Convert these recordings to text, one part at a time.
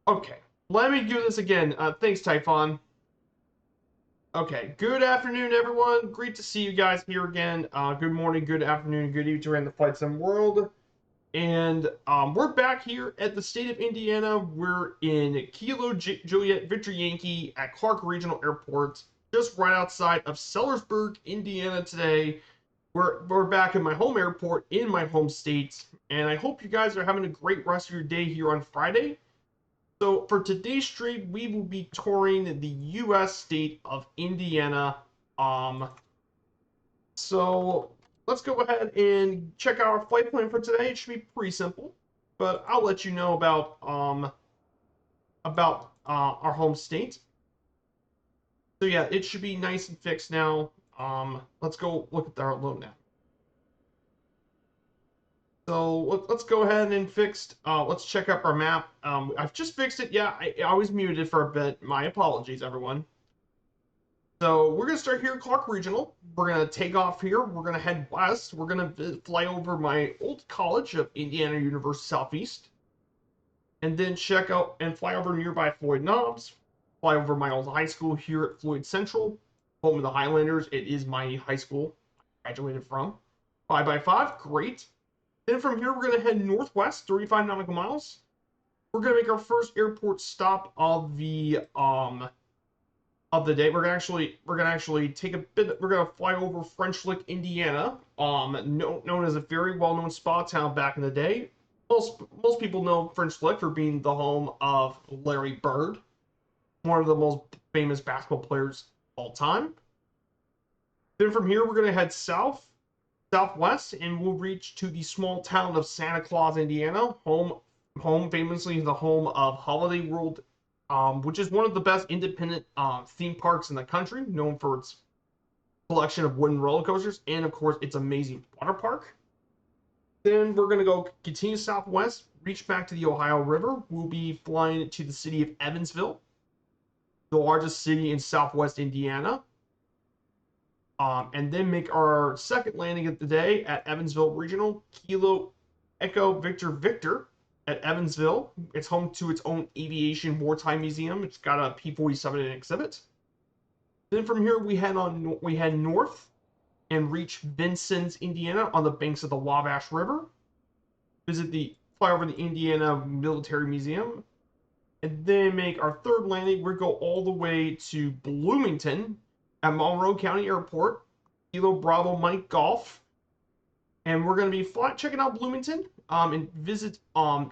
Okay, let me do this again. Thanks, Typhon. Okay, good afternoon, everyone. Great to see you guys here again. Good morning, good afternoon, good evening around the Flight Sim world. And we're back here at the state of Indiana. We're in Kilo Juliet Victor Yankee at Clark Regional Airport, just right outside of Sellersburg, Indiana today. We're back at my home airport in my home state, and I hope you guys are having a great rest of your day here on Friday. So for today's stream, we will be touring the U.S. state of Indiana. Um, so let's go ahead and check out our flight plan for today. It should be pretty simple, but I'll let you know about our home state. So yeah, it should be nice and fixed now. Let's go look at our load now. So let's go ahead and fix. Let's check up our map. I've just fixed it. Yeah, I was muted for a bit. My apologies, everyone. So we're gonna start here at Clark Regional. We're gonna take off here. We're gonna head west. We're gonna fly over my old college of Indiana University Southeast, and then check out and fly over nearby Floyd Knobs. Fly over my old high school here at Floyd Central, home of the Highlanders. It is my high school I graduated from. 5x5, great. Then from here, we're going to head northwest, 35 nautical miles. We're going to make our first airport stop of the day. We're gonna actually take a bit. We're gonna fly over French Lick, Indiana, known as a very well-known spa town back in the day. Most people know French Lick for being the home of Larry Bird, one of the most famous basketball players of all time. Then from here, we're gonna head southwest, and we'll reach to the small town of Santa Claus, Indiana, home famously the home of Holiday World, which is one of the best independent theme parks in the country, known for its collection of wooden roller coasters and, of course, its amazing water park. Then we're going to go continue southwest, reach back to the Ohio River. We'll be flying to the city of Evansville, the largest city in southwest Indiana. And then make our second landing of the day at Evansville Regional, Kilo Echo Victor Victor at Evansville. It's home to its own aviation wartime museum. It's got a P-47 exhibit. Then from here we head north and reach Vincennes, Indiana, on the banks of the Wabash River. Fly over the Indiana Military Museum, and then make our third landing. We go all the way to Bloomington at Monroe County Airport, Kilo Bravo Mike Golf, and we're going to be checking out Bloomington and visit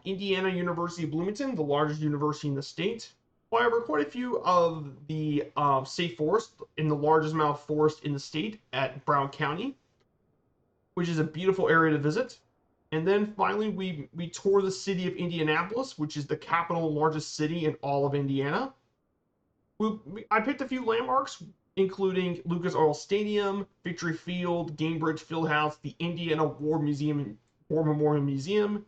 Indiana University of Bloomington, the largest university in the state. Fly over quite a few of the state forest in the largest amount of forest in the state at Brown County, which is a beautiful area to visit. And then finally, we tour the city of Indianapolis, which is the capital and largest city in all of Indiana. I picked a few landmarks, including Lucas Oil Stadium, Victory Field, Gamebridge Fieldhouse, the Indiana War Memorial Museum,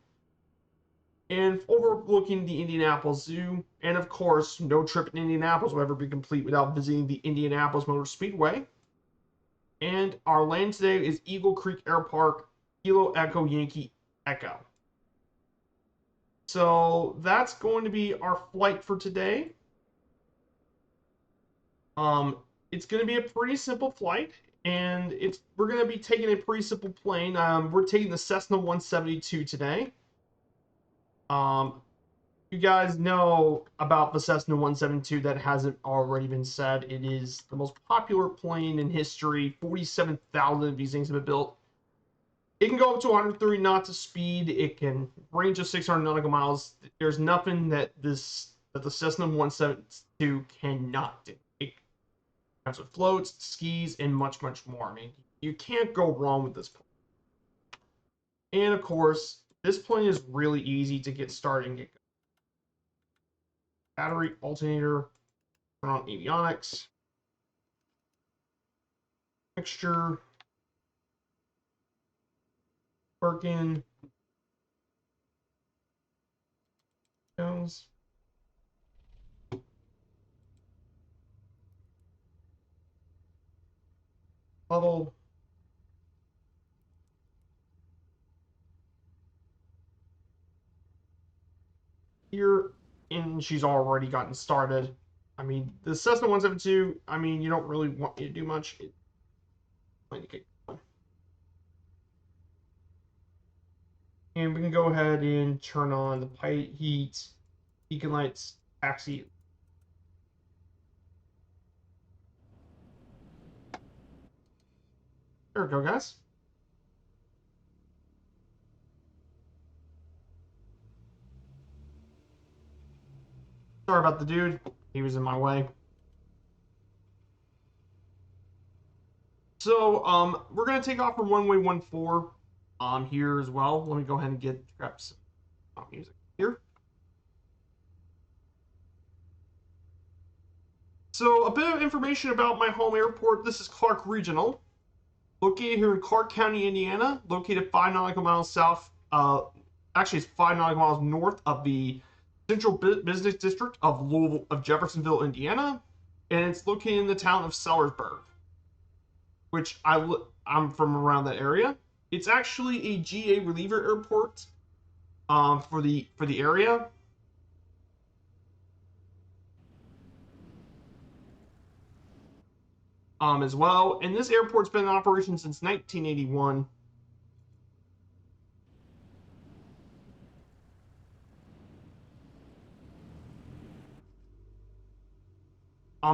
and overlooking the Indianapolis Zoo. And of course, no trip in Indianapolis will ever be complete without visiting the Indianapolis Motor Speedway. And our land today is Eagle Creek Air Park, Kilo Echo Yankee Echo. So that's going to be our flight for today. It's going to be a pretty simple flight, and we're going to be taking a pretty simple plane. We're taking the Cessna 172 today. You guys know about the Cessna 172 that hasn't already been said. It is the most popular plane in history. 47,000 of these things have been built. It can go up to 130 knots of speed. It can range of 600 nautical miles. There's nothing that the Cessna 172 cannot do. It comes with floats, skis, and much, much more. I mean, you can't go wrong with this plane. And of course, this plane is really easy to get started and get going. Battery, alternator, turn on avionics, mixture, working, goes. Level. Here, and she's already gotten started. I mean, the Cessna 172, I mean, you don't really want me to do much. And we can go ahead and turn on the pipe heat, beacon lights, taxi. There we go, guys. Sorry about the dude. He was in my way. So, we're gonna take off from runway 14, here as well. Let me go ahead and grab some music here. So, a bit of information about my home airport. This is Clark Regional, located here in Clark County, Indiana, located 5 nautical miles south. Actually, it's 5 nautical miles north of the Central Business District of Louisville, of Jeffersonville, Indiana, and it's located in the town of Sellersburg, which I'm from around that area. It's actually a GA reliever airport, for the area. As well, and this airport's been in operation since 1981.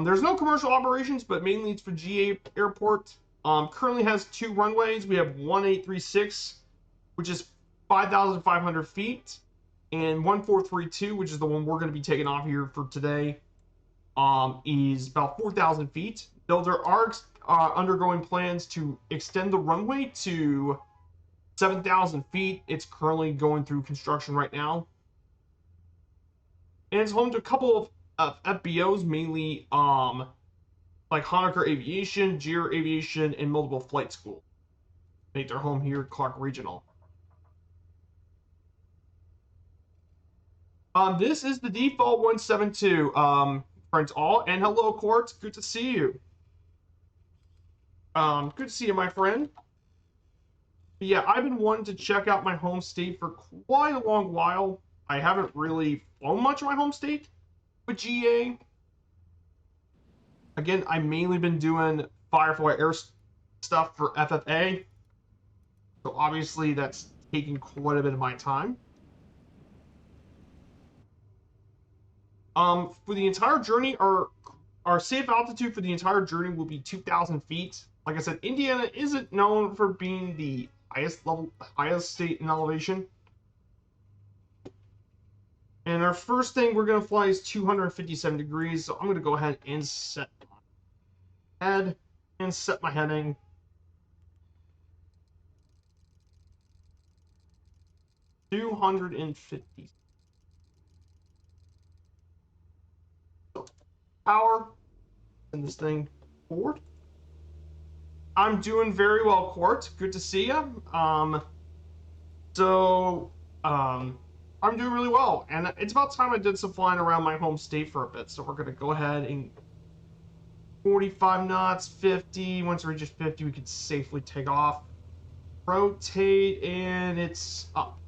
There's no commercial operations, but mainly it's for GA Airport. Currently has 2 runways. We have 1836, which is 5,500 feet, and 1432, which is the one we're going to be taking off here for today, is about 4,000 feet. Though there are undergoing plans to extend the runway to 7,000 feet. It's currently going through construction right now. And it's home to a couple of FBOs, mainly like Honecker Aviation, Gier Aviation, and multiple flight schools. Make their home here at Clark Regional. This is the default 172, friends all, and hello, Court. Good to see you. Good to see you, my friend. But yeah, I've been wanting to check out my home state for quite a long while. I haven't really flown much in my home state with GA. Again, I've mainly been doing Firefly Air stuff for FFA. So obviously that's taking quite a bit of my time. For the entire journey, our safe altitude for the entire journey will be 2,000 feet. Like I said, Indiana isn't known for being the highest state in elevation. And our first thing we're going to fly is 257 degrees. So I'm going to go ahead and set my head and set my heading. $250. So power, and this thing forward. I'm doing very well, Court. Good to see you. I'm doing really well, and it's about time I did some flying around my home state for a bit. So we're gonna go ahead and 45 knots, 50. Once it reaches 50, we can safely take off. Rotate, and it's up.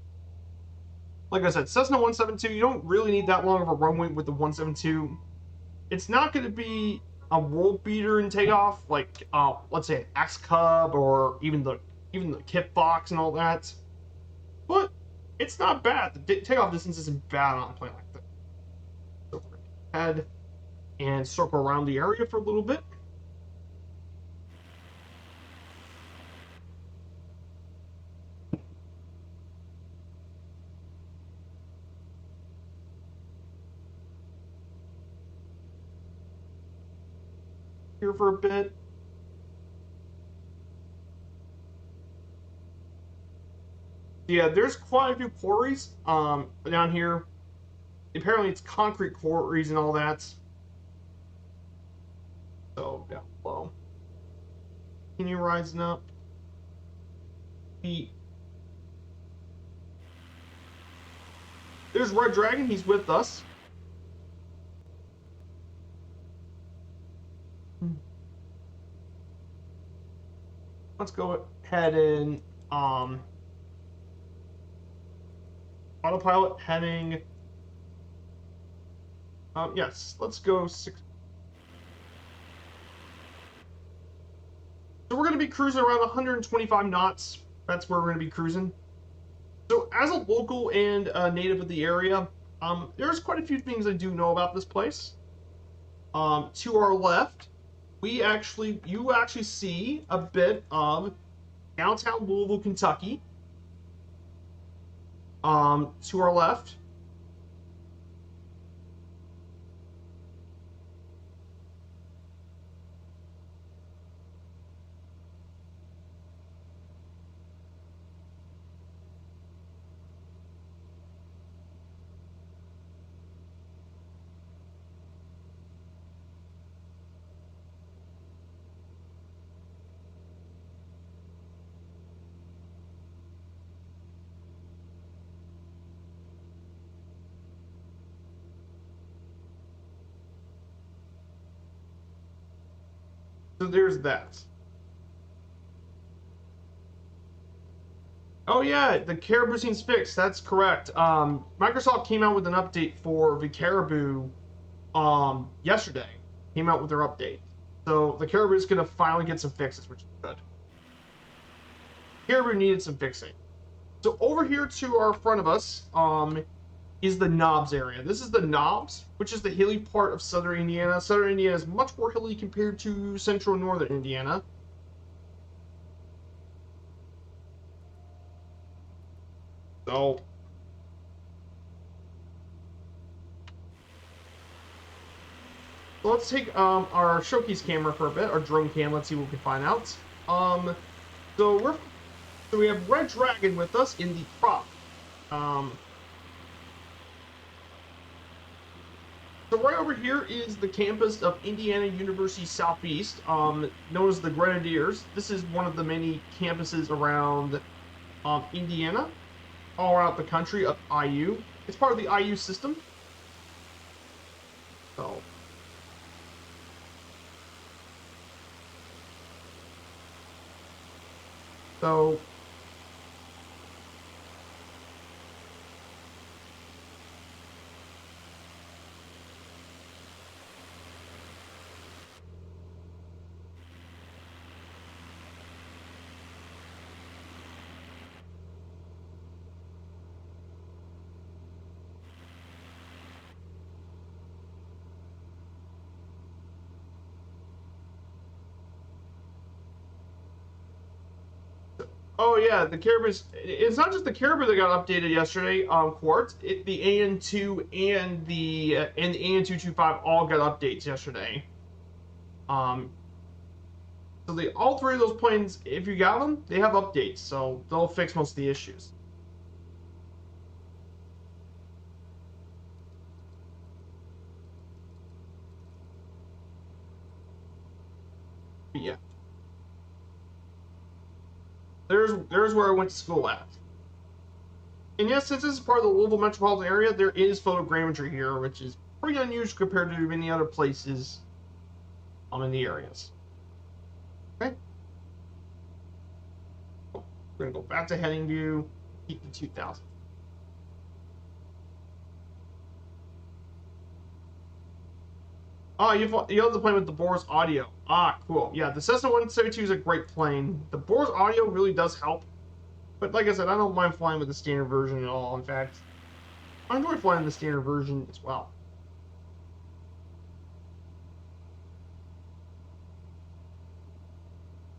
Like I said, Cessna 172, you don't really need that long of a runway with the 172. It's not going to be a world beater in takeoff, like let's say an X Cub or even the Kip Fox and all that. But it's not bad. The takeoff distance isn't bad on a plane like that. So we're going to head and circle around the area for a little bit. Here for a bit. Yeah, there's quite a few quarries down here. Apparently it's concrete quarries and all that. So down below. Continue rising up. There's Red Dragon, he's with us. Let's go ahead and autopilot heading Yes, let's go 6. So we're going to be cruising around 125 knots. That's where we're going to be cruising. So as a local and a native of the area, there's quite a few things I do know about this place. To our left, you actually see a bit of downtown Louisville, Kentucky. To our left, so there's that. Oh yeah, the caribou scene's fixed. That's correct. Microsoft came out with an update for the caribou yesterday. Came out with their update. So the caribou is gonna finally get some fixes, which is good. Caribou needed some fixing. So over here to our front of us is the Knobs area. This is the Knobs, which is the hilly part of southern Indiana. Southern Indiana is much more hilly compared to central and northern Indiana. So let's take our showcase camera for a bit, our drone cam. Let's see what we can find out. Um, so we have Red Dragon with us in the prop. Um, so right over here is the campus of Indiana University Southeast, known as the Grenadiers. This is one of the many campuses around Indiana, all around the country of IU. It's part of the IU system. So So, oh yeah, the caribou. It's not just the caribou that got updated yesterday. Quartz, the AN2 and the AN225 all got updates yesterday. Um, so all three of those planes, if you got them, they have updates, so they'll fix most of the issues. But yeah, there's where I went to school at. And yes, since this is part of the Louisville metropolitan area, there is photogrammetry here, which is pretty unusual compared to many other places in the areas. Okay, we're gonna go back to heading view, keep the 2000. Oh, you have the plane with the Bose audio. Ah, cool. Yeah, the Cessna 172 is a great plane. The Bose audio really does help. But like I said, I don't mind flying with the standard version at all. In fact, I enjoy flying the standard version as well.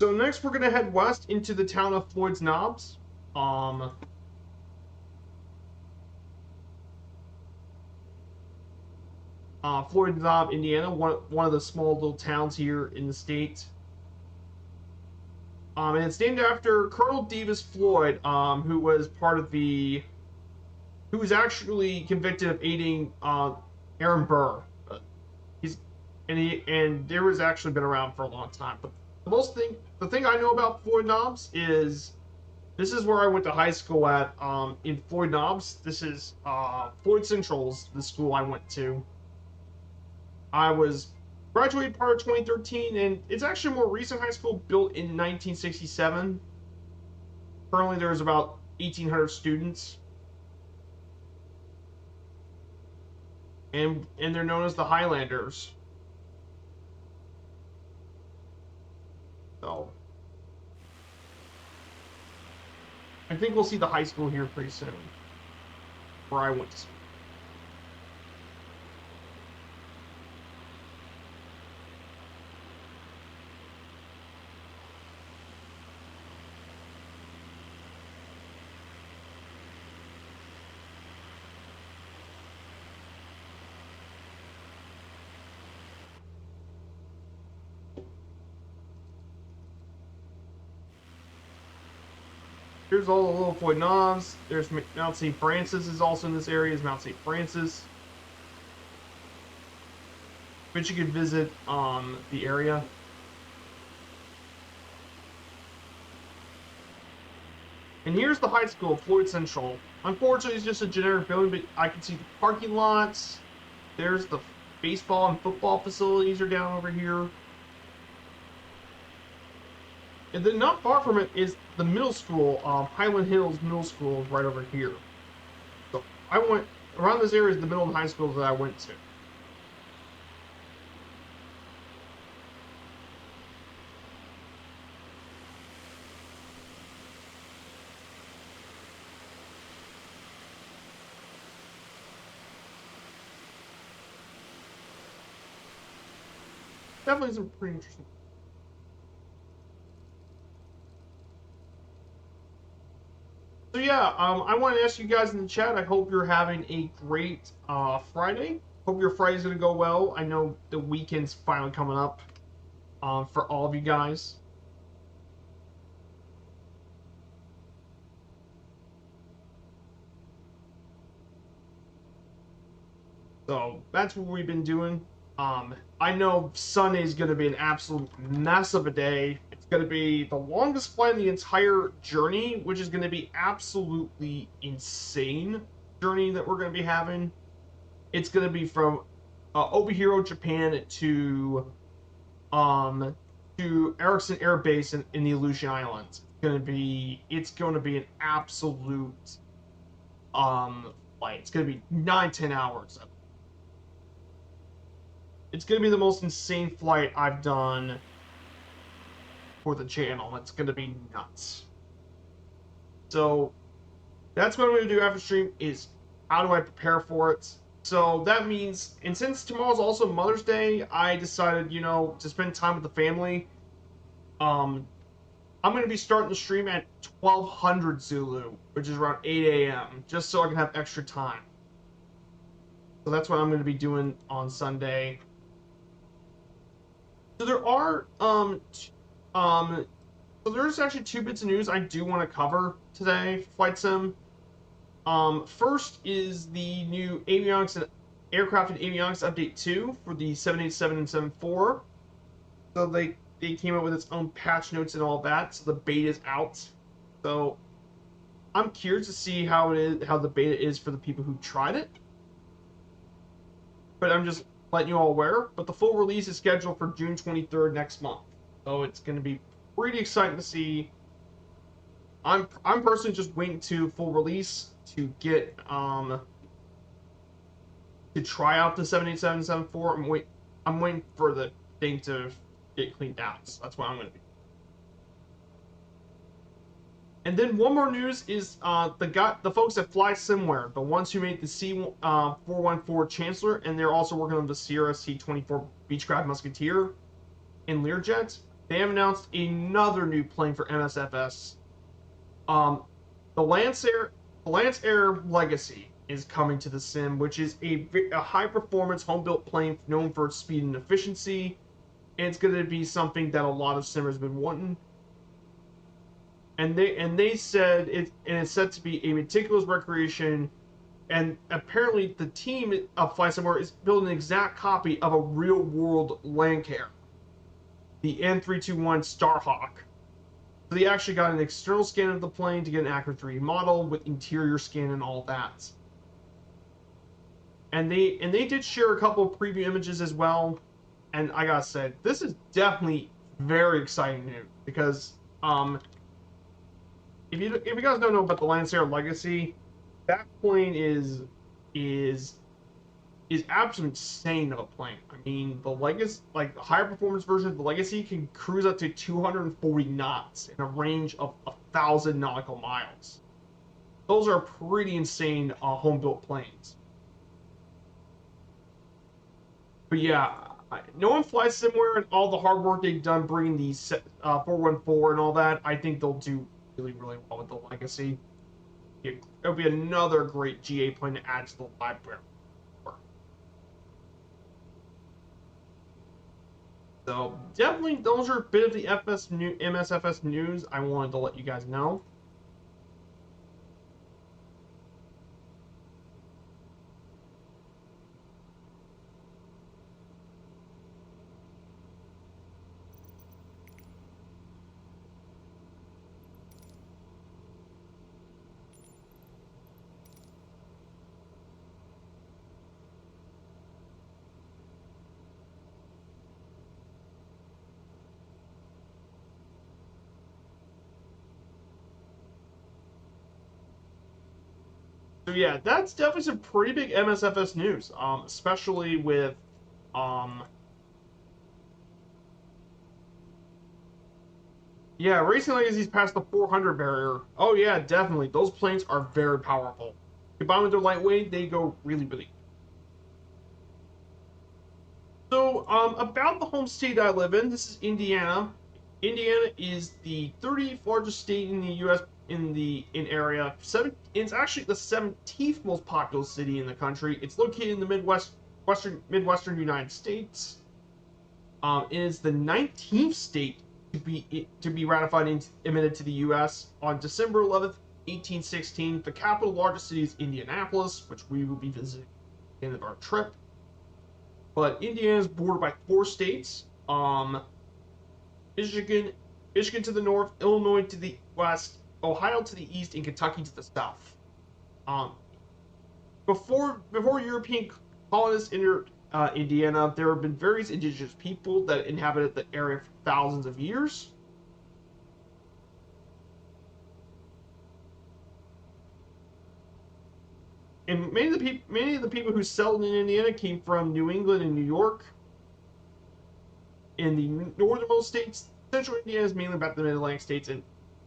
So next we're gonna head west into the town of Floyd's Knobs. Floyd Knob, Indiana, one of the small little towns here in the state. And it's named after Colonel Davis Floyd, who was who was actually convicted of aiding Aaron Burr. He's and there was actually been around for a long time. But the thing I know about Floyd Knobs is this is where I went to high school at in Floyd Knobs. This is Floyd Central's the school I went to. I was graduated part of 2013, and it's actually a more recent high school built in 1967. Currently, there's about 1,800 students. and they're known as the Highlanders. So I think we'll see the high school here pretty soon, where I went to school. Here's all the little Floyd Knobs. There's Mount St. Francis is also in this area. Is Mount St. Francis, which you could visit the area. And here's the high school, Floyd Central. Unfortunately, it's just a generic building, but I can see the parking lots. There's the baseball and football facilities are down over here. And then not far from it is the middle school, Highland Hills Middle School, right over here. So I went around this area is the middle and high schools that I went to. Definitely some pretty interesting. So yeah, I want to ask you guys in the chat. I hope you're having a great Friday. Hope your Friday's gonna go well. I know the weekend's finally coming up for all of you guys. So that's what we've been doing. I know Sunday's gonna be an absolute mess of a day. It's gonna be the longest flight in the entire journey, which is gonna be absolutely insane journey that we're gonna be having. It's gonna be from Obihiro, Japan to Erickson Air Base in the Aleutian Islands. It's gonna be an absolute flight. It's gonna be 9-10 hours. It's gonna be the most insane flight I've done for the channel. It's gonna be nuts. So that's what I'm gonna do after stream is how do I prepare for it? So that means, and since tomorrow's also Mother's Day, I decided, to spend time with the family. I'm going to be starting the stream at 1200 Zulu, which is around 8 a.m., just so I can have extra time. So that's what I'm going to be doing on Sunday. So there's actually 2 bits of news I do want to cover today for Flight Sim. First is the new avionics and aircraft and avionics update 2 for the 787 and 74. So they came up with its own patch notes and all that. So the beta is out. So I'm curious to see how the beta is for the people who tried it. But I'm just letting you all aware. But the full release is scheduled for June 23rd next month. So it's going to be pretty exciting to see. I'm personally just waiting to full release to get to try out the 787 74. I'm waiting for the thing to get cleaned out. So that's what I'm going to be. And then one more news is the folks at Fly Simware, the ones who made the C414 Chancellor, and they're also working on the Sierra C24 Beechcraft Musketeer and Learjet. They have announced another new plane for MSFS. The Lance Air Legacy is coming to the sim, which is a high-performance home-built plane known for its speed and efficiency. And it's going to be something that a lot of simmers have been wanting. And they said it's set to be a meticulous recreation. And apparently, the team of Fly Somewhere is building an exact copy of a real-world Lancair, the N321 Starhawk. So they actually got an external scan of the plane to get an accurate 3D model with interior scan and all that. And they did share a couple of preview images as well. And I gotta say, this is definitely very exciting news because if you guys don't know about the Lancer Legacy, that plane is is absolutely insane of a plane. I mean, the Legacy, like the higher performance version of the Legacy, can cruise up to 240 knots in a range of 1,000 nautical miles. Those are pretty insane home built planes. But yeah, no one flies similar, and all the hard work they've done bringing the 414 and all that, I think they'll do really, really well with the Legacy. It'll be another great GA plane to add to the library. So definitely, those are a bit of the MSFS news I wanted to let you guys know. So yeah, that's definitely some pretty big MSFS news. Especially with um, yeah, racing legacies past the 400 barrier. Oh yeah, definitely. Those planes are very powerful. Combined with their lightweight, they go really, really. So, about the home state I live in, this is Indiana. Indiana is the 30th largest state in the U.S. in area. It's actually the 17th most populous city in the country. It's located in the Midwestern United States. It is the 19th state to be ratified and admitted to the U.S. on December 11th, 1816. The capital largest city is Indianapolis, which we will be visiting at the end of our trip. But Indiana is bordered by four states: Michigan, Michigan to the north, Illinois to the west, Ohio to the east, and Kentucky to the south. Um, before European colonists entered Indiana, there have been various indigenous people that inhabited the area for thousands of years. And many of the people who settled in Indiana came from New England and New York. In the northernmost states, central Indiana is mainly about the Mid-Atlantic states and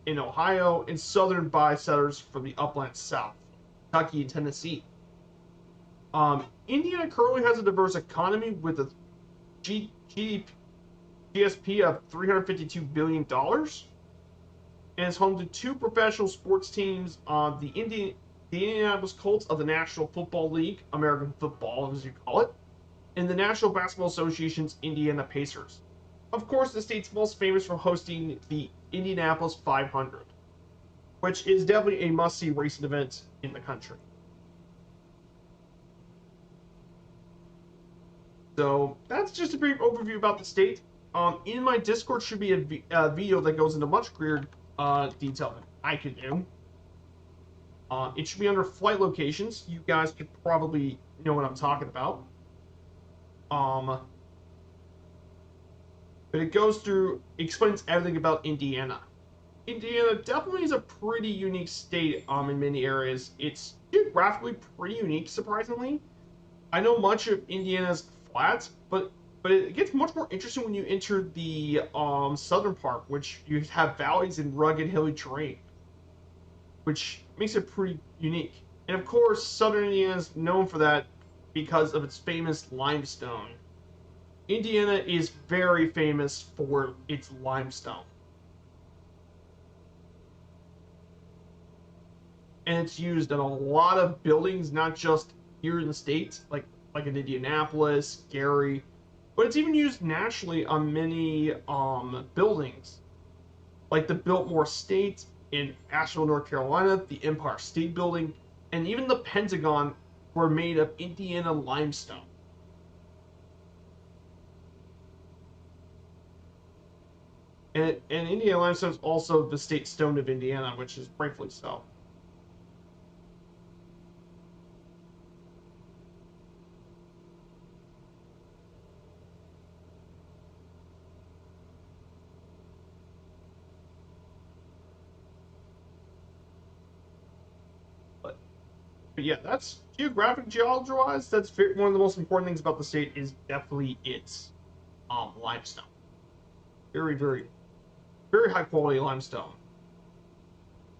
in Ohio, and southern by settlers from the upland south, Kentucky and Tennessee. Indiana currently has a diverse economy with a GSP of $352 billion, and is home to two professional sports teams: the Indianapolis Colts of the National Football League, American football as you call it, and the National Basketball Association's Indiana Pacers. Of course, the state's most famous for hosting the Indianapolis 500, which is definitely a must-see racing event in the country. So that's just a brief overview about the state. In my Discord should be a video that goes into much greater detail than I could do. It should be under flight locations. You guys could probably know what I'm talking about. Um, but it goes through, explains everything about Indiana. Indiana definitely is a pretty unique state in many areas. It's geographically pretty unique, surprisingly. I know much of Indiana's flat, but it gets much more interesting when you enter the southern part, which you have valleys and rugged hilly terrain, which makes it pretty unique. And of course, southern Indiana is known for that because of its famous limestone. Indiana is very famous for its limestone. And it's used in a lot of buildings, not just here in the states, like in Indianapolis, Gary, but it's even used nationally on many buildings, like the Biltmore State in Asheville, North Carolina, the Empire State Building, and even the Pentagon were made of Indiana limestone. And Indiana limestone is also the state stone of Indiana, which is rightfully so. But But yeah, that's geographic geology-wise. That's one of the most important things about the state is definitely its limestone. Very, very, very high quality limestone.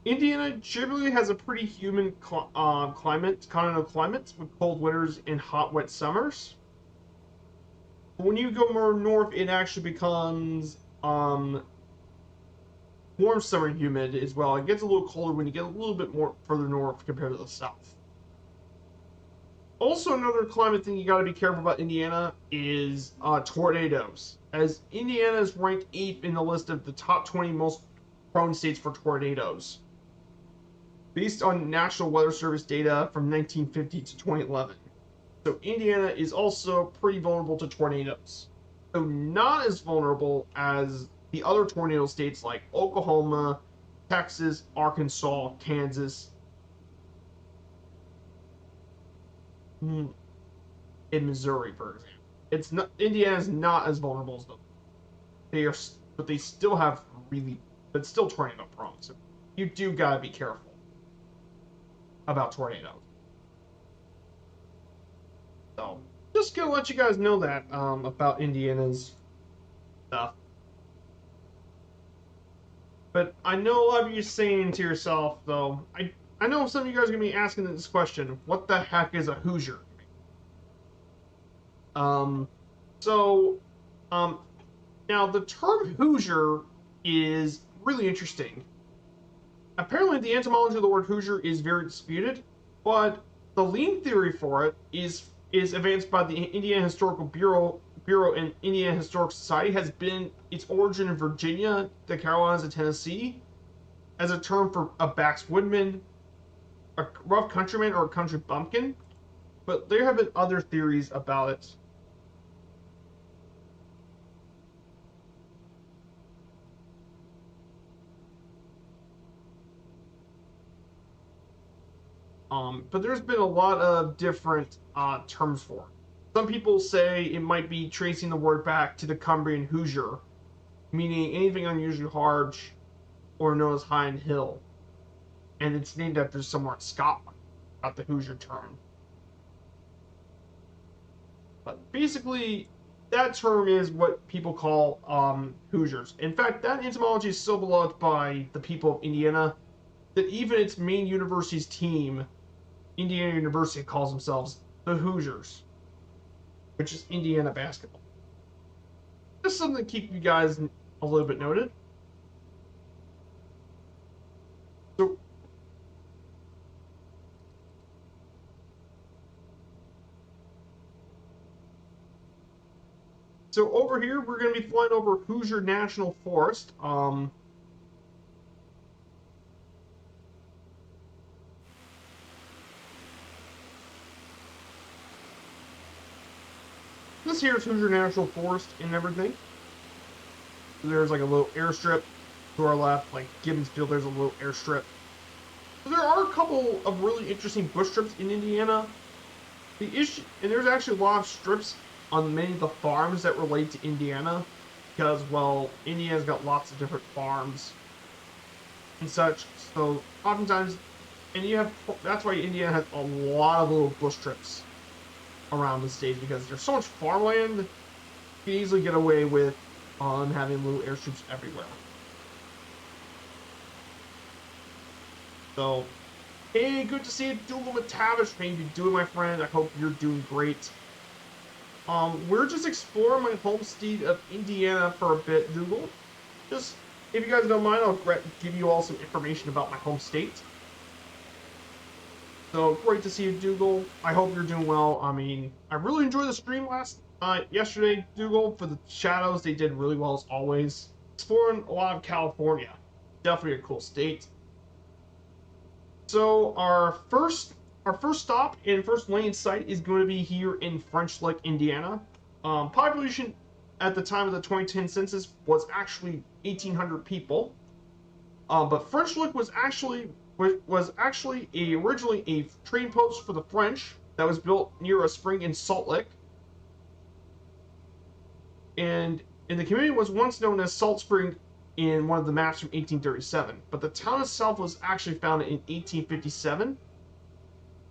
Indiana generally has a pretty humid climate, continental climate, with cold winters and hot, wet summers. But when you go more north, it actually becomes warm summer and humid as well. It gets a little colder when you get a little bit more further north compared to the south. Also, another climate thing you got to be careful about Indiana is tornadoes, as Indiana is ranked 8th in the list of the top 20 most prone states for tornadoes, based on National Weather Service data from 1950 to 2011. So Indiana is also pretty vulnerable to tornadoes. So not as vulnerable as the other tornado states like Oklahoma, Texas, Arkansas, Kansas, and Missouri, for example. It's not Indiana is not as vulnerable as them. They are, but they still have really, but still tornado prone. So you do gotta be careful about tornadoes. So just gonna let you guys know that about Indiana's stuff. But I know a lot of you saying to yourself, though, I know some of you guys are gonna be asking this question: what the heck is a Hoosier? Um, so, um, now the term Hoosier is really interesting. Apparently, the etymology of the word Hoosier is very disputed, but the lean theory for it is advanced by the Indiana Historical Bureau and Indiana Historical Society has been its origin in Virginia, the Carolinas, and Tennessee, as a term for a backwoodsman, a rough countryman, or a country bumpkin. But there have been other theories about it. But there's been a lot of different terms for it. Some people say it might be tracing the word back to the Cumbrian Hoosier, meaning anything unusually large or known as high and hill. And it's named after somewhere in Scotland, not the Hoosier term. But basically, that term is what people call Hoosiers. In fact, that etymology is so beloved by the people of Indiana that even its main university's team, Indiana University, calls themselves the Hoosiers, which is Indiana basketball. Just something to keep you guys a little bit noted. So, so over here, we're going to be flying over Hoosier National Forest. This here is Hoosier National Forest and everything. There's like a little airstrip to our left, like Gibbons Field. There's a little airstrip. So there are a couple of really interesting bush strips in Indiana. The issue, and there's actually a lot of strips on many of the farms that relate to Indiana, because well, Indiana's got lots of different farms and such. So oftentimes, and you have that's why Indiana has a lot of little bush strips around the state because there's so much farmland. You can easily get away with having little airstrips everywhere. So, hey, good to see you, Dougal McTavish. How you doing, my friend? I hope you're doing great. We're just exploring my home state of Indiana for a bit, Dougal. Just, if you guys don't mind, I'll give you all some information about my home state. So, great to see you, Dougal. I hope you're doing well. I mean, I really enjoyed the stream yesterday, Dougal, for the Shadows. They did really well, as always. Exploring a lot of California. Definitely a cool state. So, our first stop and first landing site is going to be here in French Lick, Indiana. Population at the time of the 2010 census was actually 1,800 people. But French Lick was actually originally a trading post for the French that was built near a spring in Salt Lick. And the community was once known as Salt Spring in one of the maps from 1837. But the town itself was actually founded in 1857.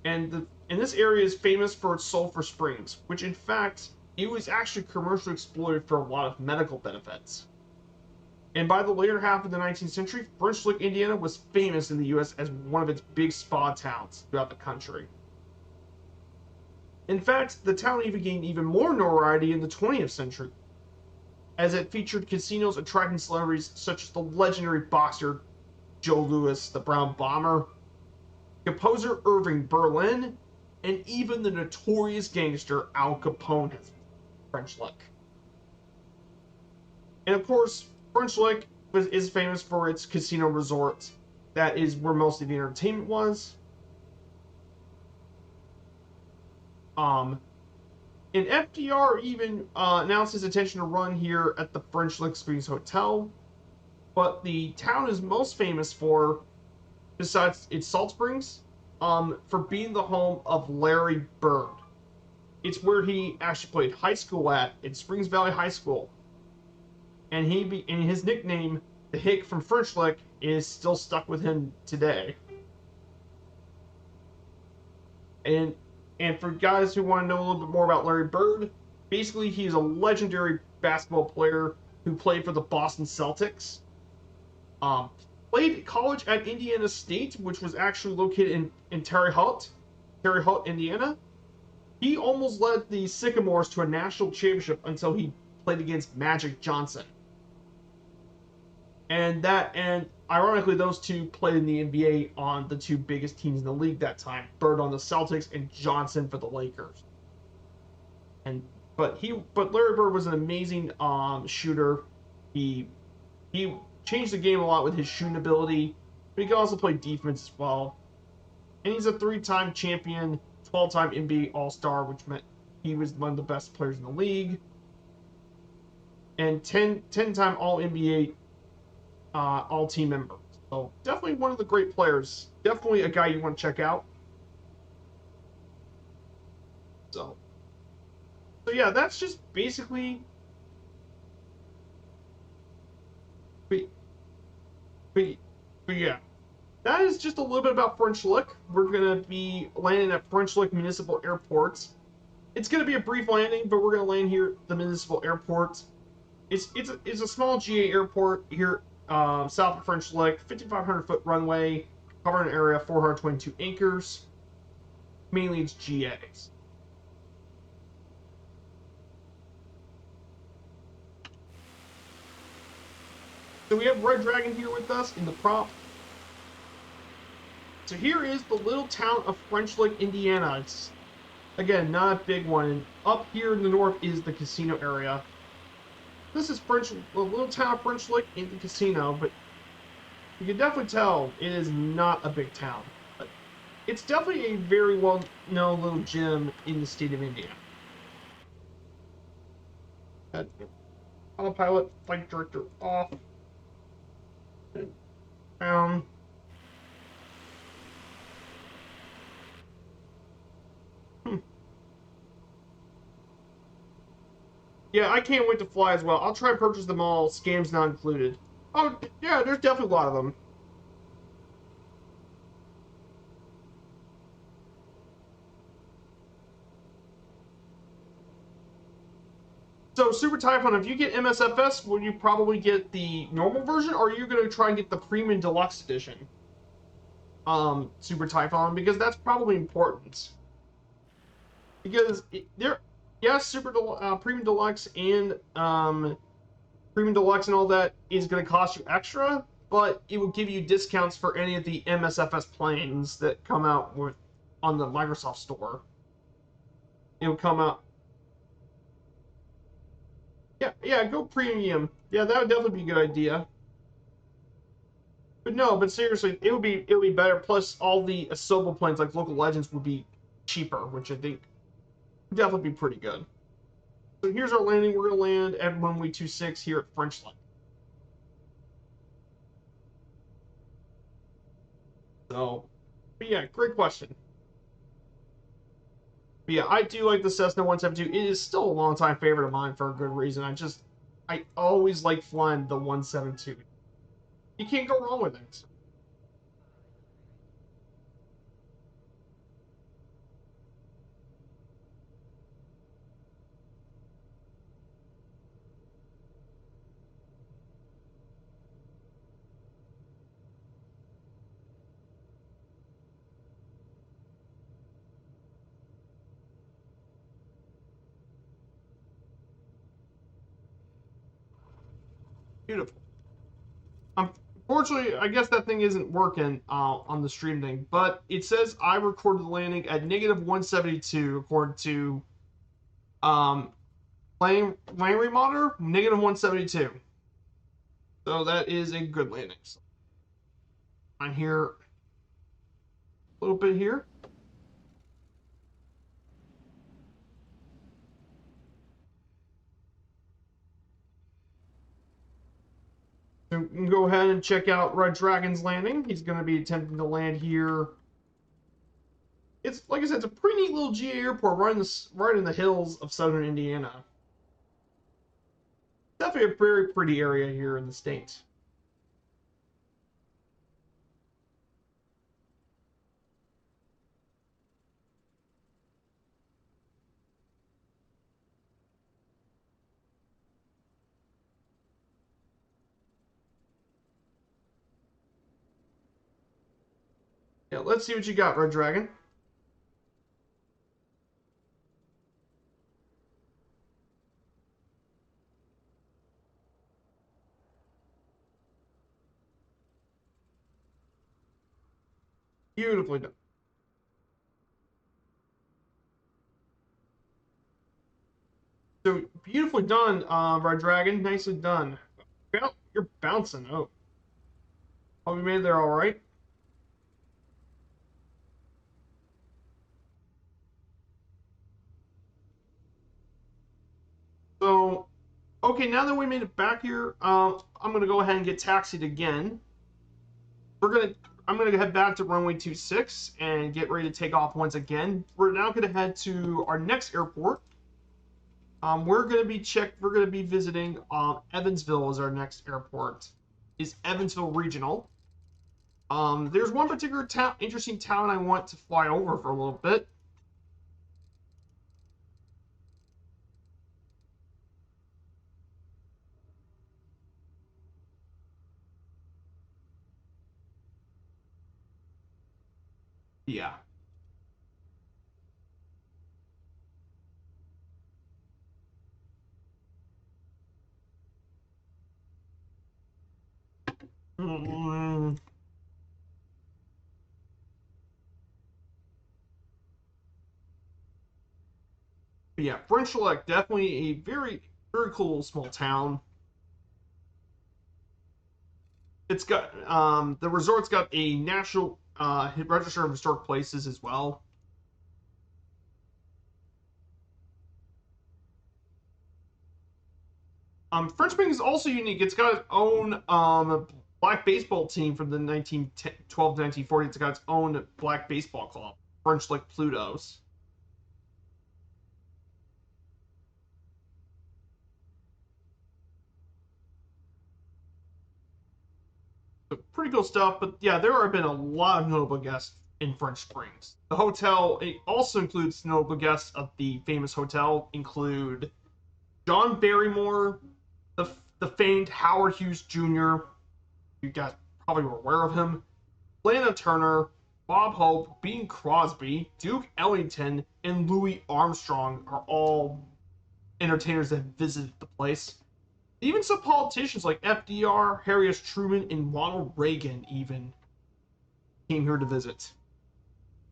And this area is famous for its sulfur springs, which in fact it was actually commercially exploited for a lot of medical benefits. And by the later half of the 19th century, French Lick, Indiana was famous in the US as one of its big spa towns throughout the country. In fact, the town even gained even more notoriety in the 20th century, as it featured casinos attracting celebrities such as the legendary boxer Joe Louis, the Brown Bomber, composer Irving Berlin, and even the notorious gangster Al Capone has French Lick. And of course, French Lick is famous for its casino resort. That is where most of the entertainment was. Um, and FDR even announced his intention to run here at the French Lick Springs Hotel. But the town is most famous for, besides its salt springs, for being the home of Larry Bird. It's where he actually played high school at in Springs Valley High School, and his nickname, the Hick from French Lick, is still stuck with him today. And and for guys who want to know a little bit more about Larry Bird, basically he's a legendary basketball player who played for the Boston Celtics. Um, Played college at Indiana State, which was actually located in Terre Haute, Indiana. He almost led the Sycamores to a national championship until he played against Magic Johnson. And ironically, those two played in the NBA on the two biggest teams in the league that time: Bird on the Celtics and Johnson for the Lakers. And but Larry Bird was an amazing shooter. He he changed the game a lot with his shooting ability, but he could also play defense as well. And he's a 3-time champion, 12-time NBA All-Star, which meant he was one of the best players in the league, and 10-time All-NBA All-Team member. So definitely one of the great players. Definitely a guy you want to check out. So yeah, that's just basically. But, but, but yeah, that is just a little bit about French Lick. We're gonna be landing at French Lick Municipal Airport. It's gonna be a brief landing, but we're gonna land here at the municipal airport. It's a small GA airport here, south of French Lick, 5,500-foot runway, covering an area of 422 acres. Mainly it's GAs. So we have Red Dragon here with us in the prop. So here is the little town of French Lick, Indiana. It's, again, not a big one. And up here in the north is the casino area. This is the little town of French Lick in the casino, but you can definitely tell it is not a big town. But it's definitely a very well-known little gym in the state of Indiana. Autopilot, flight director off. Um, Yeah, I can't wait to fly as well. I'll try and purchase them all, scams not included. Oh, yeah, there's definitely a lot of them. So, Super Typhon, if you get MSFS, will you probably get the normal version, or are you going to try and get the Premium Deluxe Edition? Super Typhon, because that's probably important. Because yes, Premium Deluxe and Premium Deluxe and all that is going to cost you extra, but it will give you discounts for any of the MSFS planes that come out on the Microsoft Store. It will come out. Yeah, go premium. Yeah, that would definitely be a good idea. But no, but seriously, it would be better. Plus, all the Asobo planes like Local Legends would be cheaper, which I think would definitely be pretty good. So here's our landing. We're gonna land at runway 26 here at French Lick. So, but yeah, great question. But yeah, I do like the Cessna 172. It is still a long time favorite of mine for a good reason. I always like flying the 172. You can't go wrong with it. Beautiful. Unfortunately, I guess that thing isn't working on the stream thing, but it says I recorded the landing at negative 172 according to um, landing monitor, negative 172. So that is a good landing. So I'm here a little bit here. So we can go ahead and check out Red Dragon's landing. He's going to be attempting to land here. It's like I said, it's a pretty neat little GA airport right in the hills of southern Indiana. Definitely a very pretty area here in the state. Yeah, let's see what you got, Red Dragon. Beautifully done. So beautifully done, Red Dragon. Nicely done. You're bouncing. Oh, we made it there all right. So, okay, now that we made it back here, I'm gonna go ahead and get taxied again. We're gonna, I'm gonna head back to runway 26 and get ready to take off once again. We're now gonna head to our next airport. We're gonna be visiting Evansville as our next airport. Is Evansville Regional. There's one particular interesting town I want to fly over for a little bit. Yeah. Mm, but yeah, French Lick, definitely a very, very cool small town. It's got the resort's got a national register of historic places as well. French Spring is also unique. It's got its own black baseball team from the 1912 to 1940. It's got its own black baseball club, French Lick Plutos. So pretty cool stuff. But yeah, there have been a lot of notable guests in French Springs. The hotel it also includes notable guests of the famous hotel include John Barrymore, the the famed Howard Hughes Jr. You guys probably were aware of him. Lana Turner, Bob Hope, Bing Crosby, Duke Ellington, and Louis Armstrong are all entertainers that have visited the place. Even some politicians like FDR, Harry S. Truman, and Ronald Reagan even came here to visit.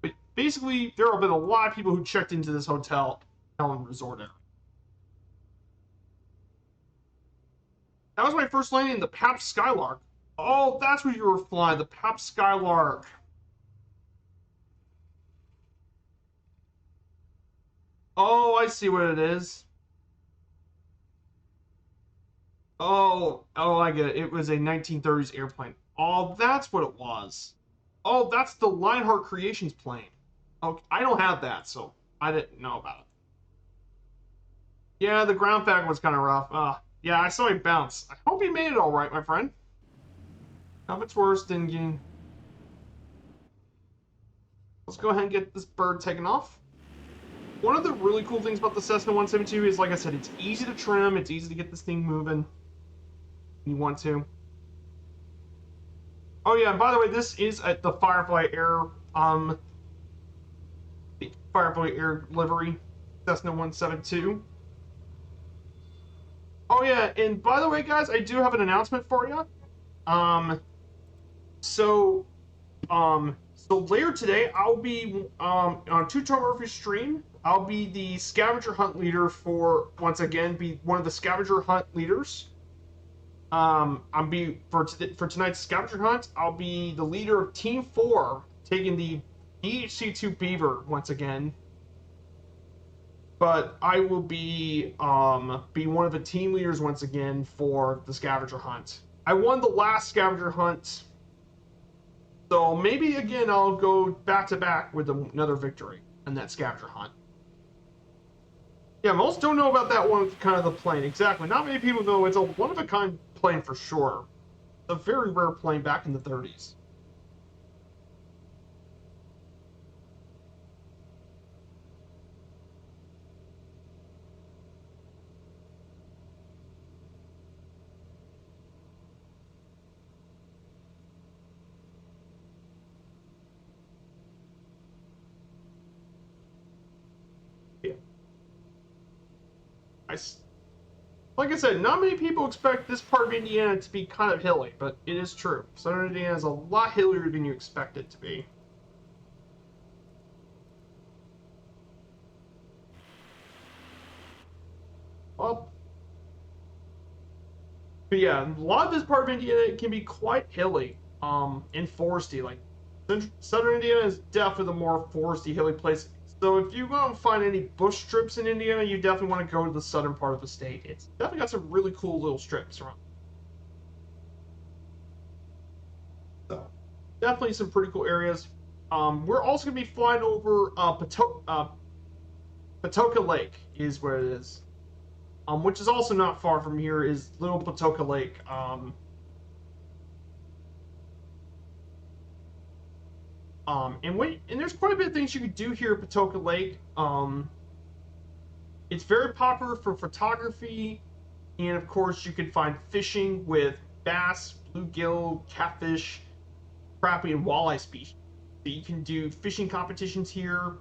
But basically, there have been a lot of people who checked into this hotel and resort area. That was my first landing in the Pap Skylark. Oh, that's where you were flying, the Pap Skylark. Oh, I see what it is. I get it. It was a 1930s airplane. Oh, that's what it was. Oh, that's the Lionheart Creations plane. Okay, I don't have that, so I didn't know about it. Yeah, the ground fact was kind of rough. Yeah, I saw you bounce. I hope you made it all right, my friend. If it's worse, then you... Let's go ahead and get this bird taken off. One of the really cool things about the Cessna 172 is, like I said, it's easy to trim. It's easy to get this thing moving. You want to. Oh yeah, and by the way, this is at the Firefly Air livery, Cessna 172. Oh yeah, and by the way, guys, I do have an announcement for you. Um, so so later today, I'll be on Two Tone Murphy's stream. I'll be the scavenger hunt leader for once again be one of the scavenger hunt leaders. I'm be for tonight's scavenger hunt. I'll be the leader of Team Four, taking the DHC2 Beaver once again. But I will be one of the team leaders once again for the scavenger hunt. I won the last scavenger hunt, so maybe again I'll go back to back with another victory in that scavenger hunt. Yeah, most don't know about that one kind of the plane. Exactly. Not many people know it's a one of a kind plane for sure. A very rare plane back in the 30s. Yeah. I, like I said, not many people expect this part of Indiana to be kind of hilly, but it is true. Southern Indiana is a lot hillier than you expect it to be. Well, but yeah, a lot of this part of Indiana can be quite hilly, and foresty. Like Southern Indiana is definitely the more foresty, hilly place. So if you want to find any bush strips in Indiana, you definitely want to go to the southern part of the state. It's definitely got some really cool little strips around. So definitely some pretty cool areas. We're also gonna be flying over Patoka Lake is where it is. Which is also not far from here is Little Patoka Lake. And there's quite a bit of things you could do here at Patoka Lake. It's very popular for photography, and of course you can find fishing with bass, bluegill, catfish, crappie, and walleye species. So you can do fishing competitions here,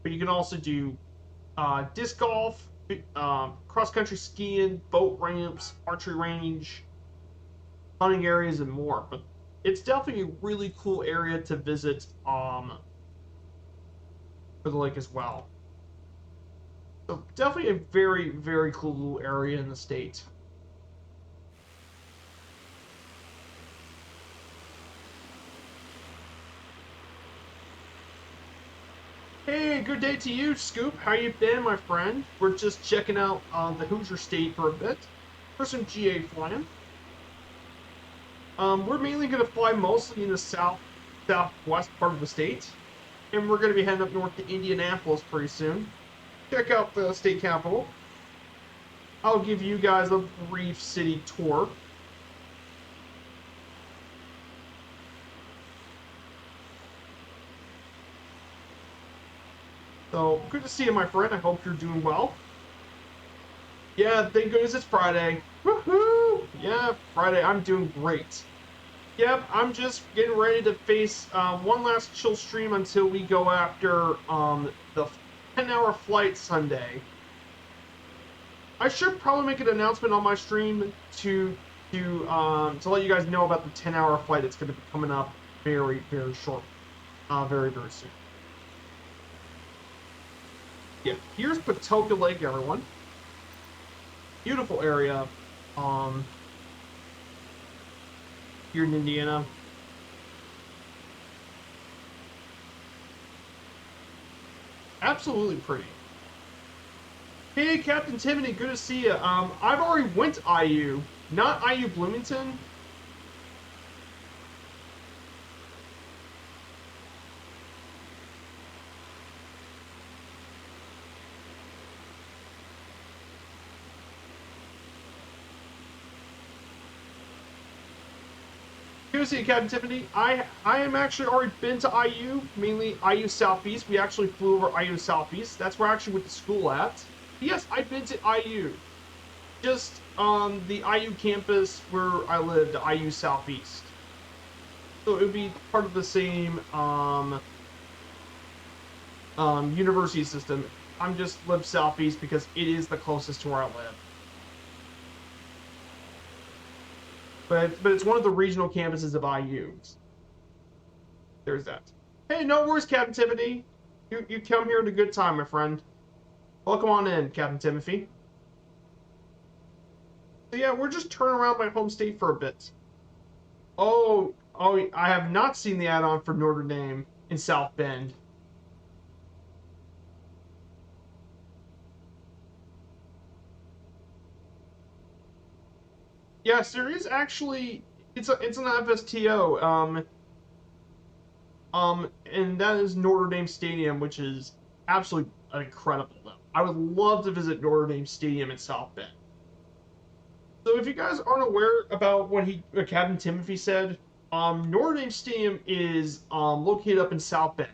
but you can also do disc golf, cross country skiing, boat ramps, archery range, hunting areas, and more. But it's definitely a really cool area to visit for the lake as well. So definitely a very, very cool little area in the state. Hey, good day to you, Scoop. How you been, my friend? We're just checking out the Hoosier State for a bit for some GA flying. We're mainly going to fly mostly in the southwest part of the state, and we're going to be heading up north to Indianapolis pretty soon. Check out the state capital. I'll give you guys a brief city tour. So, good to see you, my friend. I hope you're doing well. Yeah, thank goodness it's Friday. Woohoo! Yeah, Friday. I'm doing great. Yep, I'm just getting ready to face one last chill stream until we go after the 10-hour flight Sunday. I should probably make an announcement on my stream to let you guys know about the 10-hour flight that's going to be coming up very, very short, very, very soon. Yeah, here's Patoka Lake, everyone. Beautiful area. Here in Indiana. Absolutely pretty. Hey, Captain Tiffany, good to see you. I've already went to IU, not IU Bloomington. Good to see you, Captain Tiffany. I am actually already been to IU, mainly IU Southeast. We actually flew over IU Southeast. That's where I actually went to school at. Yes, I've been to IU. Just on the IU campus where I lived, IU Southeast. So it would be part of the same university system. I'm just live southeast because it is the closest to where I live. but it's one of the regional campuses of IU. There's that. Hey, no worries, Captain Timothy. You come here at a good time, my friend. Welcome on in, Captain Timothy. So yeah, we're just turning around my home state for a bit. Oh, I have not seen the add-on for Notre Dame in South Bend. Yes, there is actually. It's an FSTO. And that is Notre Dame Stadium, which is absolutely incredible. Though I would love to visit Notre Dame Stadium in South Bend. So if you guys aren't aware about what Captain Timothy said, Notre Dame Stadium is located up in South Bend.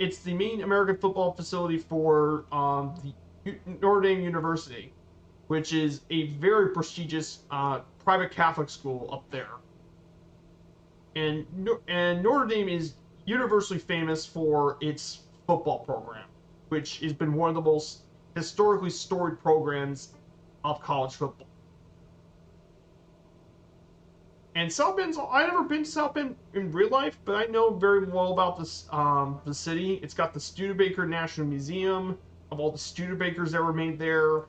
It's the main American football facility for the Notre Dame University, which is a very prestigious private Catholic school up there. And Notre Dame is universally famous for its football program, which has been one of the most historically storied programs of college football. And South Bend's, I've never been to South Bend in real life, but I know very well about this the city. It's got the Studebaker National Museum of all the Studebakers that were made there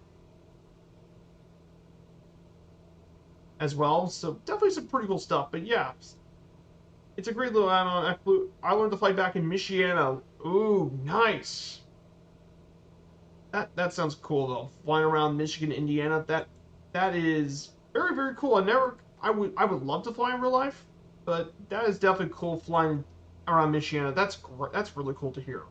as well. So definitely some pretty cool stuff. But yeah, it's a great little add-on. I learned to fly back in Michiana. Ooh, nice. That sounds cool though. Flying around Michigan, Indiana. That is very, very cool. I would love to fly in real life, but that is definitely cool flying around Michiana. That's great. That's really cool to hear.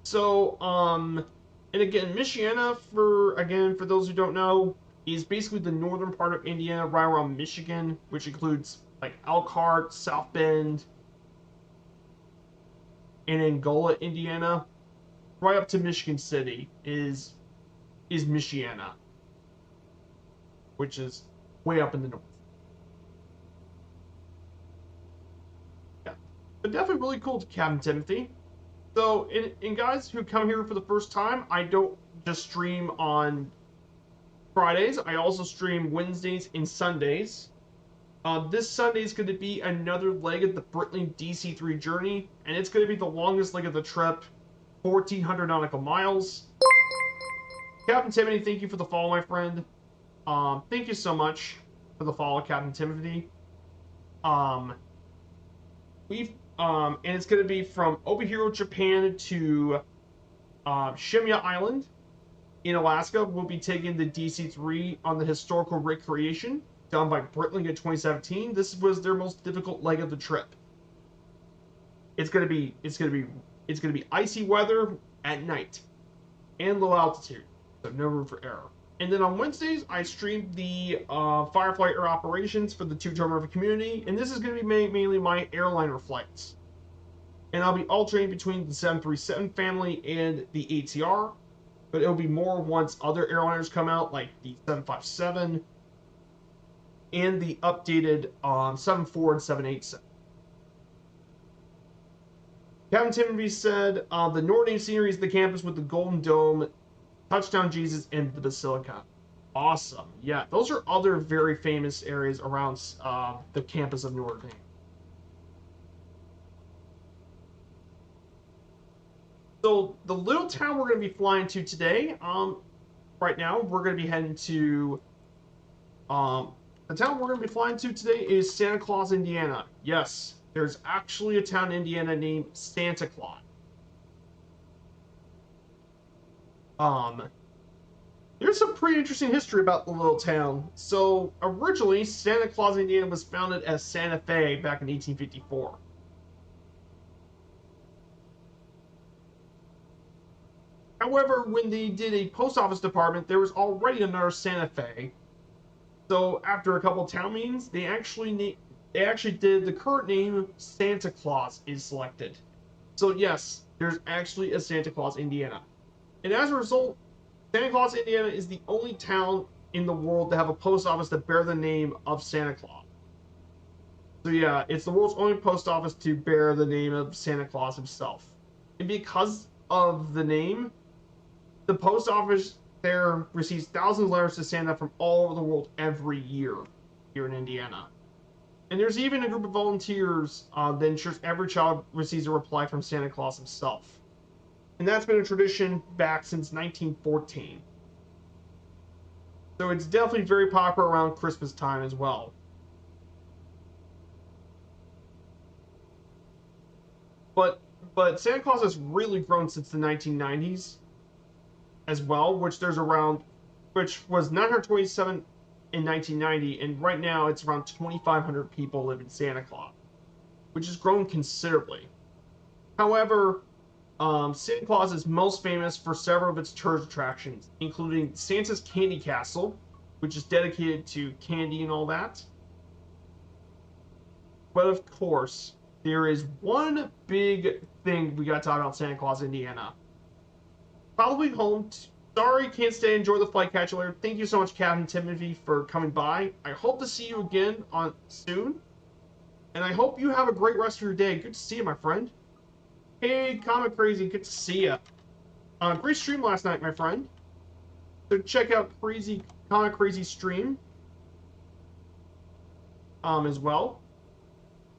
So, and again, Michiana for those who don't know, is basically the northern part of Indiana, right around Michigan, which includes like Elkhart, South Bend, and Angola, Indiana, right up to Michigan City is Michiana, which is way up in the north. Yeah, but definitely really cool to Captain Timothy. So, and guys who come here for the first time, I don't just stream on Fridays. I also stream Wednesdays and Sundays. This Sunday is going to be another leg of the Britley DC3 journey, and it's going to be the longest leg of the trip, 1,400 nautical miles. Captain Timothy, thank you for the follow, my friend. Thank you so much for the follow, Captain Timothy. Um, and it's going to be from Obihiro, Japan to Shimya Island in Alaska. We'll be taking the DC3 on the historical recreation done by Britley in 2017. This was their most difficult leg of the trip. It's gonna be icy weather at night and low altitude, so no room for error. And then on Wednesdays, I streamed the Firefly Air Operations for the two-term River community, and this is going to be mainly my airliner flights. And I'll be alternating between the 737 family and the ATR, but it'll be more once other airliners come out, like the 757 and the updated 74 and 787. Captain Timothy said, the Notre Dame scenery is the campus with the Golden Dome, Touchdown Jesus, and the Basilica. Awesome. Yeah, those are other very famous areas around the campus of Notre Dame. So the little town we're going to be flying to today, right now, we're going to be heading to, the town we're going to be flying to today is Santa Claus, Indiana. Yes, there's actually a town in Indiana named Santa Claus. There's some pretty interesting history about the little town. So originally, Santa Claus, Indiana was founded as Santa Fe back in 1854. However, when they did a post office department, there was already another Santa Fe. So after a couple of town meetings, they actually did the current name Santa Claus is selected. So yes, there's actually a Santa Claus, Indiana. And as a result, Santa Claus, Indiana is the only town in the world to have a post office that bear the name of Santa Claus. So yeah, it's the world's only post office to bear the name of Santa Claus himself. And because of the name, the post office there receives thousands of letters to Santa from all over the world every year here in Indiana. And there's even a group of volunteers that ensures every child receives a reply from Santa Claus himself. And that's been a tradition back since 1914. So it's definitely very popular around Christmas time as well. But but Santa Claus has really grown since the 1990s as well, which was 927 in 1990, and right now it's around 2,500 people live in Santa Claus, which has grown considerably. However, Santa Claus is most famous for several of its tourist attractions, including Santa's Candy Castle, which is dedicated to candy and all that. But of course, there is one big thing we got to talk about Santa Claus, Indiana. Probably home. Sorry, can't stay. Enjoy the flight. Catch you later. Thank you so much, Captain Timothy, for coming by. I hope to see you again on soon, and I hope you have a great rest of your day. Good to see you, my friend. Hey, Comic Crazy, good to see you. Great stream last night, my friend. So check out Comic Crazy stream as well.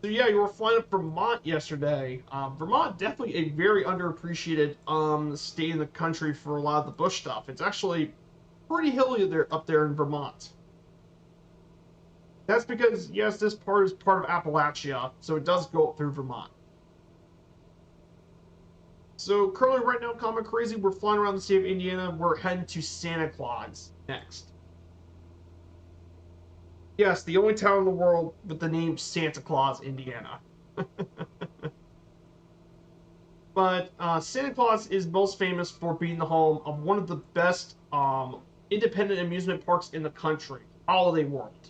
So yeah, you were flying up Vermont yesterday. Vermont definitely a very underappreciated state in the country for a lot of the bush stuff. It's actually pretty hilly up there in Vermont. That's because yes, this part is part of Appalachia, so it does go up through Vermont. So currently, right now, Comic Crazy, we're flying around the state of Indiana. We're heading to Santa Claus next. Yes, the only town in the world with the name Santa Claus, Indiana. But Santa Claus is most famous for being the home of one of the best independent amusement parks in the country, Holiday World.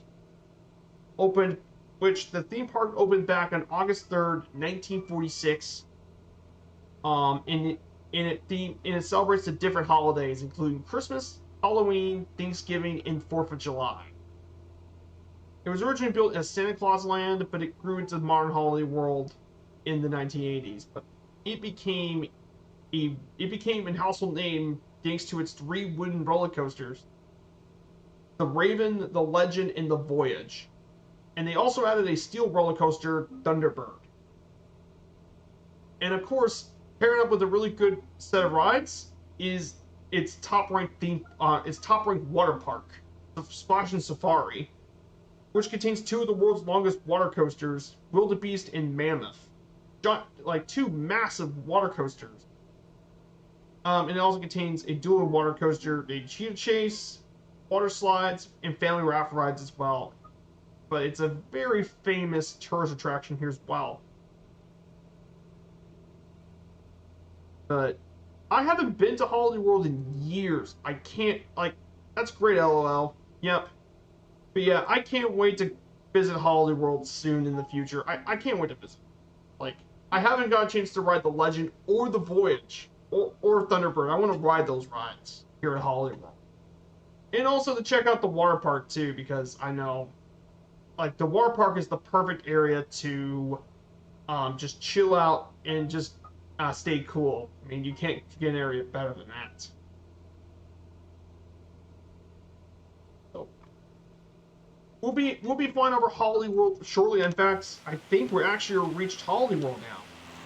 Which the theme park opened back on August 3rd, 1946. It celebrates the different holidays, including Christmas, Halloween, Thanksgiving, and 4th of July. It was originally built as Santa Claus Land, but it grew into the modern Holiday World in the 1980s. But it became a household name thanks to its 3 wooden roller coasters: the Raven, the Legend, and the Voyage. And they also added a steel roller coaster, Thunderbird. And of course, pairing up with a really good set of rides is its top-ranked water park, the Splash and Safari, which contains 2 of the world's longest water coasters, Wildebeest and Mammoth, like 2 massive water coasters. And it also contains a dual water coaster, a cheetah chase, water slides, and family raft rides as well. But it's a very famous tourist attraction here as well. But I haven't been to Holiday World in years. I can't, that's great, LOL. Yep. But yeah, I can't wait to visit Holiday World soon in the future. I can't wait to visit. I haven't got a chance to ride the Legend or the Voyage or Thunderbird. I want to ride those rides here at Holiday World. And also to check out the water park too, because I know, the water park is the perfect area to just chill out and just stay cool. I mean, you can't get an area better than that. So we'll be flying over Holiday World shortly. In fact, I think we're actually reached Holiday World now.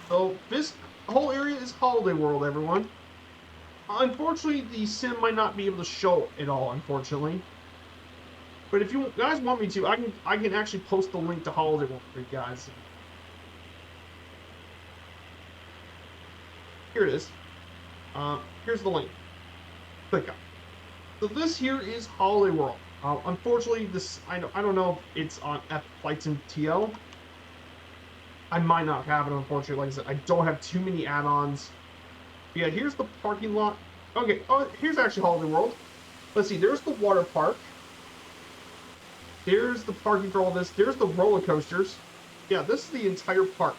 So this whole area is Holiday World, everyone. Unfortunately, the sim might not be able to show it all, unfortunately. But if you guys want me to, I can actually post the link to Holiday World for you guys. Here it is. Here's the link. Click on. So this here is Holiday World. Unfortunately, I don't know if it's on F Flights and TL. I might not have it, unfortunately. Like I said, I don't have too many add-ons. Yeah, here's the parking lot. Okay, here's actually Holiday World. Let's see, there's the water park. There's the parking for all this. There's the roller coasters. Yeah, this is the entire park.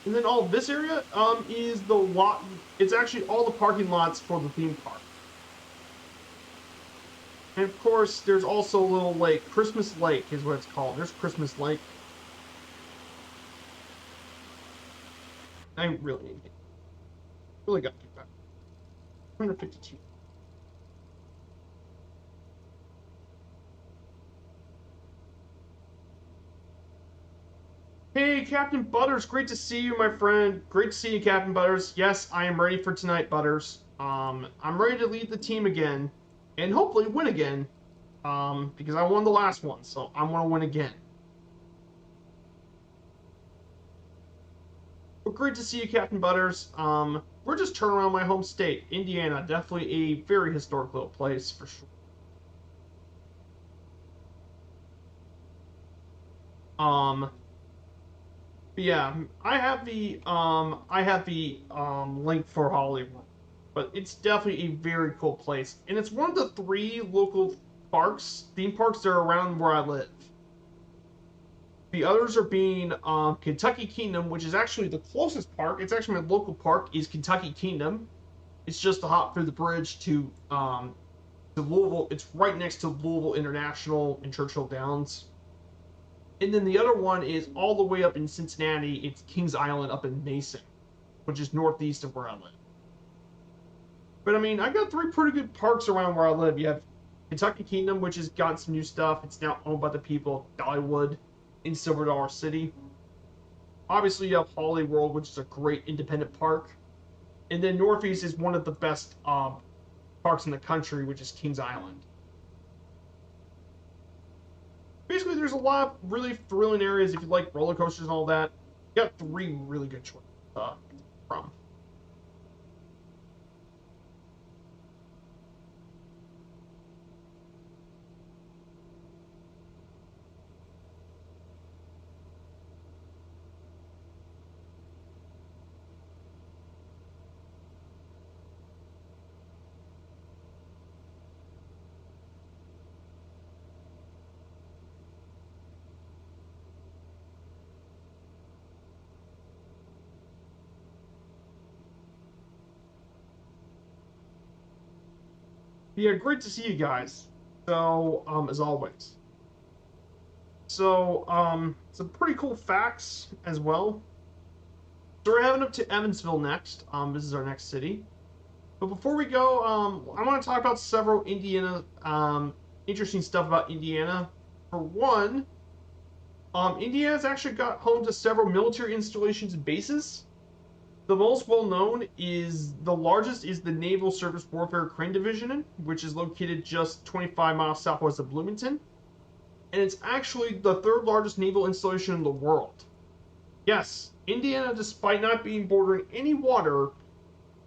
And then all this area is the lot. It's actually all the parking lots for the theme park. And of course, there's also a little lake. Christmas Lake is what it's called. There's Christmas Lake. I really need to get, really got to get back. 152. Hey, Captain Butters, great to see you, my friend. Great to see you, Captain Butters. Yes, I am ready for tonight, Butters. I'm ready to lead the team again, and hopefully win again. Because I won the last one, so I want to win again. But great to see you, Captain Butters. We're just turning around my home state, Indiana. Definitely a very historic little place for sure. Um, yeah, I have the link for Hollywood, but it's definitely a very cool place, and it's one of the three local theme parks that are around where I live. The others are being Kentucky Kingdom, which is actually the closest park. It's actually my local park is Kentucky Kingdom. It's just a hop through the bridge to Louisville. It's right next to Louisville International and Churchill Downs. And then the other one is all the way up in Cincinnati. It's Kings Island up in Mason, which is northeast of where I live. But I mean, I got three pretty good parks around where I live. You have Kentucky Kingdom, which has got some new stuff. It's now owned by the people of Dollywood in Silver Dollar City. Obviously, you have Hollyworld, which is a great independent park. And then Northeast is one of the best parks in the country, which is Kings Island. Basically, there's a lot of really thrilling areas if you like roller coasters and all that. You got three really good choices from. Yeah, great to see you guys. So, as always. So, some pretty cool facts as well. So we're heading up to Evansville next. This is our next city. But before we go, I want to talk about several Indiana, interesting stuff about Indiana. For one, Indiana's actually got home to several military installations and bases. The most well known is the largest is the Naval Surface Warfare Crane Division, which is located just 25 miles southwest of Bloomington. And it's actually the third largest naval installation in the world. Yes, Indiana, despite not being bordering any water,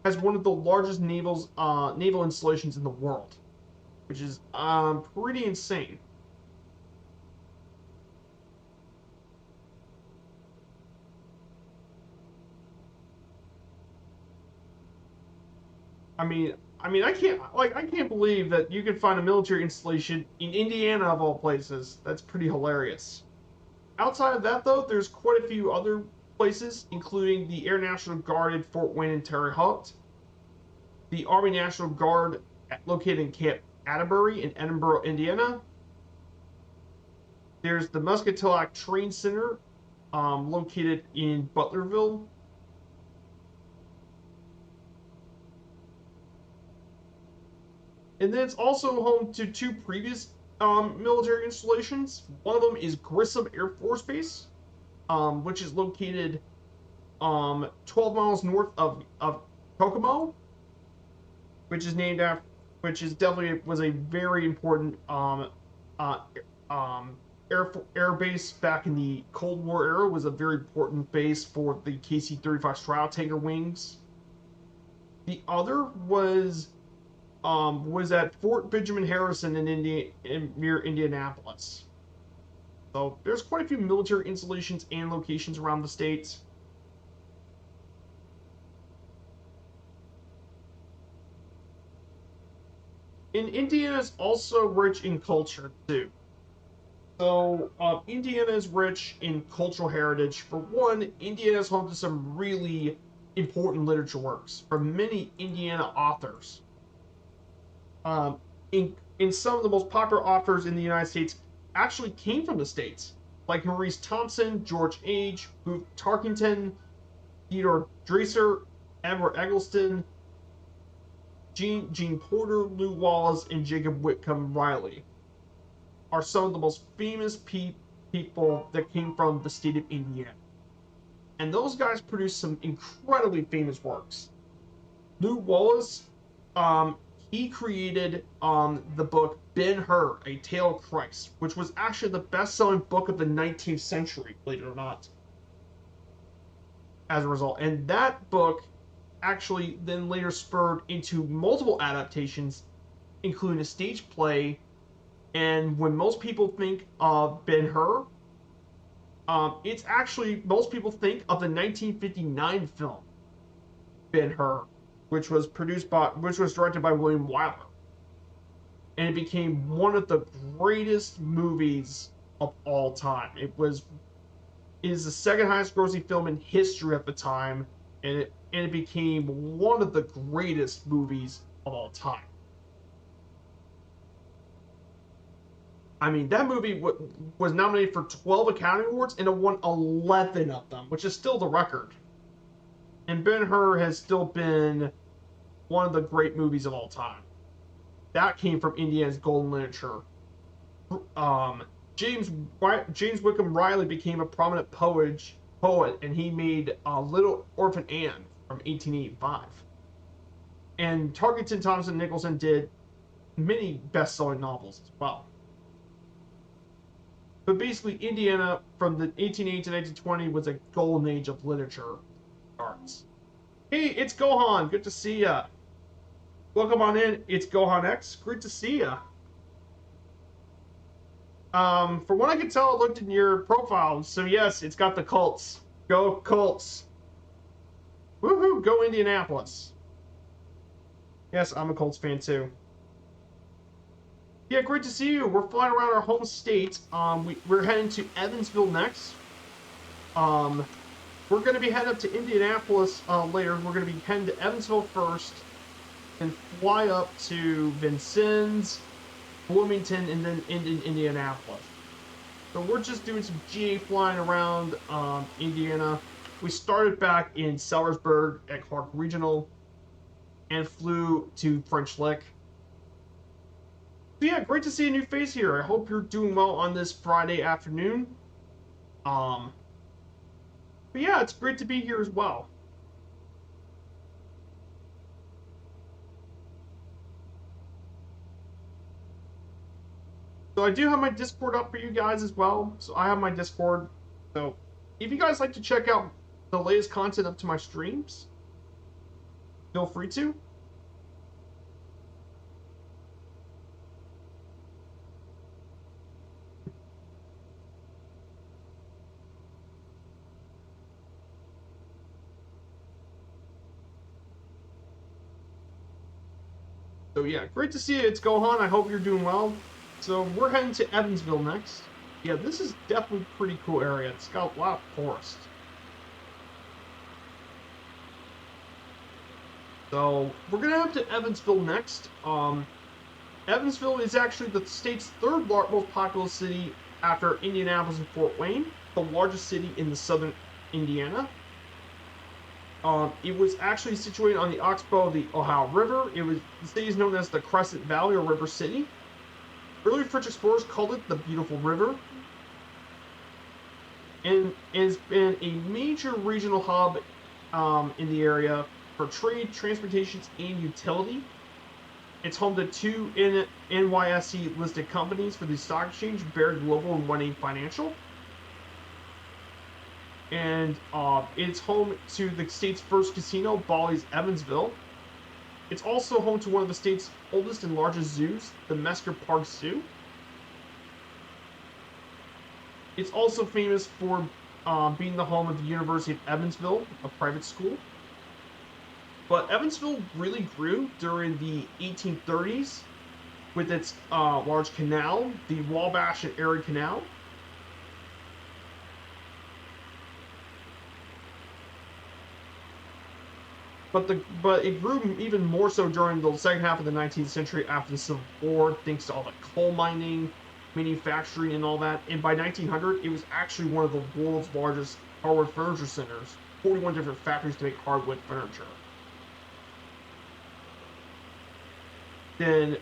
has one of the largest naval installations in the world, which is pretty insane. I can't believe that you could find a military installation in Indiana of all places. That's pretty hilarious. Outside of that, though, there's quite a few other places, including the Air National Guard at Fort Wayne and Terre Haute, the Army National Guard located in Camp Atterbury in Edinburgh, Indiana. There's the Muscatatuck Train Center, located in Butlerville. And then it's also home to two previous military installations. One of them is Grissom Air Force Base, which is located 12 miles north of Kokomo, which is named after, which is definitely was a very important uh, um, air base back in the Cold War era. Was a very important base for the KC-35 Stratotanker tanker wings. The other was at Fort Benjamin Harrison near Indianapolis. So there's quite a few military installations and locations around the states. And Indiana is also rich in culture too. So Indiana is rich in cultural heritage. For one, Indiana is home to some really important literature works from many Indiana authors. Um, in, And some of the most popular authors in the United States actually came from the States, like Maurice Thompson, George Age, Booth Tarkington, Theodore Dreiser, Edward Eggleston, Jean Porter, Lew Wallace, and Jacob Whitcomb Riley are some of the most famous people that came from the state of Indiana. And those guys produced some incredibly famous works. Lew Wallace, um, he created the book Ben-Hur, A Tale of Christ, which was actually the best-selling book of the 19th century, believe it or not, as a result. And that book actually then later spurred into multiple adaptations, including a stage play. And when most people think of Ben-Hur, it's actually, most people think of the 1959 film Ben-Hur, which was directed by William Wyler, and it became one of the greatest movies of all time. It is the second highest grossing film in history at the time, and it became one of the greatest movies of all time. I mean, that movie was nominated for 12 Academy Awards and it won 11 of them, which is still the record. And Ben-Hur has still been one of the great movies of all time. That came from Indiana's golden literature. James Whitcomb Riley became a prominent poet, and he made Little Orphan Anne from 1885. And Tarkington, Thompson, Nicholson did many best-selling novels as well. But basically, Indiana from the 1880 to 1920 was a golden age of literature arts. Hey, it's Gohan. Good to see ya. Welcome on in. It's Gohan X. Great to see ya. From what I can tell, I looked in your profile. So yes, it's got the Colts. Go Colts. Woohoo! Go Indianapolis. Yes, I'm a Colts fan too. Yeah, great to see you. We're flying around our home state. We're heading to Evansville next. We're going to be heading up to Indianapolis later. We're going to be heading to Evansville first, and fly up to Vincennes, Bloomington, and then into Indianapolis. So we're just doing some GA flying around Indiana. We started back in Sellersburg at Clark Regional and flew to French Lick. So yeah, great to see a new face here. I hope you're doing well on this Friday afternoon. But yeah, it's great to be here as well. So I do have my Discord up for you guys as well. So I have my Discord. So if you guys like to check out the latest content up to my streams, feel free to. So yeah, great to see you. It's Gohan. I hope you're doing well. So we're heading to Evansville next. Yeah, this is definitely a pretty cool area. It's got a lot of forest. So we're gonna head to Evansville next. Evansville is actually the state's third most populous city after Indianapolis and Fort Wayne, the largest city in the southern Indiana. It was actually situated on the oxbow of the Ohio River. The city is known as the Crescent Valley or River City. Early French explorers called it the Beautiful River, and has been a major regional hub in the area for trade, transportation, and utility. It's home to two NYSE listed companies for the stock exchange, Bear Global and 1A Financial. And it's home to the state's first casino, Bally's Evansville. It's also home to one of the state's oldest and largest zoos, the Mesker Park Zoo. It's also famous for being the home of the University of Evansville, a private school. But Evansville really grew during the 1830s with its large canal, the Wabash and Erie Canal. but it grew even more so during the second half of the 19th century after the Civil War, thanks to all the coal mining, manufacturing, and all that. And by 1900, it was actually one of the world's largest hardwood furniture centers, 41 different factories to make hardwood furniture. Then,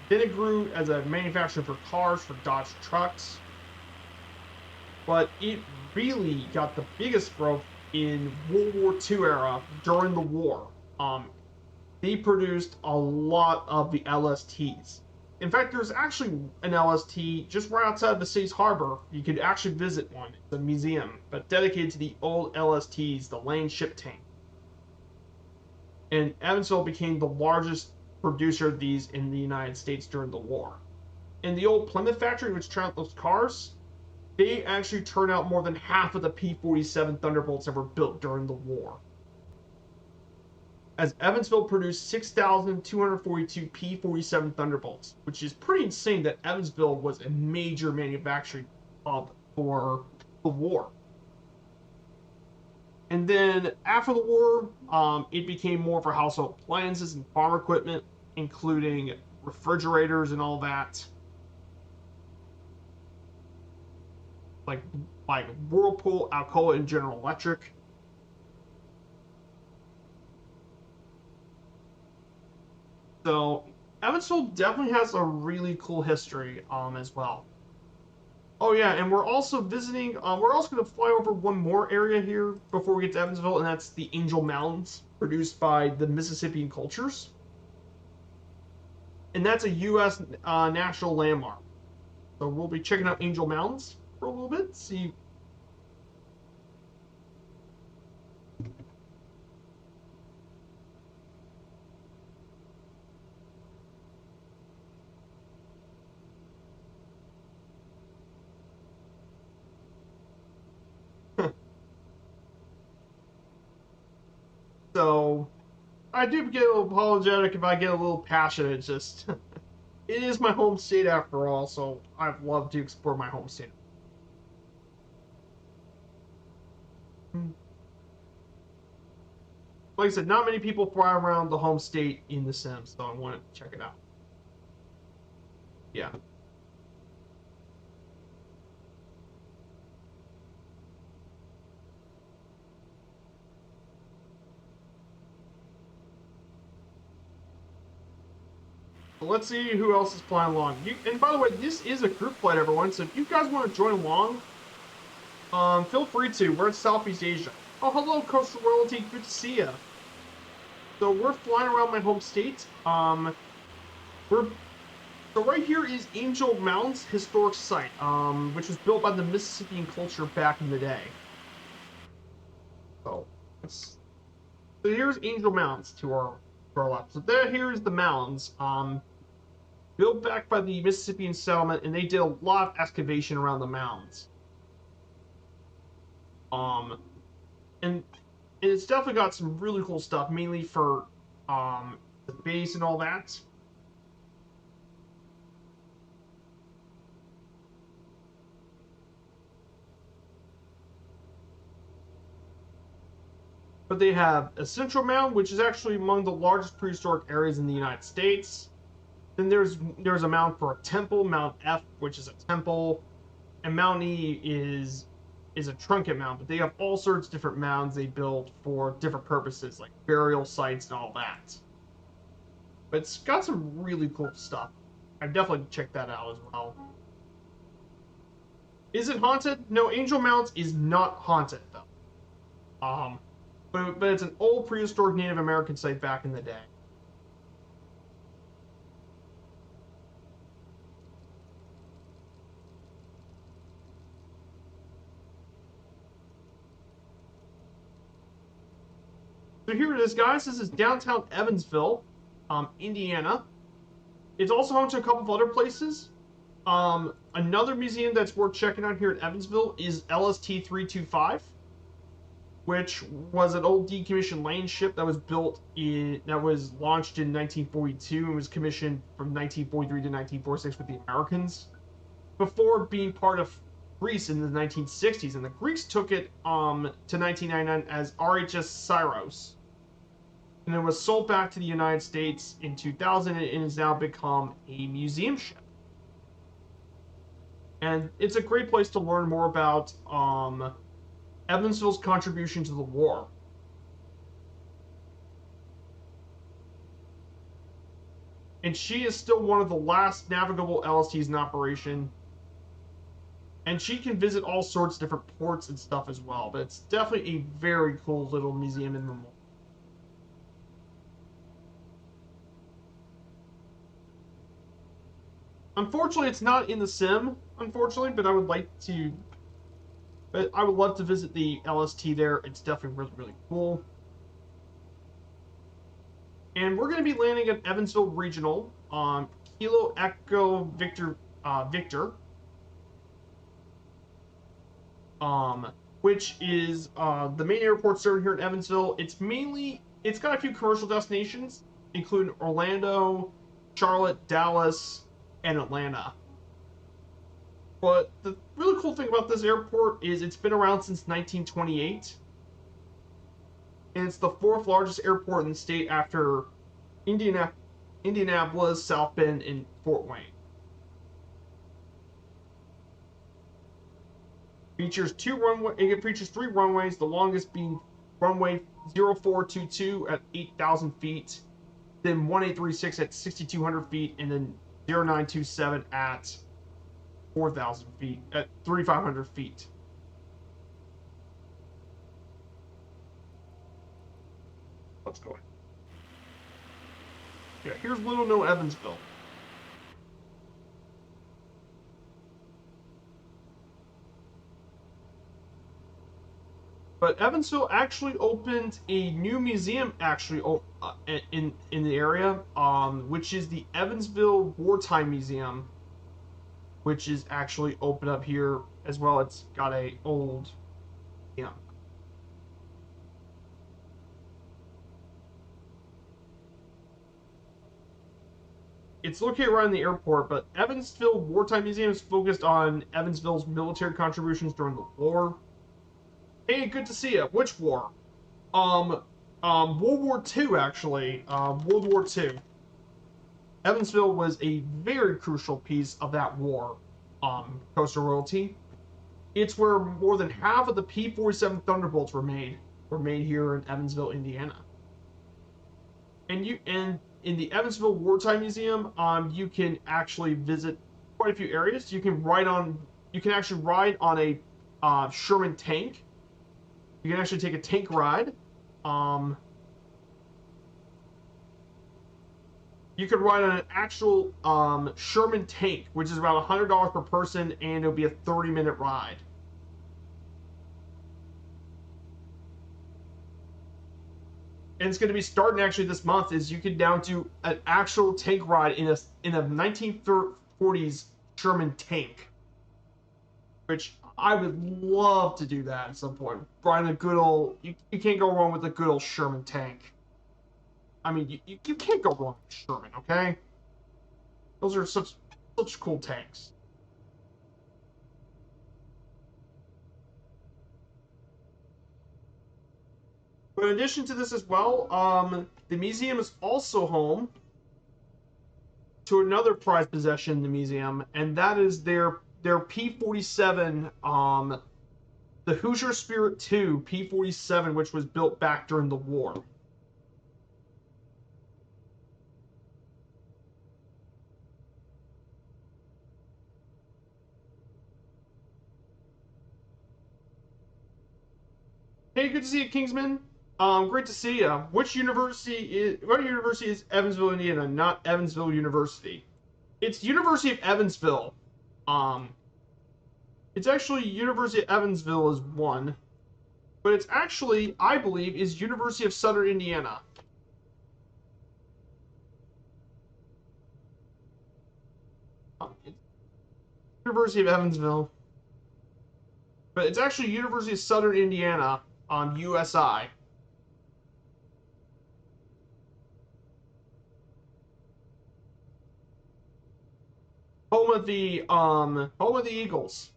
then it grew as a manufacturer for cars for Dodge trucks, but it really got the biggest growth in World War II era during the war. They produced a lot of the LSTs. In fact, there's actually an LST just right outside the city's harbor. You could actually visit one. It's a museum, but dedicated to the old LSTs, the Lane ship tank. And Evansville became the largest producer of these in the United States during the war. And the old Plymouth factory, which turned out those cars, they actually turned out more than half of the P-47 Thunderbolts that were built during the war. As Evansville produced 6,242 P-47 Thunderbolts, which is pretty insane that Evansville was a major manufacturing hub for the war. And then after the war, it became more for household appliances and farm equipment, including refrigerators and all that, like like Whirlpool, Alcoa, and General Electric. So Evansville definitely has a really cool history as well. Oh yeah, and we're also visiting. We're also going to fly over one more area here before we get to Evansville, and that's the Angel Mountains, produced by the Mississippian Cultures, and that's a U.S. National landmark. So we'll be checking out Angel Mountains for a little bit. See. So I do get a little apologetic if I get a little passionate. It's just it is my home state after all, so I'd love to explore my home state. Like I said, not many people fly around the home state in The Sims, so I wanted to check it out. Yeah. So let's see who else is flying along. And by the way, this is a group flight, everyone. So if you guys want to join along, feel free to. We're in Southeast Asia. Oh, hello, Coastal Royalty. Good to see you. So we're flying around my home state. We're So right here is Angel Mountains Historic Site, which was built by the Mississippian culture back in the day. So, so here's Angel Mountains to our left. So there, here's the mountains, built back by the Mississippian settlement, and they did a lot of excavation around the mountains. Um, and it's definitely got some really cool stuff, mainly for the base and all that. But they have a central mound, which is actually among the largest prehistoric areas in the United States. Then there's a mound for a temple, Mount F, which is a temple, and Mount E is a trunket mound. But they have all sorts of different mounds they built for different purposes, like burial sites and all that. But it's got some really cool stuff. I definitely check that out as well. Is it haunted? No, Angel Mounds is not haunted though. But it's an old prehistoric Native American site back in the day. So here it is, guys. This is downtown Evansville, Indiana. It's also home to a couple of other places. Another museum that's worth checking out here in Evansville is LST 325, which was an old decommissioned Lane ship that was launched in 1942 and was commissioned from 1943 to 1946 with the Americans before being part of Greece in the 1960s, and the Greeks took it to 1999 as RHS Syros. and it was sold back to the United States in 2000 and has now become a museum ship. And it's a great place to learn more about Evansville's contribution to the war. And she is still one of the last navigable LSTs in operation. And she can visit all sorts of different ports and stuff as well. But it's definitely a very cool little museum in Vermont. Unfortunately, it's not in the sim, unfortunately, but I would like to. But I would love to visit the LST there. It's definitely really, really cool. And we're going to be landing at Evansville Regional on Kilo Echo Victor Victor, which is the main airport serving here in Evansville. It's got a few commercial destinations, including Orlando, Charlotte, Dallas, and Atlanta. But the really cool thing about this airport is it's been around since 1928. And it's the fourth largest airport in the state after Indianapolis, South Bend, and Fort Wayne. It features 3 runways, the longest being runway 0422 at 8,000 feet, then 1836 at 6,200 feet, and then 0927 at 4,000 feet, at 3,500 feet. Let's go ahead. Yeah, here's Little No Evansville. But Evansville actually opened a new museum in the area, which is the Evansville Wartime Museum, which is actually open up here as well. It's got a old museum. It's located right in the airport, but Evansville Wartime Museum is focused on Evansville's military contributions during the war. Hey, good to see you. Which war? World War II, actually. World War II. Evansville was a very crucial piece of that war. Coastal Royalty. It's where more than half of the P-47 Thunderbolts were made. Were made here in Evansville, Indiana. And in the Evansville Wartime Museum, you can actually visit quite a few areas. You can actually ride on a Sherman tank. You can actually take a tank ride. You could ride on an actual Sherman tank, which is about $100 per person, and it'll be a 30-minute ride. And it's going to be starting actually this month. Is you can down to an actual tank ride in a 1940s Sherman tank, which I would love to do that at some point. Riding a good old, you can't go wrong with a good old Sherman tank. I mean, you can't go wrong with Sherman, okay? Those are such cool tanks. But in addition to this as well, the museum is also home to another prized possession in the museum, and that is their P-47, the Hoosier Spirit 2 P-47, which was built back during the war. Hey, good to see you, Kingsman. Great to see you. What university is Evansville, Indiana? Not Evansville University. It's University of Evansville. Um, it's actually University of Evansville is one, but it's actually, I believe, is University of Southern Indiana. It's University of Evansville, but it's actually University of Southern Indiana on USI. Home of the Eagles.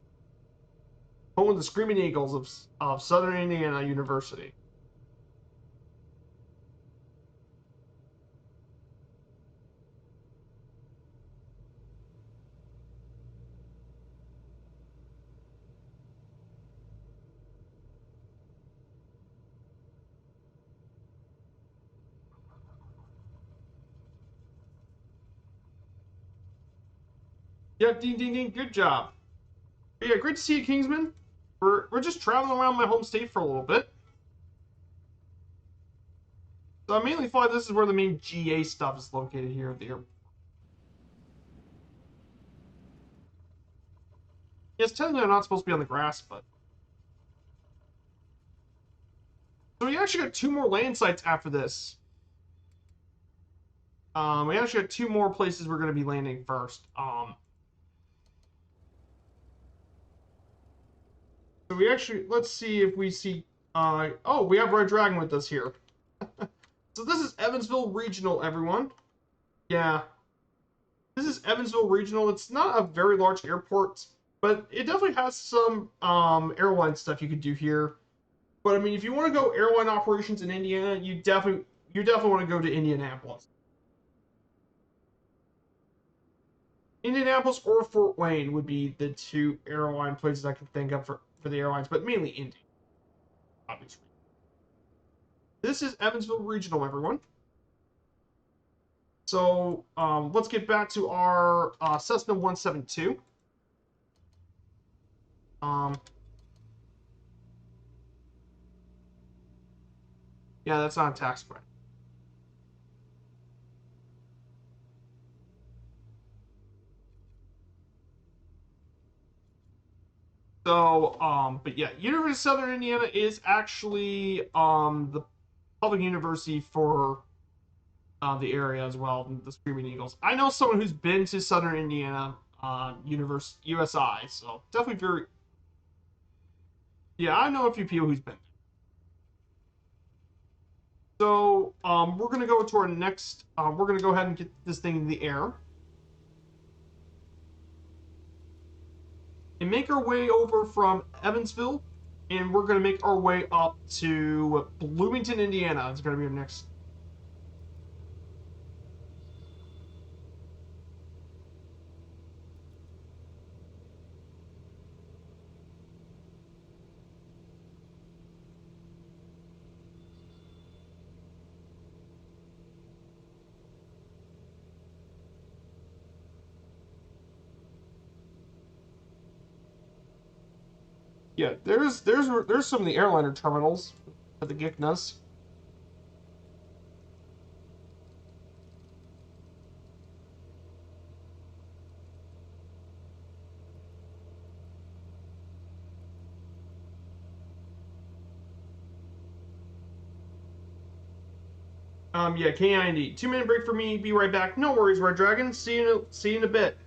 Home of the Screaming Eagles of Southern Indiana University. Yep, ding, ding, ding. Good job. But yeah, great to see you, Kingsman. We're just traveling around my home state for a little bit. So I mainly thought this is where the main GA stuff is located here at the airport. Yes, technically I'm not supposed to be on the grass, but so we actually got 2 more land sites after this. We actually got 2 more places we're going to be landing first. So we actually, let's see if we see. Oh, we have Red Dragon with us here. So this is Evansville Regional, everyone. Yeah, this is Evansville Regional. It's not a very large airport, but it definitely has some airline stuff you could do here. But I mean, if you want to go airline operations in Indiana, you definitely want to go to Indianapolis. Indianapolis or Fort Wayne would be the 2 airline places I can think of for the airlines, but mainly Indy, obviously. This is Evansville Regional, everyone. So let's get back to our Cessna 172. Um, yeah, that's not a tax credit. So, but yeah, University of Southern Indiana is actually the public university for the area as well, the Screaming Eagles. I know someone who's been to Southern Indiana USI, so definitely very. Yeah, I know a few people who's been. So we're gonna go to our next. We're gonna go ahead and get this thing in the air and make our way over from Evansville, and we're gonna make our way up to Bloomington, Indiana. It's gonna be our next. Yeah, there's some of the airliner terminals at the Gicnas. Yeah, K90. 2 minute break for me. Be right back. No worries, Red Dragon. See you in a bit.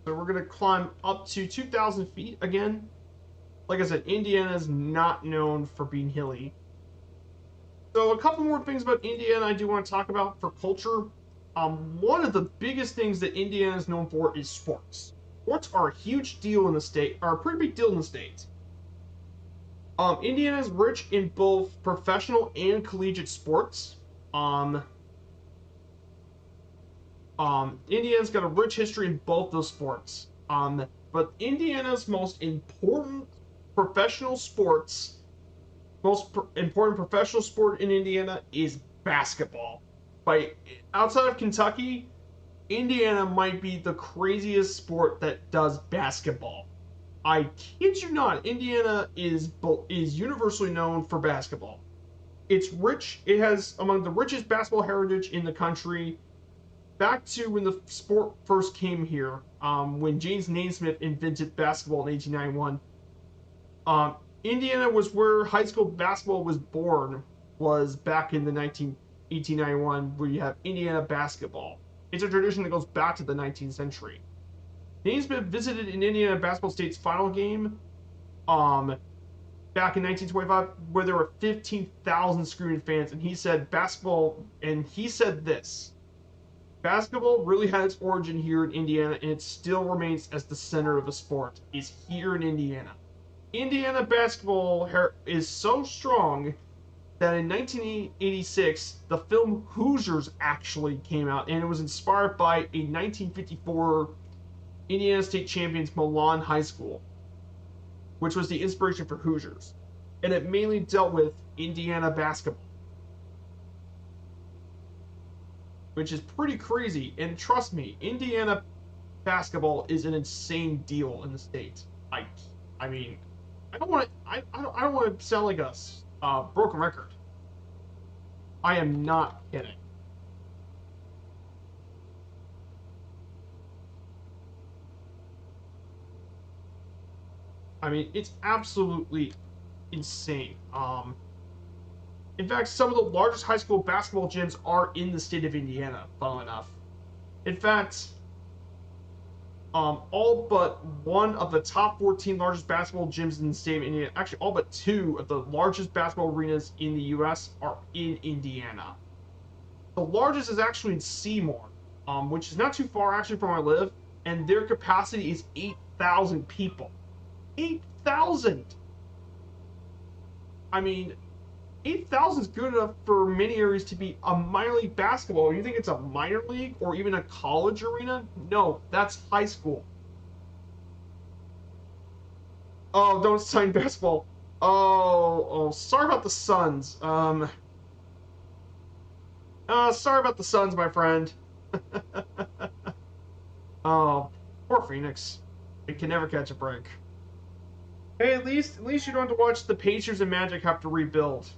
So we're gonna climb up to 2,000 feet again. Like I said, Indiana is not known for being hilly. So a couple more things about Indiana I do want to talk about for culture. One of the biggest things that Indiana is known for is sports. Sports are a huge deal in the state, are a pretty big deal in the state. Indiana is rich in both professional and collegiate sports. Um, Indiana's got a rich history in both those sports. But Indiana's most important professional sports, important professional sport in Indiana is basketball. By outside of Kentucky, Indiana might be the craziest sport that does basketball. I kid you not, Indiana is universally known for basketball. It's rich. It has among the richest basketball heritage in the country. Back to when the sport first came here, when James Naismith invented basketball in 1891. Indiana was where high school basketball was born. Was back in the 1891, where you have Indiana basketball. It's a tradition that goes back to the 19th century. Naismith visited an Indiana basketball state's final game, back in 1925, where there were 15,000 screaming fans, and he said this. Basketball really had its origin here in Indiana, and it still remains as the center of the sport, is here in Indiana. Indiana basketball is so strong that in 1986, the film Hoosiers actually came out, and it was inspired by a 1954 Indiana State champions Milan High School, which was the inspiration for Hoosiers. And it mainly dealt with Indiana basketball, which is pretty crazy. And trust me, Indiana basketball is an insane deal in the state. I, I mean, I don't want to. I don't want to sound like a broken record. I am not kidding. I mean, it's absolutely insane. In fact, some of the largest high school basketball gyms are in the state of Indiana. Funnily enough, in fact, all but one of the top 14 largest basketball gyms in the state of Indiana, actually all but two of the largest basketball arenas in the U.S. are in Indiana. The largest is actually in Seymour, which is not too far actually from where I live, and their capacity is 8,000 people. 8,000! I mean, 8,000 is good enough for many areas to be a minor league basketball. You think it's a minor league or even a college arena? No, that's high school. Oh, don't sign basketball. Oh, sorry about the Suns. Sorry about the Suns, my friend. Oh, poor Phoenix. They can never catch a break. Hey, at least you don't have to watch the Pacers and Magic have to rebuild.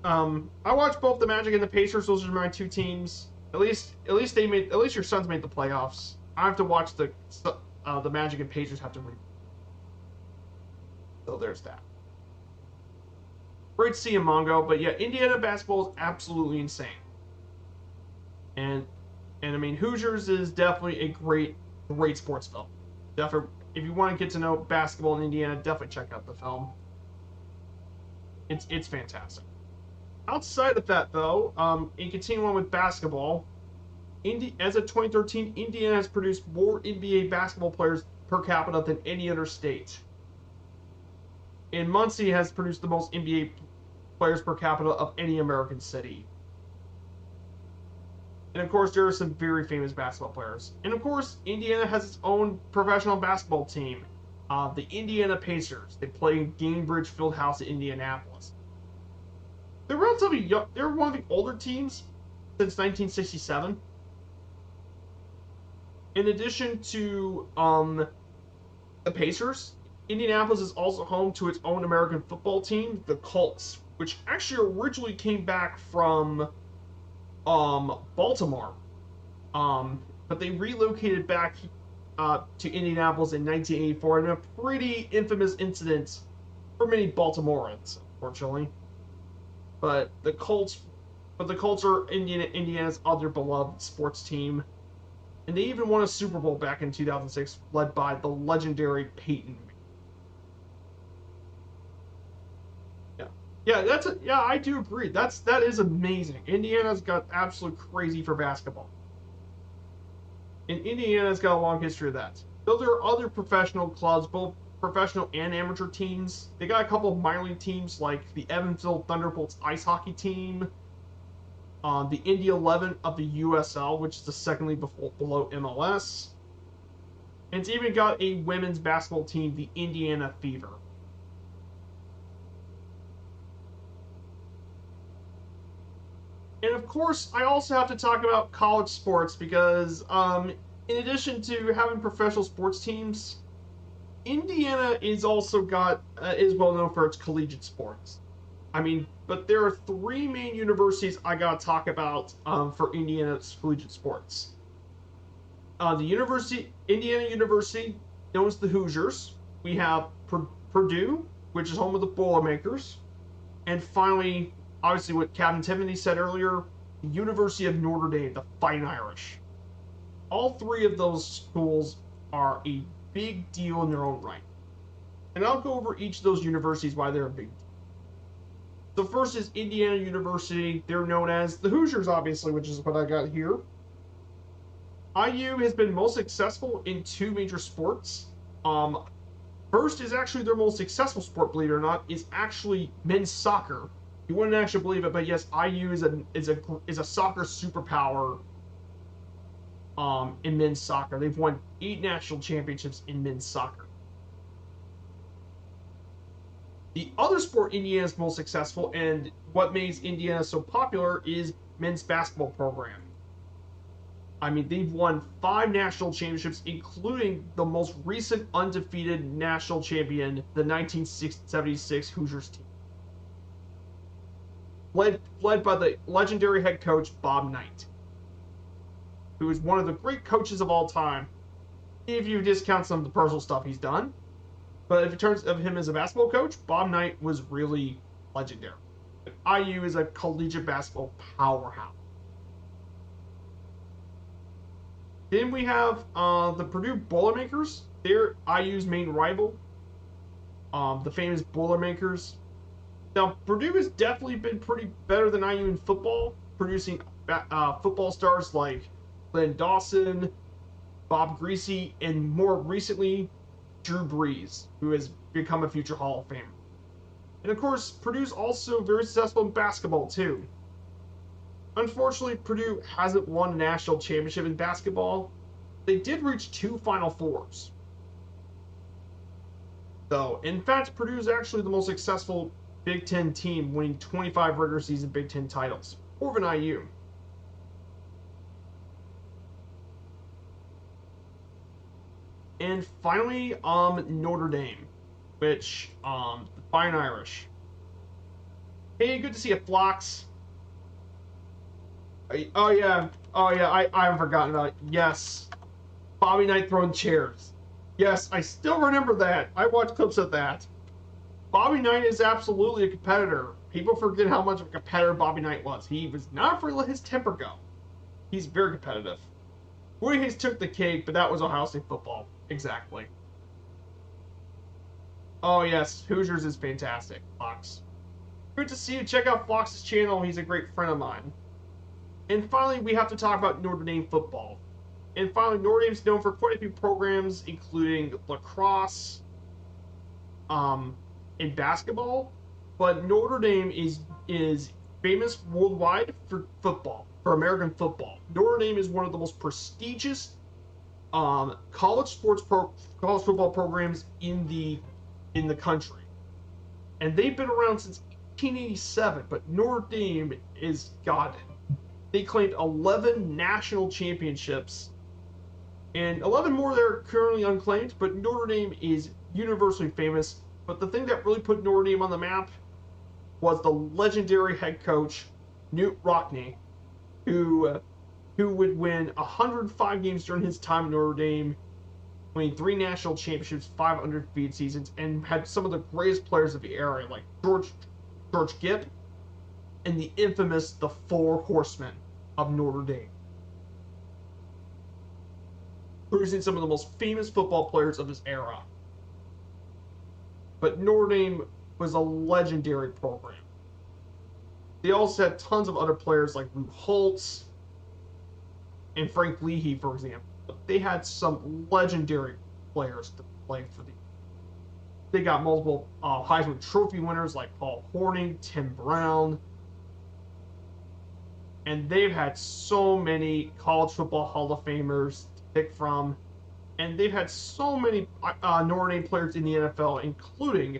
I watched both the Magic and the Pacers. Those are my two teams. At least your Suns made the playoffs. I have to watch the Magic and Pacers have to rebuild. So there's that. Great to see you, Mongo. But yeah, Indiana basketball is absolutely insane. And I mean, Hoosiers is definitely a great sports film. Definitely, if you want to get to know basketball in Indiana, definitely check out the film. It's fantastic. Outside of that, though, in continuing on with basketball, as of 2013, Indiana has produced more NBA basketball players per capita than any other state. And Muncie has produced the most NBA players per capita of any American city. And of course, there are some very famous basketball players. And of course, Indiana has its own professional basketball team, the Indiana Pacers. They play in Gainbridge Fieldhouse in Indianapolis. They're relatively young. They're one of the older teams since 1967. In addition to the Pacers, Indianapolis is also home to its own American football team, the Colts, which actually originally came back from Baltimore, but they relocated back to Indianapolis in 1984 in a pretty infamous incident for many Baltimoreans, unfortunately. But the Colts are Indiana's other beloved sports team, and they even won a Super Bowl back in 2006, led by the legendary Peyton. Yeah, I do agree. That is amazing. Indiana's got absolute crazy for basketball. And Indiana's got a long history of that. Though there are other professional clubs, both professional and amateur teams. They got a couple of minor league teams like the Evansville Thunderbolts ice hockey team, the Indy 11 of the USL, which is the second league below MLS. And it's even got a women's basketball team, the Indiana Fever. And of course, I also have to talk about college sports because, in addition to having professional sports teams, Indiana is also is well known for its collegiate sports. I mean, but there are three main universities I gotta talk about for Indiana's collegiate sports. Indiana University, known as the Hoosiers. We have Purdue, which is home of the Boilermakers, and finally, obviously, what Captain Tiffany said earlier, the University of Notre Dame, the Fighting Irish. All three of those schools are a big deal in their own right. And I'll go over each of those universities why they're a big deal. The first is Indiana University. They're known as the Hoosiers, obviously, which is what I got here. IU has been most successful in two major sports. First is actually their most successful sport, believe it or not, is actually men's soccer. You wouldn't actually believe it, but yes, IU is a soccer superpower in men's soccer. They've won 8 national championships in men's soccer. The other sport Indiana is most successful, and what makes Indiana so popular, is men's basketball program. I mean, they've won 5 national championships, including the most recent undefeated national champion, the 1976 Hoosiers team, led by the legendary head coach Bob Knight, who is one of the great coaches of all time, if you discount some of the personal stuff he's done. But in terms of him as a basketball coach, Bob Knight was really legendary. IU is a collegiate basketball powerhouse. Then we have the Purdue Boilermakers. They're IU's main rival, the famous Boilermakers. Now, Purdue has definitely been pretty better than IU in football, producing football stars like Glenn Dawson, Bob Greasy, and more recently, Drew Brees, who has become a future Hall of Famer. And of course, Purdue's also very successful in basketball, too. Unfortunately, Purdue hasn't won a national championship in basketball. They did reach 2 Final Fours. Though, in fact, Purdue is actually the most successful Big Ten team, winning 25 regular season Big Ten titles, more than IU. And finally, Notre Dame, which, the Fine Irish. Hey, good to see you, Flocks. Oh yeah, I haven't forgotten about it. Yes, Bobby Knight throwing chairs. Yes, I still remember that. I watched clips of that. Bobby Knight is absolutely a competitor. People forget how much of a competitor Bobby Knight was. He was not afraid to let his temper go. He's very competitive. Woody Hayes took the cake, but that was Ohio State football. Exactly. Oh yes, Hoosiers is fantastic. Fox. Good to see you. Check out Fox's channel. He's a great friend of mine. And finally, we have to talk about Notre Dame football. And finally, Notre Dame's known for quite a few programs, including lacrosse, and basketball. But Notre Dame is famous worldwide for football, for American football. Notre Dame is one of the most prestigious college football programs in the country, and they've been around since 1887. But Notre Dame is God. They claimed 11 national championships, and 11 more that are currently unclaimed, but Notre Dame is universally famous. But the thing that really put Notre Dame on the map was the legendary head coach, Knute Rockne, who would win 105 games during his time at Notre Dame, winning 3 national championships, 5 undefeated seasons, and had some of the greatest players of the era, like George Gipp, and the infamous The Four Horsemen of Notre Dame, producing some of the most famous football players of his era. But Notre Dame was a legendary program. They also had tons of other players like Lou Holtz and Frank Leahy, for example. But they had some legendary players to play for them. They got multiple Heisman Trophy winners like Paul Hornung, Tim Brown, and they've had so many college football Hall of Famers to pick from, and they've had so many Notre Dame players in the NFL, including,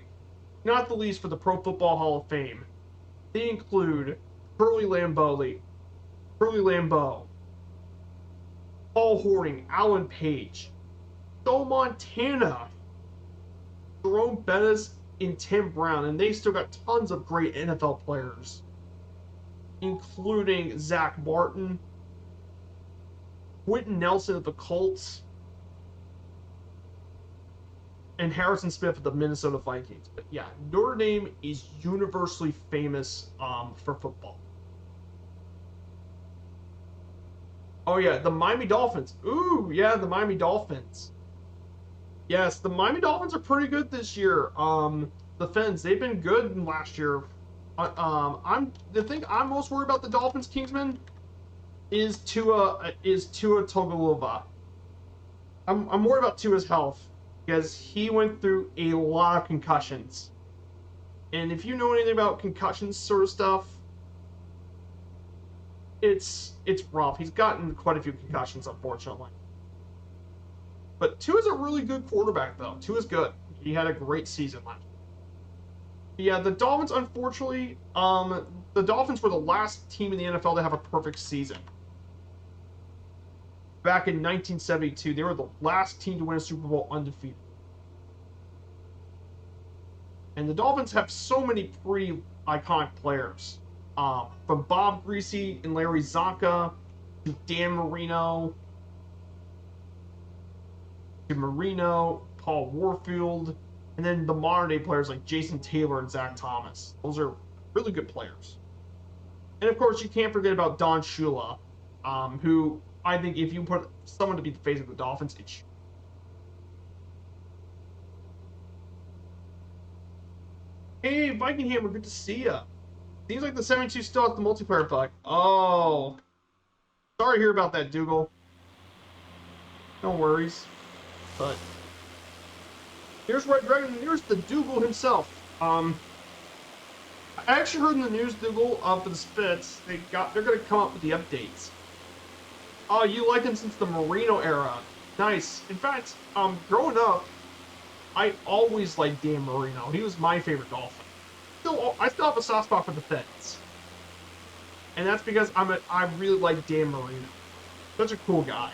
not the least for the Pro Football Hall of Fame. They include Curly Lambeau, Paul Hornung, Alan Page, Joe Montana, Jerome Bettis, and Tim Brown, and they still got tons of great NFL players, including Zach Martin, Quentin Nelson of the Colts, and Harrison Smith of the Minnesota Vikings. But yeah, Notre Dame is universally famous for football. Oh yeah, the Miami Dolphins. Ooh, yeah, the Miami Dolphins. Yes, the Miami Dolphins are pretty good this year. The Fins, they've been good last year. The thing I'm most worried about the Dolphins, Kingsman, is Tua Tagovailoa. I'm worried about Tua's health because he went through a lot of concussions. And if you know anything about concussions sort of stuff, it's rough. He's gotten quite a few concussions, unfortunately. But Tua's a really good quarterback, though. Tua's good. He had a great season last year. Yeah, the Dolphins, unfortunately, the Dolphins were the last team in the NFL to have a perfect season. back in 1972. They were the last team to win a Super Bowl undefeated. And the Dolphins have so many pretty iconic players. From Bob Greasy and Larry Zonka to Dan Marino, Paul Warfield, and then the modern day players like Jason Taylor and Zach Thomas. Those are really good players. And of course, you can't forget about Don Shula, who I think if you put someone to be the face of the Dolphins, it's. Hey, Viking Hammer, good to see ya. Seems like the 72 still has the multiplayer bug. Oh. Sorry to hear about that, Dougal. No worries. But here's Red Dragon, and here's the Dougal himself. I actually heard in the news, Dougal, for the Spits, they're gonna come up with the updates. Oh, you liked him since the Marino era. Nice. In fact, growing up, I always liked Dan Marino. He was my favorite Dolphin. I still have a soft spot for the Feds. And that's because I really like Dan Marino. Such a cool guy.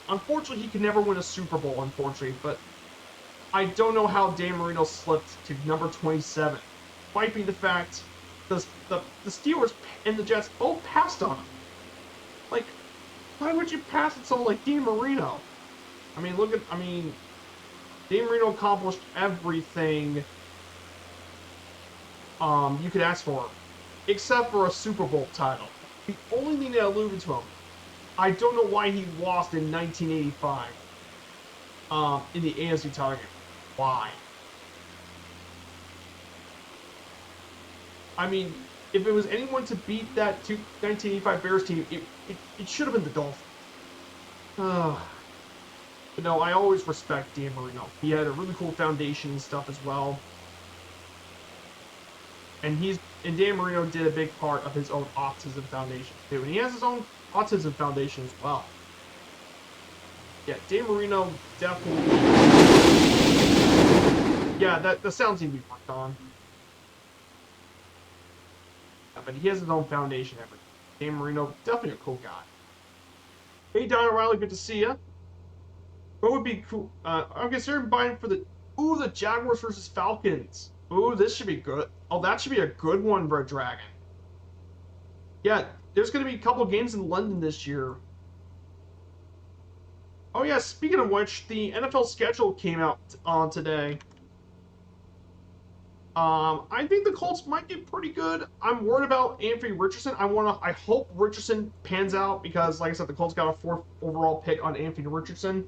Unfortunately, he could never win a Super Bowl, unfortunately, but I don't know how Dan Marino slipped to number 27, despite being the fact the Steelers and the Jets both passed on him. Like, why would you pass on someone like Dan Marino? Dan Marino accomplished everything you could ask for, except for a Super Bowl title. The only thing that alluded to him, I don't know why he lost in 1985 in the AFC title game. Why? I mean, if it was anyone to beat that 1985 Bears team, it should have been the Dolphins. But no, I always respect Dan Marino. He had a really cool foundation and stuff as well. And Dan Marino did a big part of his own autism foundation too. And he has his own autism foundation as well. Yeah, Dan Marino definitely. Yeah, the sounds need to be worked on. Yeah, but he has his own foundation. Dan Marino, definitely a cool guy. Hey, Don O'Reilly, good to see ya. What would be cool? I'm considering buying for the Jaguars versus Falcons. Ooh, this should be good. Oh, that should be a good one, Red Dragon. Yeah, there's going to be a couple games in London this year. Oh yeah, speaking of which, the NFL schedule came out today. I think the Colts might get pretty good. I'm worried about Anthony Richardson. I hope Richardson pans out because, like I said, the Colts got a 4th overall pick on Anthony Richardson.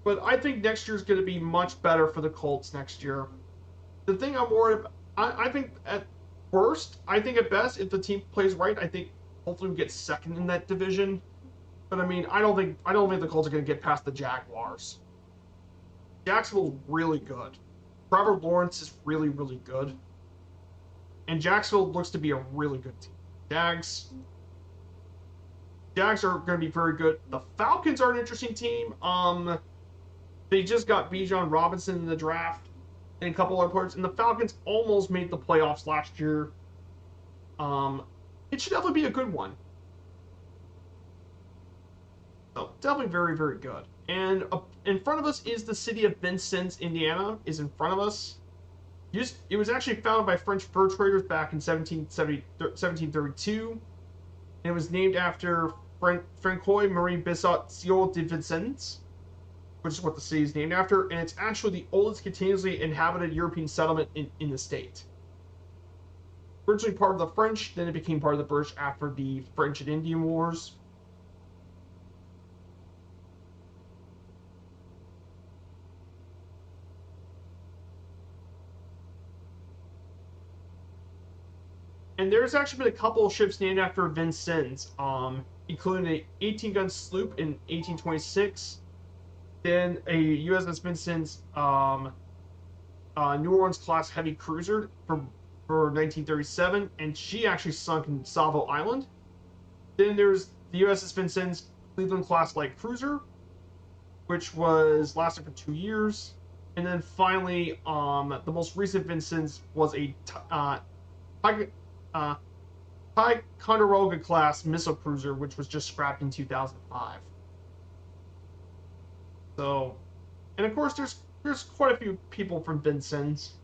But I think next year's going to be much better for the Colts next year. The thing I'm worried about, I think at worst, I think at best, if the team plays right, I think hopefully we get second in that division. But I mean, I don't think the Colts are going to get past the Jaguars. Jacksonville's really good. Trevor Lawrence is really, really good. And Jacksonville looks to be a really good team. Jags are going to be very good. The Falcons are an interesting team. They just got Bijan Robinson in the draft and a couple other players, and the Falcons almost made the playoffs last year. It should definitely be a good one. So definitely very, very good. And in front of us is the city of Vincennes, Indiana, is in front of us. It was actually founded by French fur traders back in 1732. And it was named after Francois Marie Bissot Sieur de Vincennes, which is what the city is named after. And it's actually the oldest continuously inhabited European settlement in the state. Originally part of the French, then it became part of the British after the French and Indian Wars. And there's actually been a couple of ships named after Vincennes, including an 18-gun sloop in 1826, then a USS Vincennes New Orleans-class heavy cruiser for 1937, and she actually sunk in Savo Island. Then there's the USS Vincennes Cleveland-class light cruiser, which lasted for 2 years. And then finally, the most recent Vincennes was a Ticonderoga class missile cruiser, which was just scrapped in 2005. So, and of course, there's quite a few people from Vincennes.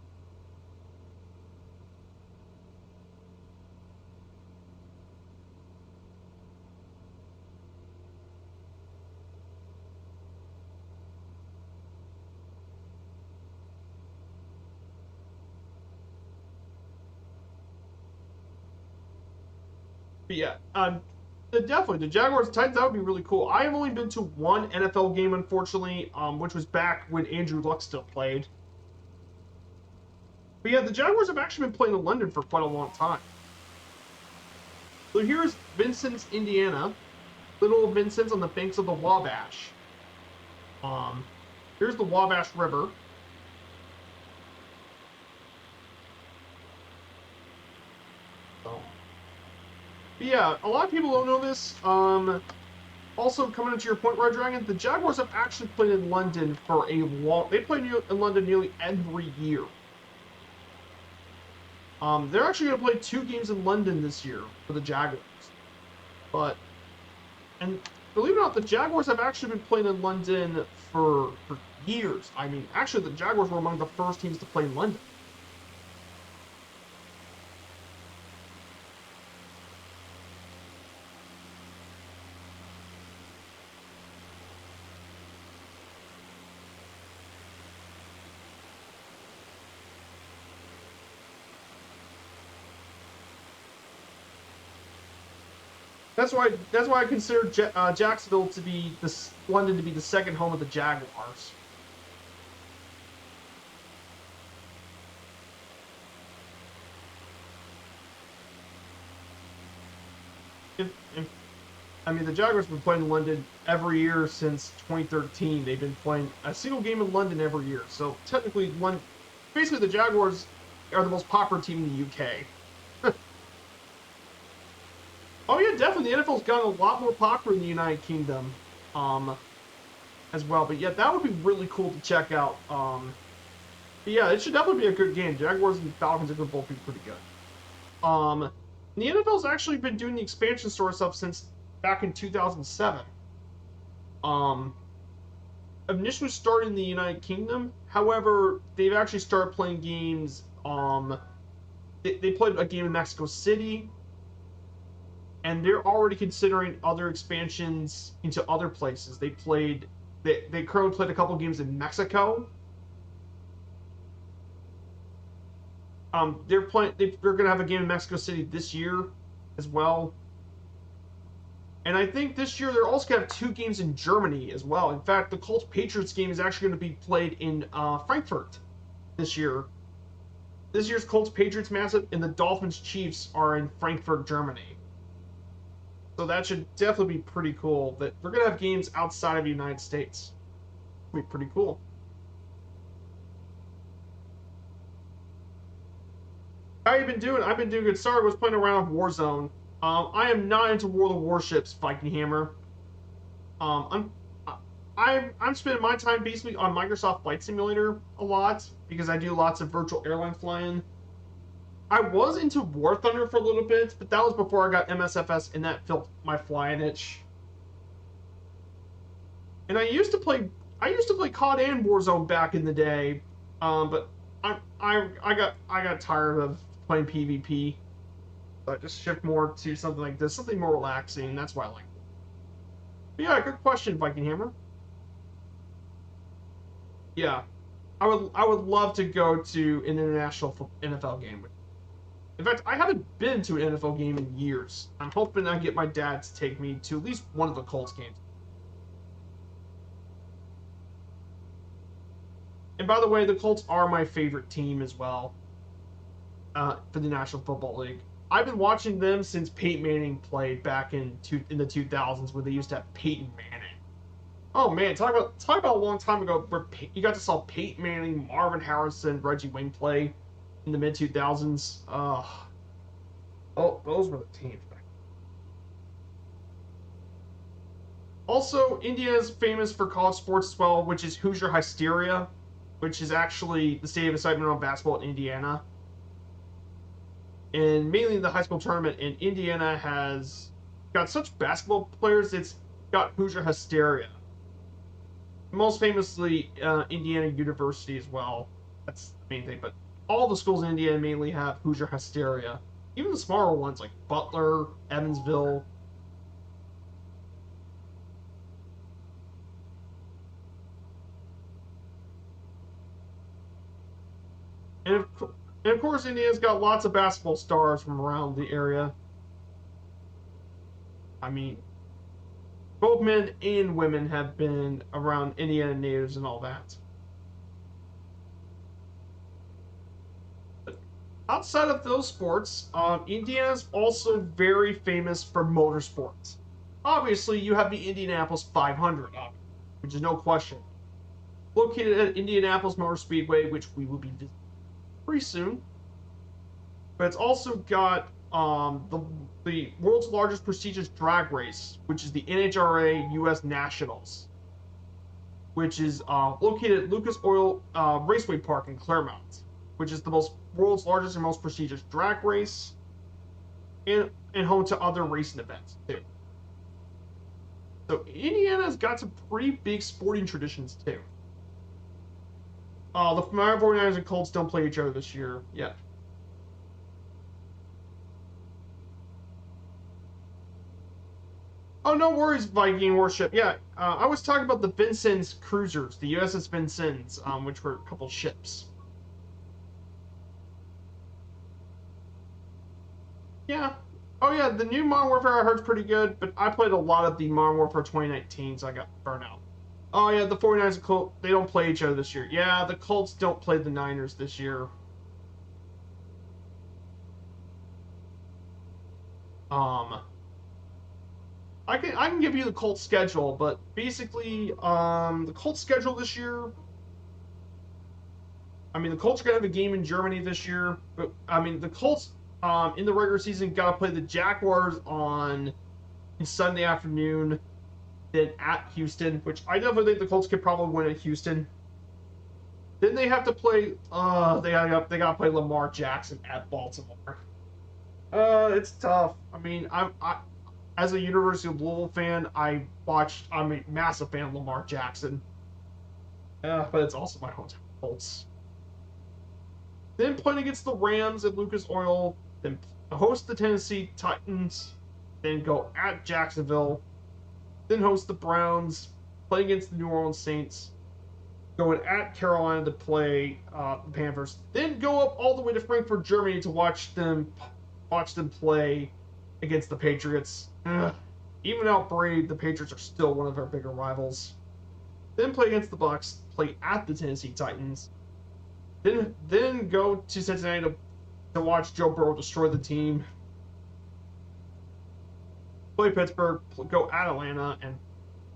But yeah, definitely the Jaguars Titans, that would be really cool. I have only been to one NFL game, unfortunately, which was back when Andrew Luck still played. But yeah, the Jaguars have actually been playing in London for quite a long time. So here's Vincennes, Indiana, little Vincennes on the banks of the Wabash. Um, Here's the Wabash River. So, but yeah, a lot of people don't know this. Also, coming into your point, Red Dragon, the Jaguars have actually played in London for a long. They play in London nearly every year. They're actually going to play 2 games in London this year for the Jaguars. But, and believe it or not, the Jaguars have actually been playing in London for years. I mean, actually, the Jaguars were among the first teams to play in London. That's why I consider Jacksonville to be London to be the second home of the Jaguars. If I mean, the Jaguars have been playing in London every year since 2013. They've been playing a single game in London every year. So technically, basically the Jaguars are the most popular team in the UK. Oh yeah, definitely. The NFL's gotten a lot more popular in the United Kingdom, as well. But yeah, that would be really cool to check out. But yeah, it should definitely be a good game. Jaguars and Falcons are going to both be pretty good. The NFL's actually been doing the expansion store stuff since back in 2007. Um, Initially started in the United Kingdom. However, they've actually started playing games. They played a game in Mexico City, and they're already considering other expansions into other places. They currently played a couple games in Mexico. They're going to have a game in Mexico City this year as well. And I think this year they're also going to have 2 games in Germany as well. In fact, the Colts Patriots game is actually going to be played in Frankfurt this year. This year's Colts Patriots matchup and the Dolphins Chiefs are in Frankfurt, Germany. So that should definitely be pretty cool. That we're going to have games outside of the United States. It'll be pretty cool. How you been doing? I've been doing good. Sorry, I was playing around with Warzone. I am not into World of Warships, Viking Hammer. Um, I'm spending my time basically on Microsoft Flight Simulator a lot because I do lots of virtual airline flying. I was into War Thunder for a little bit, but that was before I got MSFS, and that filled my flying itch. And I used to play COD and Warzone back in the day, but I got tired of playing PvP. So I just shift more to something like this, something more relaxing. That's why I like it. But yeah, good question, Viking Hammer. Yeah, I would love to go to an international NFL game. In fact, I haven't been to an NFL game in years. I'm hoping I get my dad to take me to at least one of the Colts games. And by the way, the Colts are my favorite team as well, for the National Football League. I've been watching them since Peyton Manning played back in the 2000s, where they used to have Peyton Manning. Oh man, talk about a long time ago where you got to saw Peyton Manning, Marvin Harrison, Reggie Wayne play in the mid 2000s. Oh, those were the teams. Also, India is famous for college sports as well, which is Hoosier Hysteria, which is actually the stadium excitement on basketball in Indiana. and mainly in the high school tournament. And Indiana has got such basketball players. It's got Hoosier hysteria. Most famously, Indiana University as well. That's the main thing. But all the schools in Indiana mainly have Hoosier hysteria. Even the smaller ones like Butler, Evansville. And of course, Indiana's got lots of basketball stars from around the area. I mean, both men and women have been around Indiana natives and all that. But outside of those sports, Indiana's also very famous for motorsports. Obviously, you have the Indianapolis 500, which is no question. Located at Indianapolis Motor Speedway, which we will be visiting pretty soon. But it's also got the world's largest prestigious drag race, which is the NHRA US Nationals, which is located at Lucas Oil Raceway Park in Claremont, which is the world's largest and most prestigious drag race, and home to other racing events too. So Indiana's got some pretty big sporting traditions too. The 49ers and Colts don't play each other this year yet. Oh, no worries, Viking Warship. Yeah, I was talking about the Vincennes cruisers, the USS Vincennes, which were a couple ships. Yeah. Oh, yeah, the new Modern Warfare I heard is pretty good, but I played a lot of the Modern Warfare 2019, so I got burnt out. Oh, yeah, the 49ers and Colts, they don't play each other this year. Yeah, the Colts don't play the Niners this year. Um, I can give you the Colts schedule, but basically, the Colts schedule this year. I mean, the Colts are gonna have a game in Germany this year, but I mean, the Colts in the regular season gotta play the Jaguars on Sunday afternoon, then at Houston, which I definitely think the Colts could probably win at Houston. Then they have to play. They gotta play Lamar Jackson at Baltimore. It's tough. I mean, I as a University of Louisville fan, I'm a massive fan of Lamar Jackson. But it's also my hometown Colts. Then playing against the Rams at Lucas Oil, then host the Tennessee Titans, then go at Jacksonville, then host the Browns, play against the New Orleans Saints, going at Carolina to play the Panthers, then go up all the way to Frankfurt, Germany to watch them play against the Patriots. Even out Brady, the Patriots are still one of our bigger rivals. Then play against the Bucks, play at the Tennessee Titans, then go to Cincinnati to watch Joe Burrow destroy the team. Play Pittsburgh, go at Atlanta, and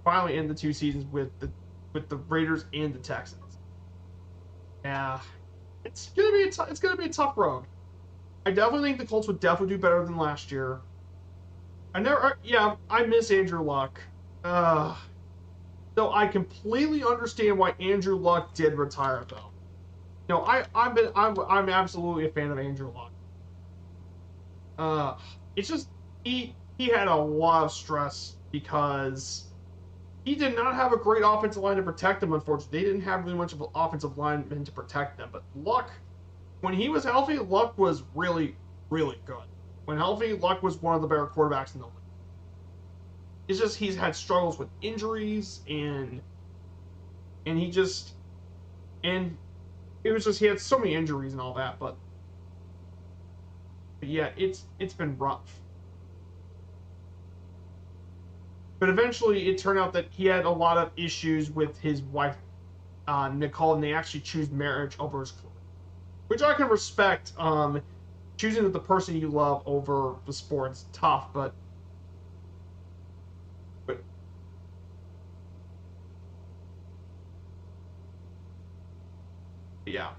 finally end the two seasons with the Raiders and the Texans. Yeah, it's gonna be a tough road. I definitely think the Colts would definitely do better than last year. I miss Andrew Luck. So I completely understand why Andrew Luck did retire, though. I'm absolutely a fan of Andrew Luck. It's just he had a lot of stress because he did not have a great offensive line to protect him. Unfortunately, they didn't have really much of an offensive lineman to protect them. But Luck, when he was healthy, Luck was really, really good. When healthy, Luck was one of the better quarterbacks in the league. It's just he's had struggles with injuries and he just and it was just he had so many injuries and all that, but yeah, it's been rough. But eventually, it turned out that he had a lot of issues with his wife, Nicole, and they actually choose marriage over his career, which I can respect. Choosing the person you love over the sport's tough, but yeah,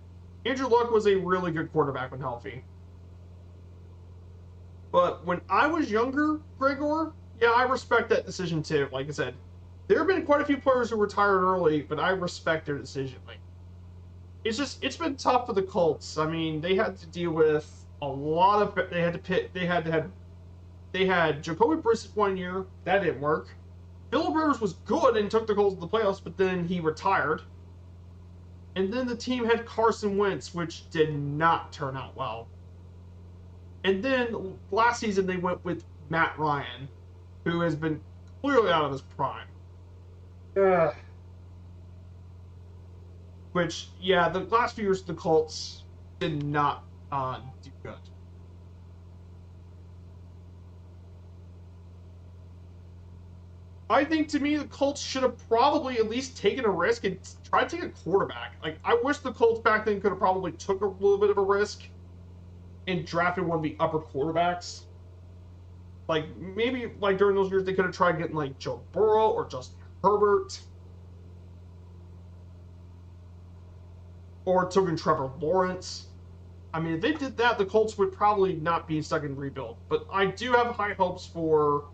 Andrew Luck was a really good quarterback when healthy. But when I was younger, Gregor, yeah, I respect that decision too. Like I said, there have been quite a few players who retired early, but I respect their decision. Like, it's been tough for the Colts. I mean, they had to deal with A lot of they had Jacoby Brissett 1 year. That didn't work. Phillip Rivers was good and took the Colts to the playoffs, but then he retired. And then the team had Carson Wentz, which did not turn out well. And then last season they went with Matt Ryan, who has been clearly out of his prime. Ugh. Which, yeah, the last few years the Colts did not do good. I think to me the Colts should have probably at least taken a risk and tried to take a quarterback. Like I wish the Colts back then could have probably took a little bit of a risk and drafted one of the upper quarterbacks. Like maybe like during those years they could have tried getting like Joe Burrow or Justin Herbert. Or took in Trevor Lawrence. I mean, if they did that, the Colts would probably not be stuck in rebuild. But I do have high hopes for.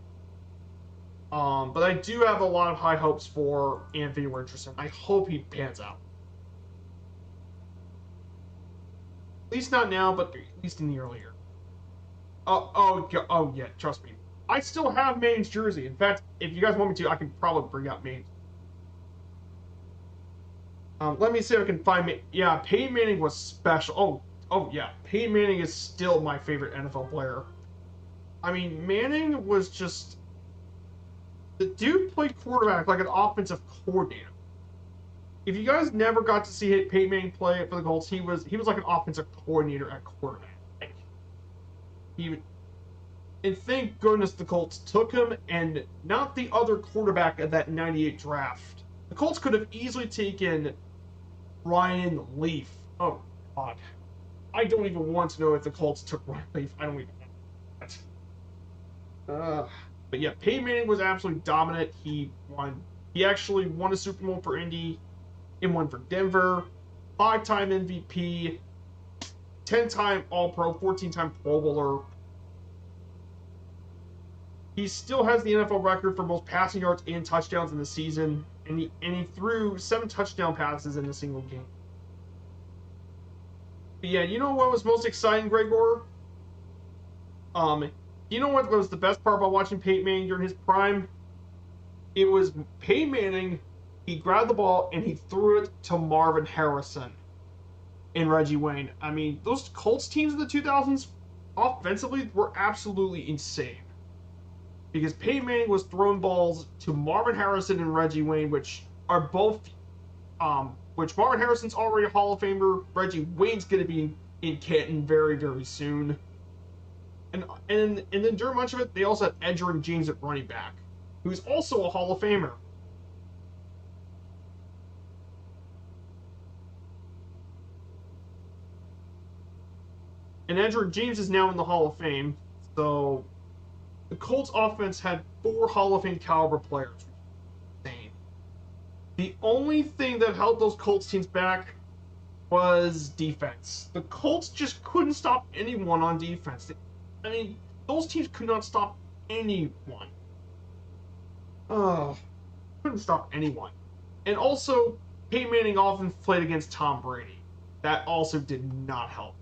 But I do have a lot of high hopes for Anthony Richardson. I hope he pans out. At least not now, but at least in the early year. Oh yeah, trust me. I still have Maine's jersey. In fact, if you guys want me to, I can probably bring out Maine's. Let me see if I can find me. Yeah, Peyton Manning was special. Oh yeah, Peyton Manning is still my favorite NFL player. I mean, Manning was just the dude played quarterback like an offensive coordinator. If you guys never got to see Peyton Manning play for the Colts, he was like an offensive coordinator at quarterback. He and thank goodness the Colts took him and not the other quarterback of that '98 draft. The Colts could have easily taken Ryan Leaf. Oh God, I don't even want to know if the Colts took Ryan Leaf. I don't even know that. But yeah, Peyton Manning was absolutely dominant. He won. He actually won a Super Bowl for Indy and one for Denver. 5-time MVP, 10-time All-Pro, 14-time Pro Bowler. He still has the NFL record for most passing yards and touchdowns in the season, and he threw 7 touchdown passes in a single game. But yeah, you know what was most exciting, Gregor? You know what was the best part about watching Peyton Manning during his prime? It was Peyton Manning. He grabbed the ball and he threw it to Marvin Harrison and Reggie Wayne. I mean, those Colts teams in the 2000s offensively were absolutely insane. Because Peyton Manning was throwing balls to Marvin Harrison and Reggie Wayne, which are both, which Marvin Harrison's already a Hall of Famer. Reggie Wayne's going to be in Canton very, very soon. And then during much of it, they also had Edgerrin James at running back, who's also a Hall of Famer. And Edgerrin James is now in the Hall of Fame, so the Colts offense had 4 Hall of Fame caliber players. Insane. The only thing that held those Colts teams back was defense. The Colts just couldn't stop anyone on defense. I mean, those teams could not stop anyone. Couldn't stop anyone. And also, Peyton Manning often played against Tom Brady. That also did not help.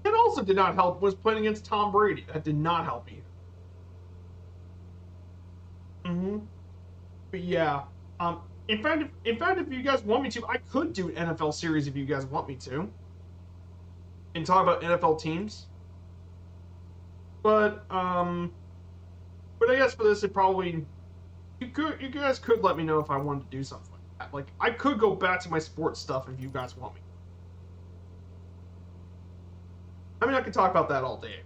It also did not help was playing against Tom Brady. That did not help either. But yeah, in fact, if you guys want me to, I could do an NFL series if you guys want me to, and talk about NFL teams. But I guess for this, it probably you guys could let me know if I wanted to do something like that. Like I could go back to my sports stuff if you guys want me. I mean, I could talk about that all day.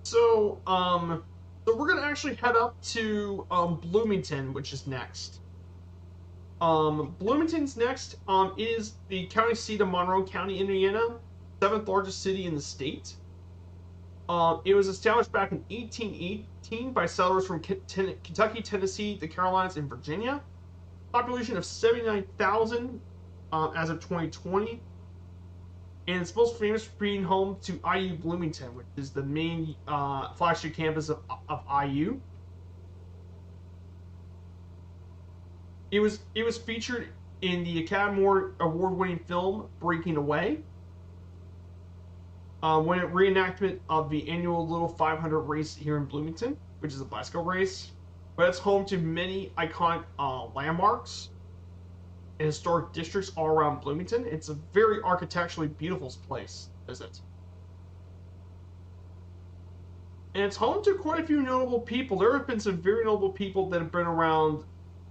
So we're gonna actually head up to Bloomington, which is next. Bloomington's next. Is the county seat of Monroe County, Indiana, 7th largest city in the state. It was established back in 1818 by settlers from Kentucky, Tennessee, the Carolinas, and Virginia. Population of 79,000 as of 2020. and it's most famous for being home to IU Bloomington, which is the main flagship campus of IU. It was featured in the Academy Award-winning film Breaking Away, when it reenactment of the annual Little 500 race here in Bloomington, which is a bicycle race. But it's home to many iconic landmarks and historic districts all around Bloomington. It's a very architecturally beautiful place to visit. And it's home to quite a few notable people. There have been some very notable people that have been around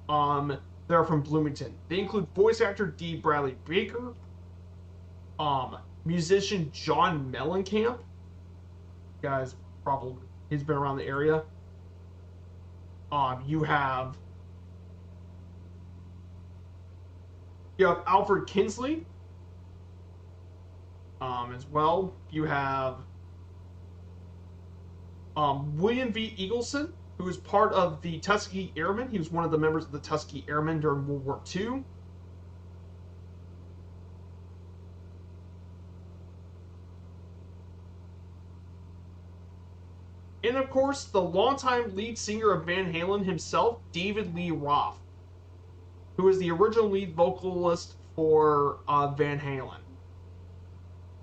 that are from Bloomington. They include voice actor D. Bradley Baker, musician John Mellencamp. Guys, probably he's been around the area. You have Alfred Kinsley, as well. You have William V. Eagleson, who was part of the Tuskegee Airmen. He was one of the members of the Tuskegee Airmen during World War II. And of course, the longtime lead singer of Van Halen himself, David Lee Roth, who was the original lead vocalist for Van Halen.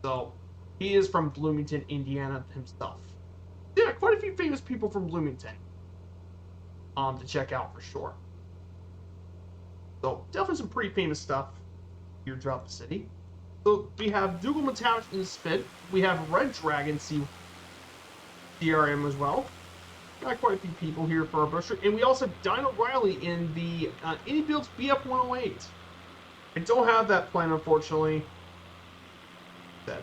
So, he is from Bloomington, Indiana himself. Yeah, quite a few famous people from Bloomington to check out for sure. So, definitely some pretty famous stuff here throughout the city. So, we have Dougal McTavish in the Spit. We have Red Dragon CRM as well. Got quite a few people here for our booster. And we also have Dino Riley in the Indy Builds BF108. I don't have that plan, unfortunately. That.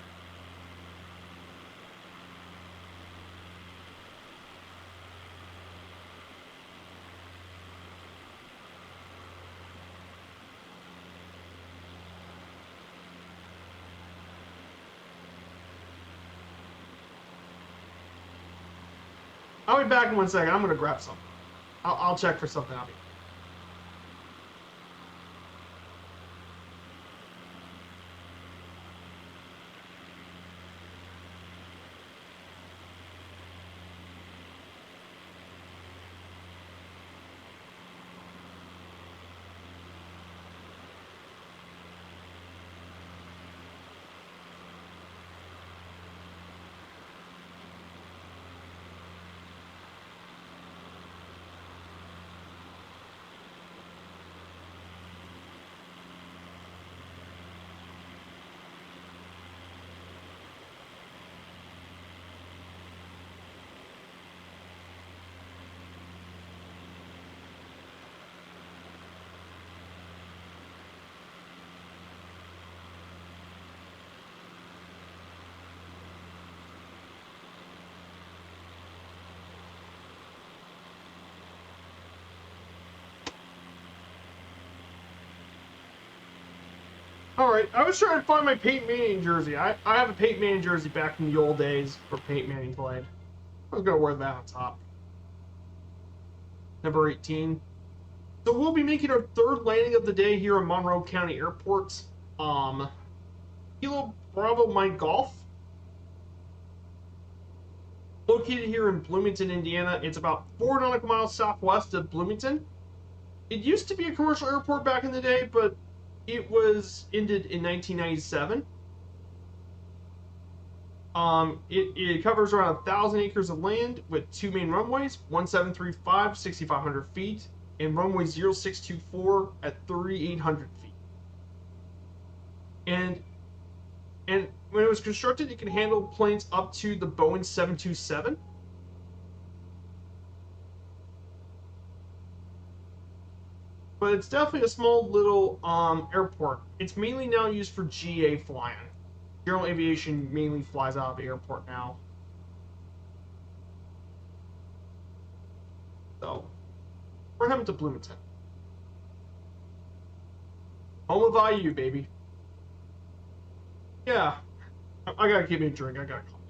I'll be back in 1 second. I'm going to grab something. I'll check for something. I'll be Alright, I was trying to find my Peyton Manning jersey. I have a Peyton Manning jersey back from the old days where Peyton Manning played. I was going to wear that on top. Number 18. So we'll be making our third landing of the day here in Monroe County Airport. Kilo Bravo Mike Golf. Located here in Bloomington, Indiana. It's about 4 nautical miles southwest of Bloomington. It used to be a commercial airport back in the day, but it was ended in 1997. It covers around 1,000 acres of land with 2 main runways, 1735, 6,500 feet, and runway 0624 at 3,800 feet. And when it was constructed, it could handle planes up to the Boeing 727. But it's definitely a small little airport. It's mainly now used for GA flying. General aviation mainly flies out of the airport now. So, we're heading to Bloomington. Home of IU, baby. Yeah. I gotta keep me a drink. I gotta call.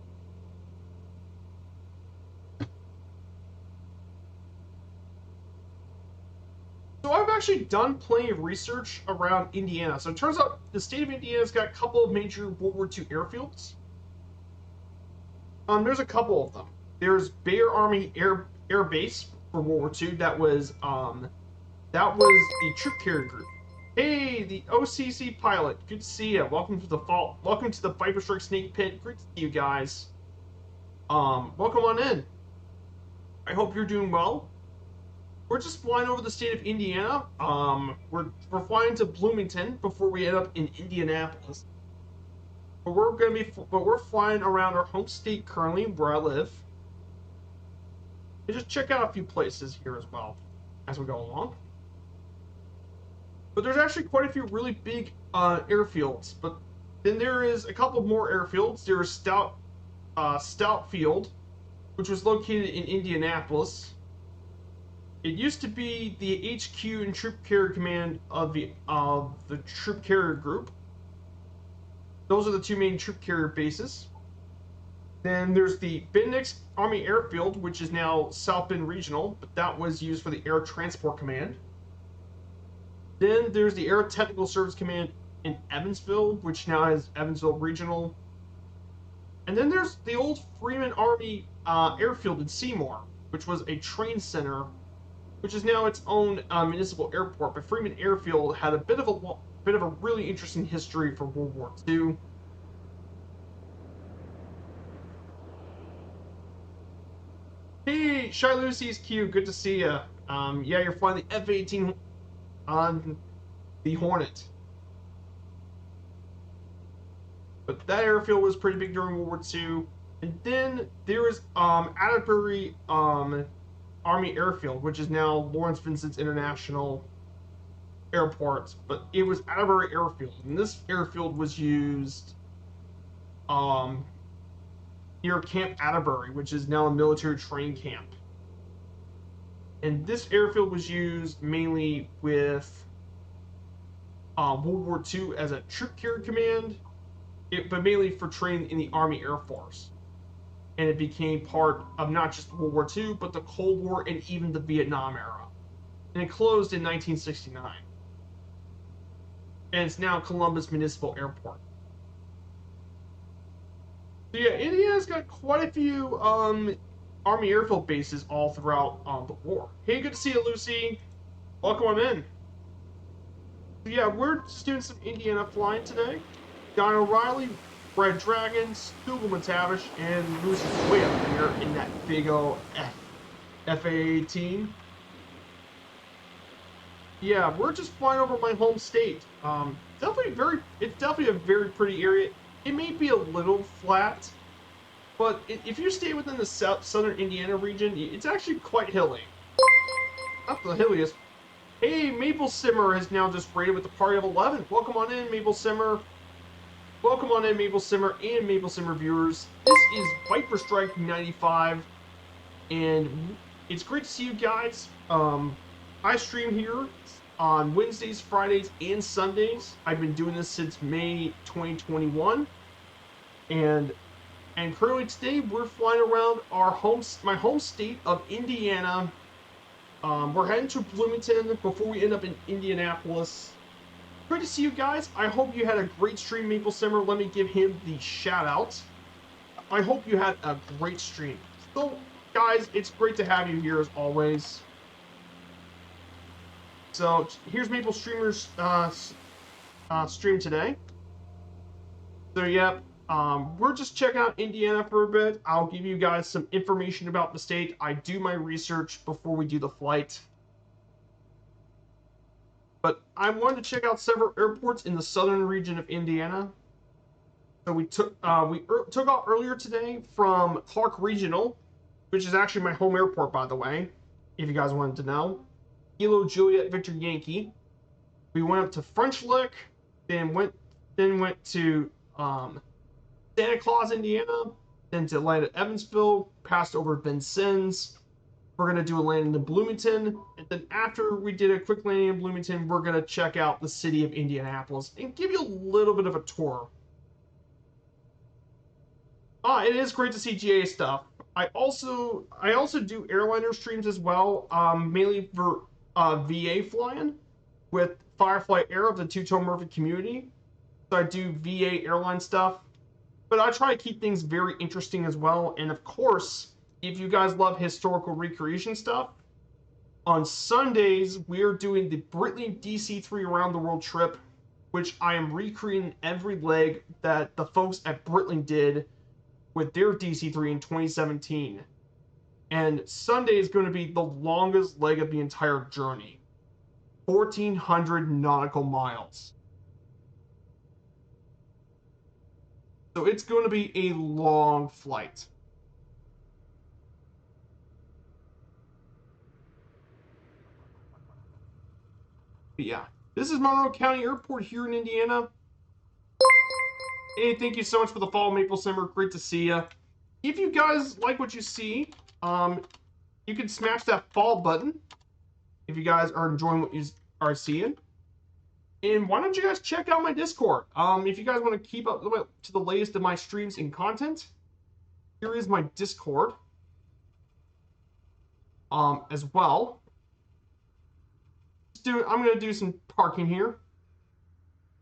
So I've actually done plenty of research around Indiana. So it turns out the state of Indiana's got a couple of major World War II airfields. There's a couple of them. There's Bayer Army Air Base for World War II. That was the troop carrier group. Hey, the OCC pilot. Good to see you. Welcome to the fall. Welcome to the Viper Strike Snake Pit. Great to see you guys. Welcome on in. I hope you're doing well. We're just flying over the state of Indiana. We're flying to Bloomington before we end up in Indianapolis. But we're flying around our home state currently, where I live. And just check out a few places here as well as we go along. But there's actually quite a few really big airfields. But then there is a couple more airfields. There's Stout Field, which was located in Indianapolis. It used to be the HQ and Troop Carrier Command of the Troop Carrier Group. Those are the two main troop carrier bases. Then there's the Bendix Army Airfield, which is now South Bend Regional, but that was used for the Air Transport Command. Then there's the Air Technical Service Command in Evansville, which now has Evansville Regional. And then there's the old Freeman Army Airfield in Seymour, which was a train center, which is now its own municipal airport. But Freeman Airfield had a bit of a really interesting history for World War II. Hey, Shy Lucy's cute. Good to see you. Yeah, you're flying the F-18 on the Hornet. But that airfield was pretty big during World War II. And then there was Atterbury Army Airfield, which is now Lawrence Vincent International Airport. But it was Atterbury Airfield, and this airfield was used near Camp Atterbury, which is now a military training camp. And this airfield was used mainly with World War II as a troop carrier command, but mainly for training in the Army Air Force. And it became part of not just World War II, but the Cold War and even the Vietnam era. And it closed in 1969. And it's now Columbus Municipal Airport. So yeah, Indiana's got quite a few Army airfield bases all throughout the war. Hey, good to see you, Lucy. Welcome on in. So yeah, we're just doing some Indiana flying today. Don O'Reilly, Red Dragons, Dougal McTavish, and Lucy's way up there in that big old FA-18. Yeah, we're just flying over my home state. It's definitely a very pretty area. It may be a little flat, but if you stay within the southern Indiana region, it's actually quite hilly. Not the hilliest. Hey, Maple Simmer has now just raided with the party of 11. Welcome on in, Maple Simmer. Welcome on in, Maple Simmer and Maple Simmer viewers. This is Viper Strike 95, and it's great to see you guys. I stream here on Wednesdays, Fridays, and Sundays. I've been doing this since May 2021, and currently today we're flying around my home state of Indiana. We're heading to Bloomington before we end up in Indianapolis. Great to see you guys. I hope you had a great stream, Maple Simmer. Let me give him the shout out. I hope you had a great stream. So, guys, it's great to have you here as always. So, here's Maple Streamer's stream today. So, yeah, we're just checking out Indiana for a bit. I'll give you guys some information about the state. I do my research before we do the flight. But I wanted to check out several airports in the southern region of Indiana. So we took off earlier today from Clark Regional, which is actually my home airport, by the way, if you guys wanted to know. Kilo Juliet Victor Yankee. We went up to French Lick, then went to Santa Claus, Indiana, then to land at Evansville, passed over Vincennes. We're going to do a landing in Bloomington, and then after we did a quick landing in Bloomington, we're going to check out the city of Indianapolis and give you a little bit of a tour. It is great to see GA stuff. I also do airliner streams as well, mainly for VA flying. with Firefly Air of the Two-Tone Murphy community. So I do VA airline stuff, but I try to keep things very interesting as well. And of course, if you guys love historical recreation stuff, on Sundays we're doing the Britley DC3 Around the World trip, which I am recreating every leg that the folks at Britley did with their DC3 in 2017. And Sunday is going to be the longest leg of the entire journey, 1,400 nautical miles. So it's going to be a long flight. But yeah, this is Monroe County Airport here in Indiana. Hey, thank you so much for the follow, Maple Simmer. Great to see you. If you guys like what you see, you can smash that follow button if you guys are enjoying what you are seeing. And why don't you guys check out my Discord? If you guys want to keep up to the latest of my streams and content, here is my Discord. As well. I'm gonna do some parking here,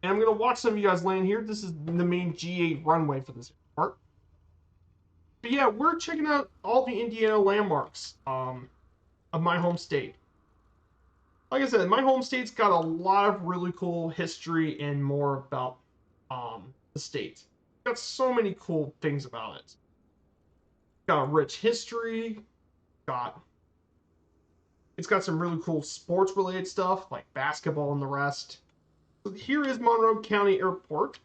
and I'm gonna watch some of you guys land here. This is the main G8 runway for this part. But yeah, we're checking out all the Indiana landmarks of my home state. Like I said, my home state's got a lot of really cool history and more about the state. It's got so many cool things about it. Got a rich history. It's got some really cool sports related stuff like basketball and the rest. So here is Monroe County Airport.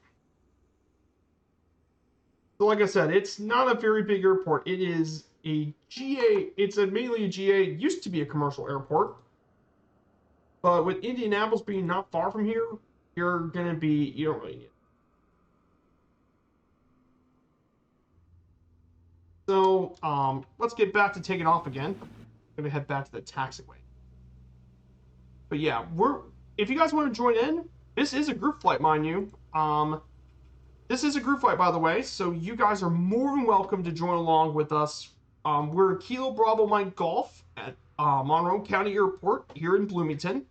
So like I said, it's not a very big airport. It is a GA. It's mainly a GA. It used to be a commercial airport. But with Indianapolis being not far from here, you're going to be, you don't really need it. So let's get back to taking off again. I'm going to head back to the taxiway. But yeah, if you guys want to join in, this is a group flight, mind you. This is a group flight, by the way, so you guys are more than welcome to join along with us. We're Kilo Bravo Mike Golf at Monroe County Airport here in Bloomington.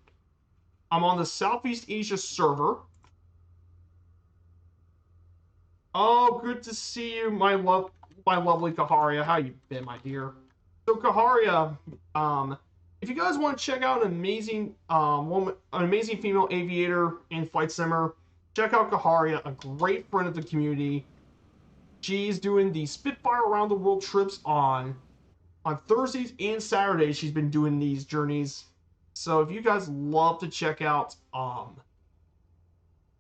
I'm on the Southeast Asia server. Oh, good to see you, my lovely Kaharia. How you been, my dear? So Kaharia, if you guys want to check out an amazing woman, an amazing female aviator and flight simmer, check out Kaharia, a great friend of the community. She's doing the Spitfire Around the World trips on Thursdays and Saturdays. She's been doing these journeys. So if you guys love to check out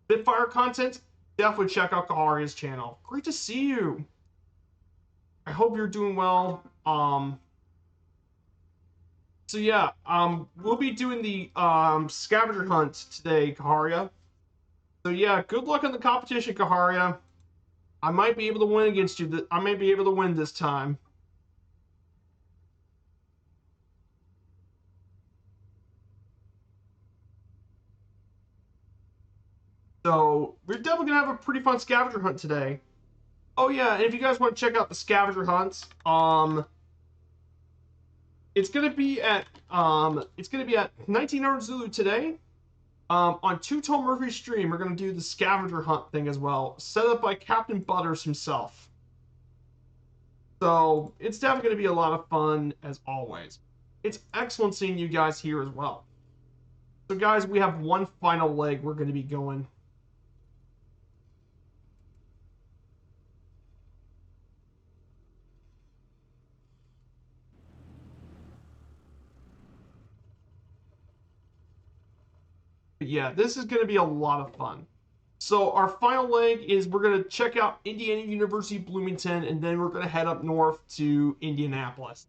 Spitfire content, definitely check out Kaharia's channel. Great to see you. I hope you're doing well. So yeah, we'll be doing the scavenger hunt today, Kaharia. So yeah, good luck in the competition, Kaharia. I might be able to win against you. I may be able to win this time. So we're definitely gonna have a pretty fun scavenger hunt today. Oh yeah, and if you guys want to check out the scavenger hunts, it's gonna be at 1900 Zulu today. On Two-Tone Murphy's stream, we're gonna do the scavenger hunt thing as well, set up by Captain Butters himself. So it's definitely gonna be a lot of fun as always. It's excellent seeing you guys here as well. So guys, we have one final leg we're gonna be going. But yeah, this is gonna be a lot of fun. So our final leg is we're going to check out Indiana University Bloomington, and then we're going to head up north to Indianapolis.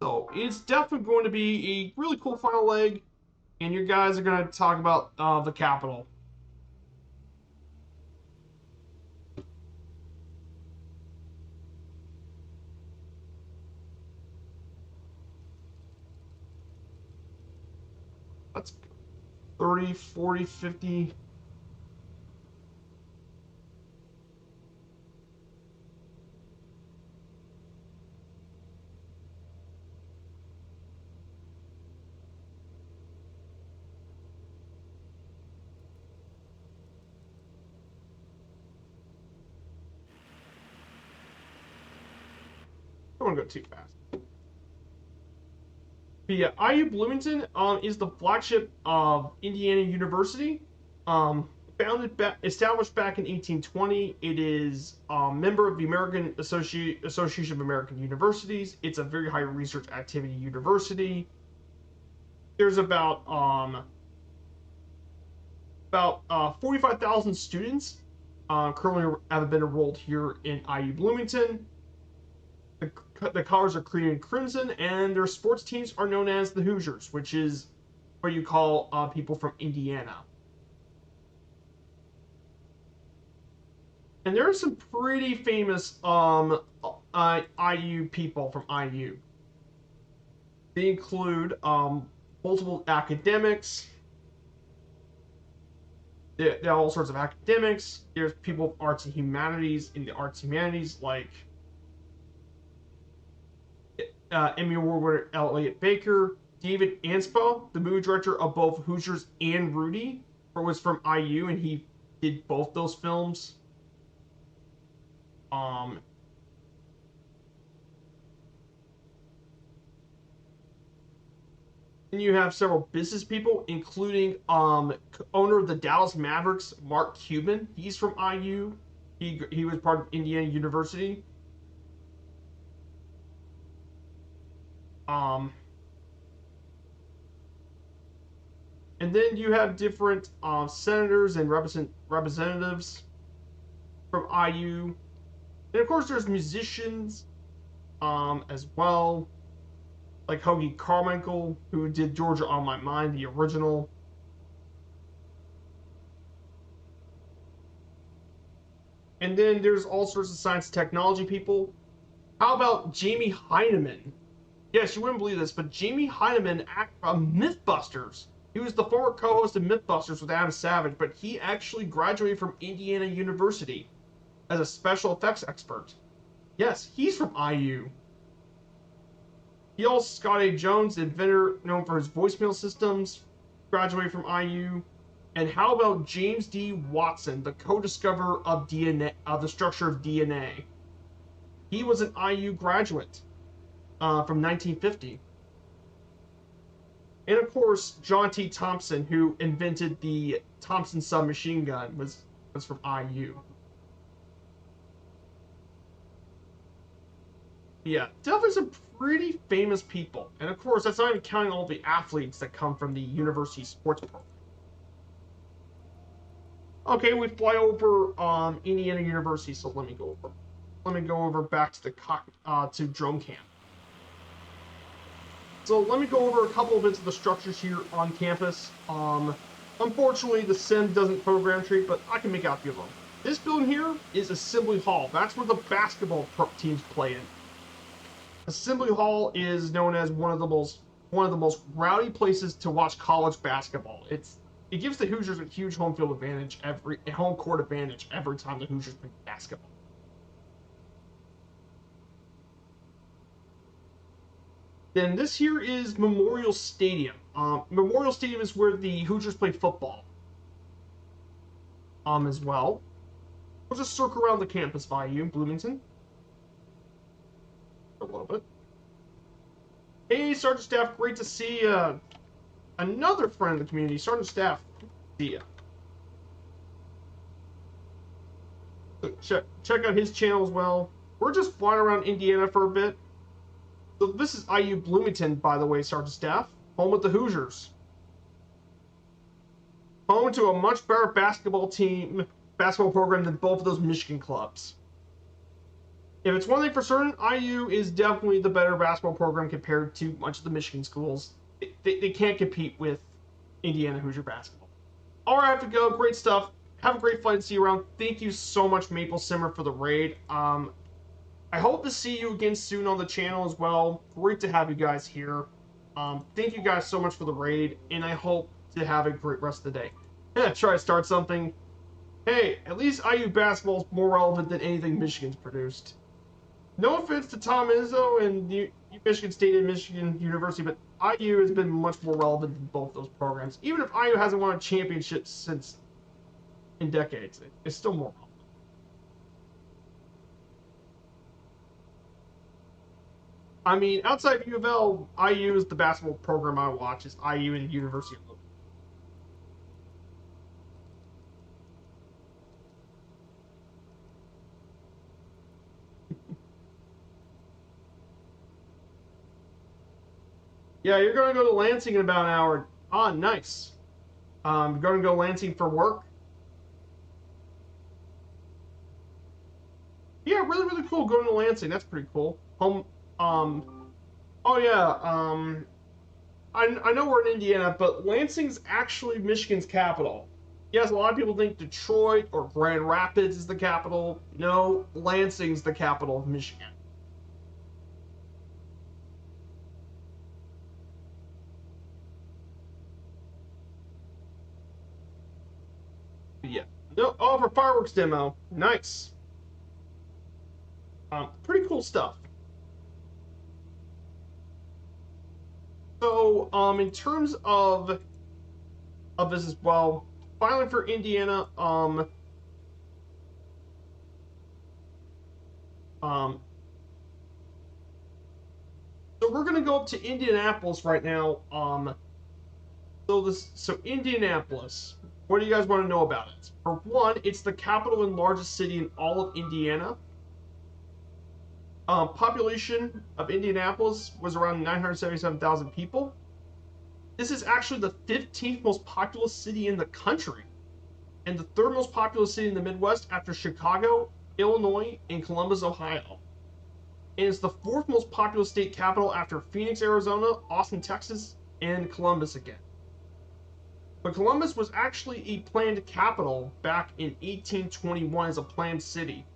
So it's definitely going to be a really cool final leg, and you guys are going to talk about the capital. That's 30, 40, 50... don't want to go too fast. But yeah, IU Bloomington is the flagship of Indiana University. Established back in 1820. It is a member of the Association of American Universities. It's a very high research activity university. There's about 45,000 students currently have been enrolled here in IU Bloomington. The colors are green and crimson, and their sports teams are known as the Hoosiers, which is what you call people from Indiana. And there are some pretty famous IU people from IU. They include multiple academics. There are all sorts of academics. There's people of arts and humanities in the arts and humanities, like Emmy Award winner Elliot Baker, David Anspaugh, the movie director of both Hoosiers and Rudy, was from IU, and he did both those films. And you have several business people, including owner of the Dallas Mavericks, Mark Cuban. He's from IU. He was part of Indiana University. And then you have different senators and representatives from IU. And of course, there's musicians as well, like Hoagie Carmichael, who did Georgia on My Mind, the original. And then there's all sorts of science and technology people. How about Jamie Heineman? Yes, you wouldn't believe this, but Jamie Heineman, Mythbusters. He was the former co-host of Mythbusters with Adam Savage, but he actually graduated from Indiana University as a special effects expert. Yes, he's from IU. He also Scott A. Jones, inventor known for his voicemail systems, graduated from IU. And how about James D. Watson, the co-discoverer of DNA, of the structure of DNA? He was an IU graduate from 1950. And of course, John T. Thompson, who invented the Thompson submachine gun, was from IU. Yeah, definitely some pretty famous people. And of course, that's not even counting all the athletes that come from the university sports program. Okay, we fly over Indiana University, so let me go over back to the to drone camp. So let me go over a couple of bits of the structures here on campus. Unfortunately, the sim doesn't program treat, but I can make out a few of them. This building here is Assembly Hall. That's where the basketball teams play in. Assembly Hall is known as one of the most rowdy places to watch college basketball. It gives the Hoosiers a huge home court advantage every time the Hoosiers play basketball. Then this here is Memorial Stadium. Memorial Stadium is where the Hoosiers play football. As well. We'll just circle around the campus by you, Bloomington. A little bit. Hey, Sergeant Staff, great to see another friend of the community. Sergeant Staff, see ya. So check out his channel as well. We're just flying around Indiana for a bit. So this is IU Bloomington, by the way, Sergeant Staff. Home with the Hoosiers. Home to a much better basketball program than both of those Michigan clubs. If it's one thing for certain, IU is definitely the better basketball program compared to much of the Michigan schools. They can't compete with Indiana Hoosier basketball. All right, I have to go. Great stuff. Have a great flight and see you around. Thank you so much, Maple Simmer, for the raid. I hope to see you again soon on the channel as well. Great to have you guys here. Thank you guys so much for the raid, and I hope to have a great rest of the day. Try to start something. Hey, at least IU basketball is more relevant than anything Michigan's produced. No offense to Tom Izzo and Michigan State and Michigan University, but IU has been much more relevant than both those programs. Even if IU hasn't won a championship since in decades, it's still more relevant. I mean, outside of U of L, IU is the basketball program I watch. Is IU and University of Yeah, you're going to go to Lansing in about an hour. Ah, nice. You're going to go Lansing for work. Yeah, really, really cool. Going to Lansing, that's pretty cool. Home. Oh yeah. I know we're in Indiana, but Lansing's actually Michigan's capital. Yes, a lot of people think Detroit or Grand Rapids is the capital. No, Lansing's the capital of Michigan. But yeah. No. Oh, for fireworks demo. Nice. Pretty cool stuff. So, in terms of this as well, finally for Indiana, um, so we're gonna go up to Indianapolis right now. So Indianapolis. What do you guys want to know about it? For one, it's the capital and largest city in all of Indiana. Population of Indianapolis was around 977,000 people. This is actually the 15th most populous city in the country, and the third most populous city in the Midwest after Chicago, Illinois, and Columbus, Ohio. And it's the fourth most populous state capital after Phoenix, Arizona, Austin, Texas, and Columbus again. But Columbus was actually a planned capital back in 1821 as a planned city,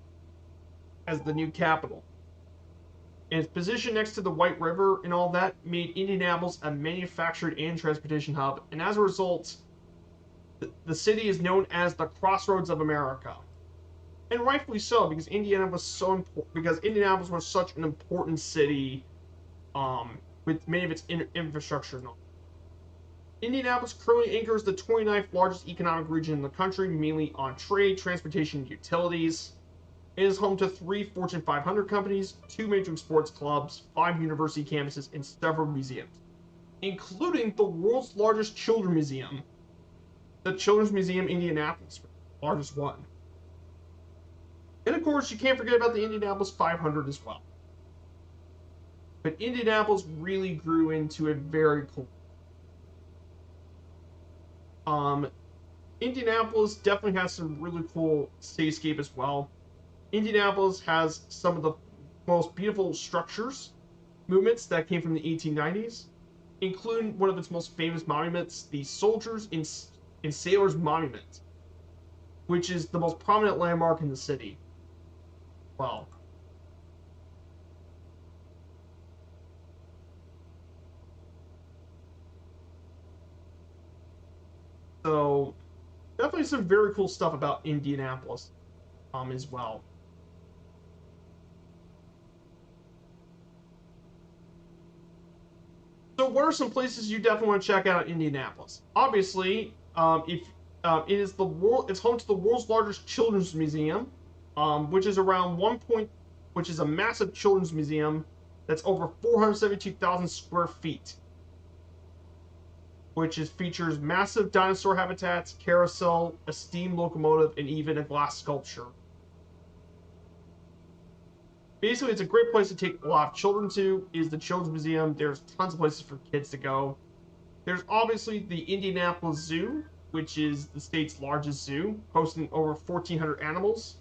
as the new capital. And its position next to the White River and all that made Indianapolis a manufacturing and transportation hub. And as a result, the city is known as the Crossroads of America. And rightfully so, because Indiana was so important, because Indianapolis was such an important city, with many of its infrastructure. Indianapolis currently anchors the 29th largest economic region in the country, mainly on trade, transportation, and utilities. It is home to 3 Fortune 500 companies, 2 major sports clubs, 5 university campuses, and several museums, including the world's largest children's museum, the Children's Museum Indianapolis, largest one. And of course, you can't forget about the Indianapolis 500 as well. But Indianapolis really grew into a very cool. Um, Indianapolis definitely has some really cool cityscape as well. Indianapolis has some of the most beautiful structures, movements that came from the 1890s, including one of its most famous monuments, the Soldiers and Sailors Monument, which is the most prominent landmark in the city. Well, so definitely some very cool stuff about Indianapolis, as well. So, what are some places you definitely want to check out in Indianapolis? Obviously, if it is the world, it's home to the world's largest children's museum, which is around which is a massive children's museum that's over 472,000 square feet, which features massive dinosaur habitats, carousel, a steam locomotive, and even a glass sculpture. Basically, it's a great place to take a lot of children to. Is the Children's Museum. There's tons of places for kids to go. There's obviously the Indianapolis Zoo, which is the state's largest zoo, hosting over 1,400 animals.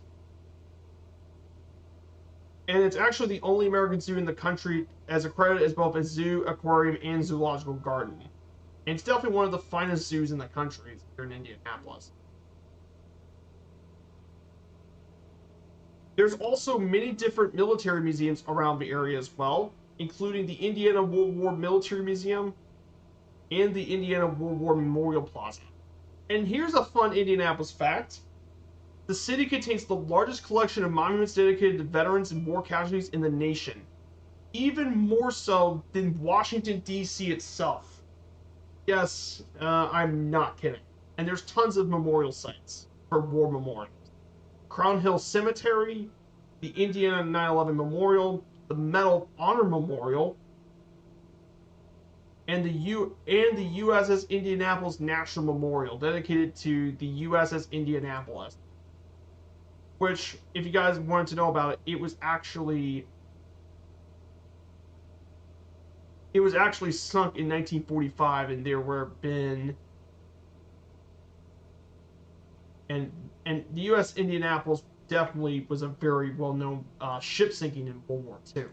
And it's actually the only American zoo in the country as accredited as both a zoo, aquarium, and zoological garden. And it's definitely one of the finest zoos in the country here in Indianapolis. There's also many different military museums around the area as well, including the Indiana World War Military Museum and the Indiana World War Memorial Plaza. And here's a fun Indianapolis fact. The city contains the largest collection of monuments dedicated to veterans and war casualties in the nation, even more so than Washington, D.C. itself. Yes, I'm not kidding. And there's tons of memorial sites for war memorials. Crown Hill Cemetery, the Indiana 9/11 Memorial, the Medal of Honor Memorial, and the USS Indianapolis National Memorial, dedicated to the USS Indianapolis. Which, if you guys wanted to know about it, it was actually sunk in 1945, and there were been and the U.S. Indianapolis definitely was a very well-known ship sinking in World War II.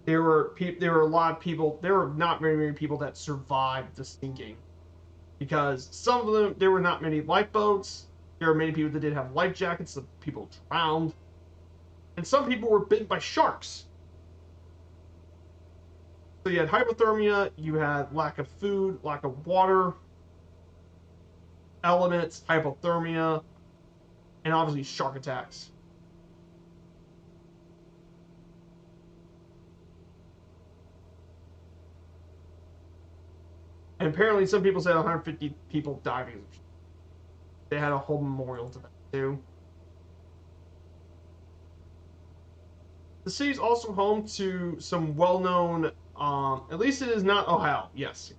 There were a lot of people. There were not very many people that survived the sinking because some of them there were not many lifeboats. There were many people that didn't have life jackets. Some people drowned, and some people were bitten by sharks. So you had hypothermia, you had lack of food, lack of water, elements, hypothermia, and obviously shark attacks. And apparently, some people said 150 people died because they had a whole memorial to them too. The city is also home to some well-known. At least it is not Ohio. Yes,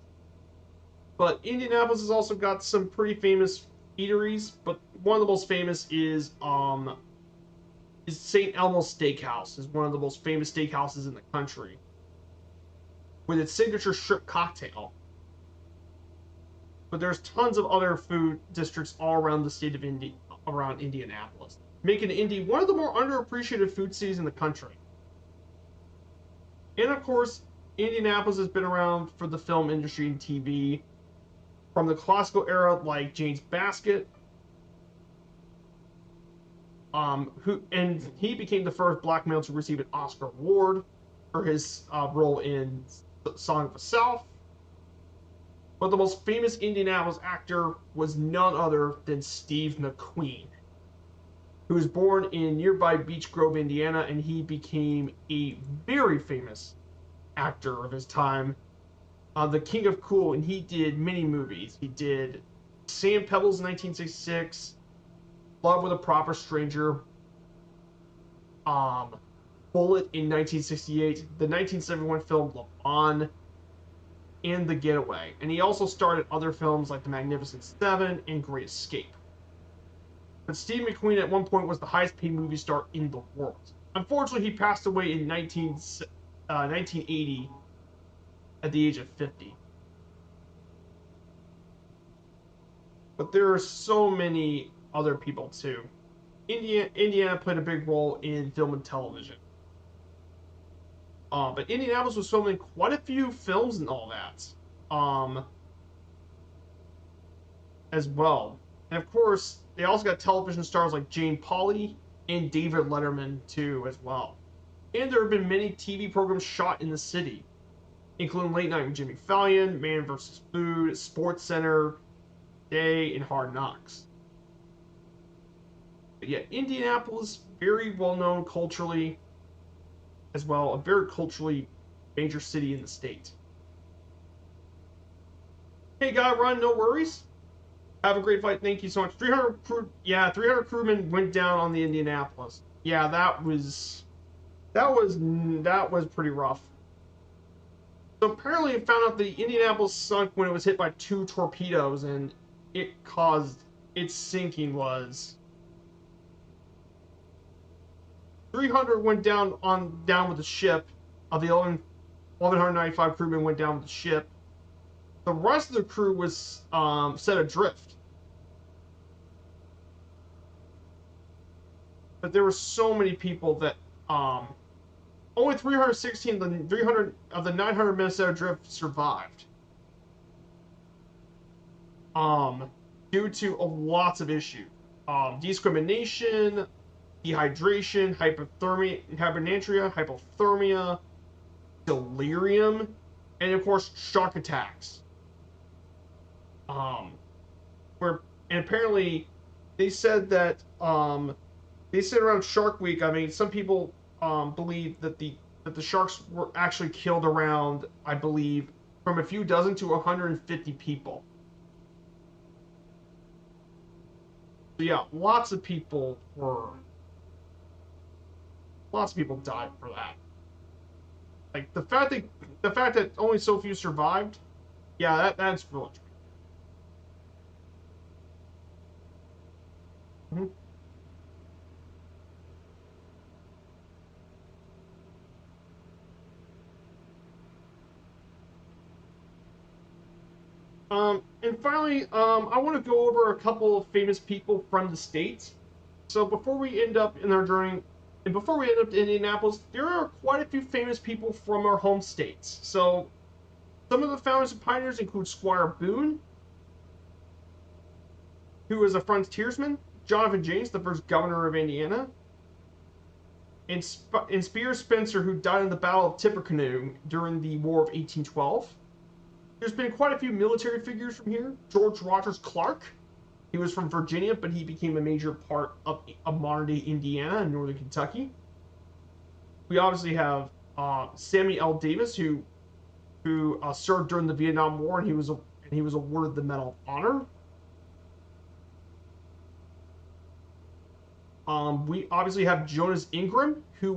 but Indianapolis has also got some pretty famous eateries. But one of the most famous is St. Elmo's Steakhouse. Is one of the most famous steakhouses in the country with its signature shrimp cocktail. But there's tons of other food districts all around the state of around Indianapolis, making Indy one of the more underappreciated food cities in the country. And of course, Indianapolis has been around for the film industry and TV from the classical era, like James Baskett, he became the first black male to receive an Oscar award for his role in Song of the South. But the most famous Indianapolis actor was none other than Steve McQueen, who was born in nearby Beech Grove, Indiana, and he became a very famous actor of his time, the King of Cool, and he did many movies. He did Sand Pebbles in 1966, Love with a Proper Stranger, Bullet in 1968, the 1971 film Le Mans, and The Getaway. And he also starred in other films like The Magnificent Seven and Great Escape. But Steve McQueen at one point was the highest paid movie star in the world. Unfortunately, he passed away in 1980 at the age of 50. But there are so many other people too. Indiana played a big role in film and television. But Indianapolis was filming quite a few films and all that, as well. And of course, they also got television stars like Jane Pauley and David Letterman too, as well. And there have been many TV programs shot in the city, including Late Night with Jimmy Fallon, Man vs. Food, Sports Center, Day, and Hard Knocks. But yeah, Indianapolis, very well known culturally, as well, a very culturally major city in the state. Hey, guy, run, no worries. Have a great fight. Thank you so much. 300 crewmen went down on the Indianapolis. Yeah, that was pretty rough. So apparently, it found out the Indianapolis sunk when it was hit by 2 torpedoes, and it caused its sinking was 300 went down with the ship. Of the 1,195 crewmen went down with the ship. The rest of the crew was set adrift. But there were so many people that only 300 of the 900 men set adrift survived. Due to lots of issues, discrimination, dehydration, hypothermia, delirium, and of course shark attacks. Apparently they said that around Shark Week. I mean, some people believe that the sharks were actually killed around, I believe, from a few dozen to 150 people. So yeah, lots of people were Lots of people died for that. Like the fact that only so few survived, yeah, that's really true. Mhm. And finally, I want to go over a couple of famous people from the states. So before we end up in our journey, and before we end up in Indianapolis, there are quite a few famous people from our home states. So some of the founders and pioneers include Squire Boone, who was a frontiersman, Jonathan James, the first governor of Indiana, and Spears Spencer, who died in the Battle of Tippecanoe during the War of 1812. There's been quite a few military figures from here. George Rogers Clark, he was from Virginia, but he became a major part of modern day Indiana and northern Kentucky. We obviously have Sammy L. Davis, who served during the Vietnam War, and he was awarded the Medal of Honor. We obviously have Jonas Ingram, who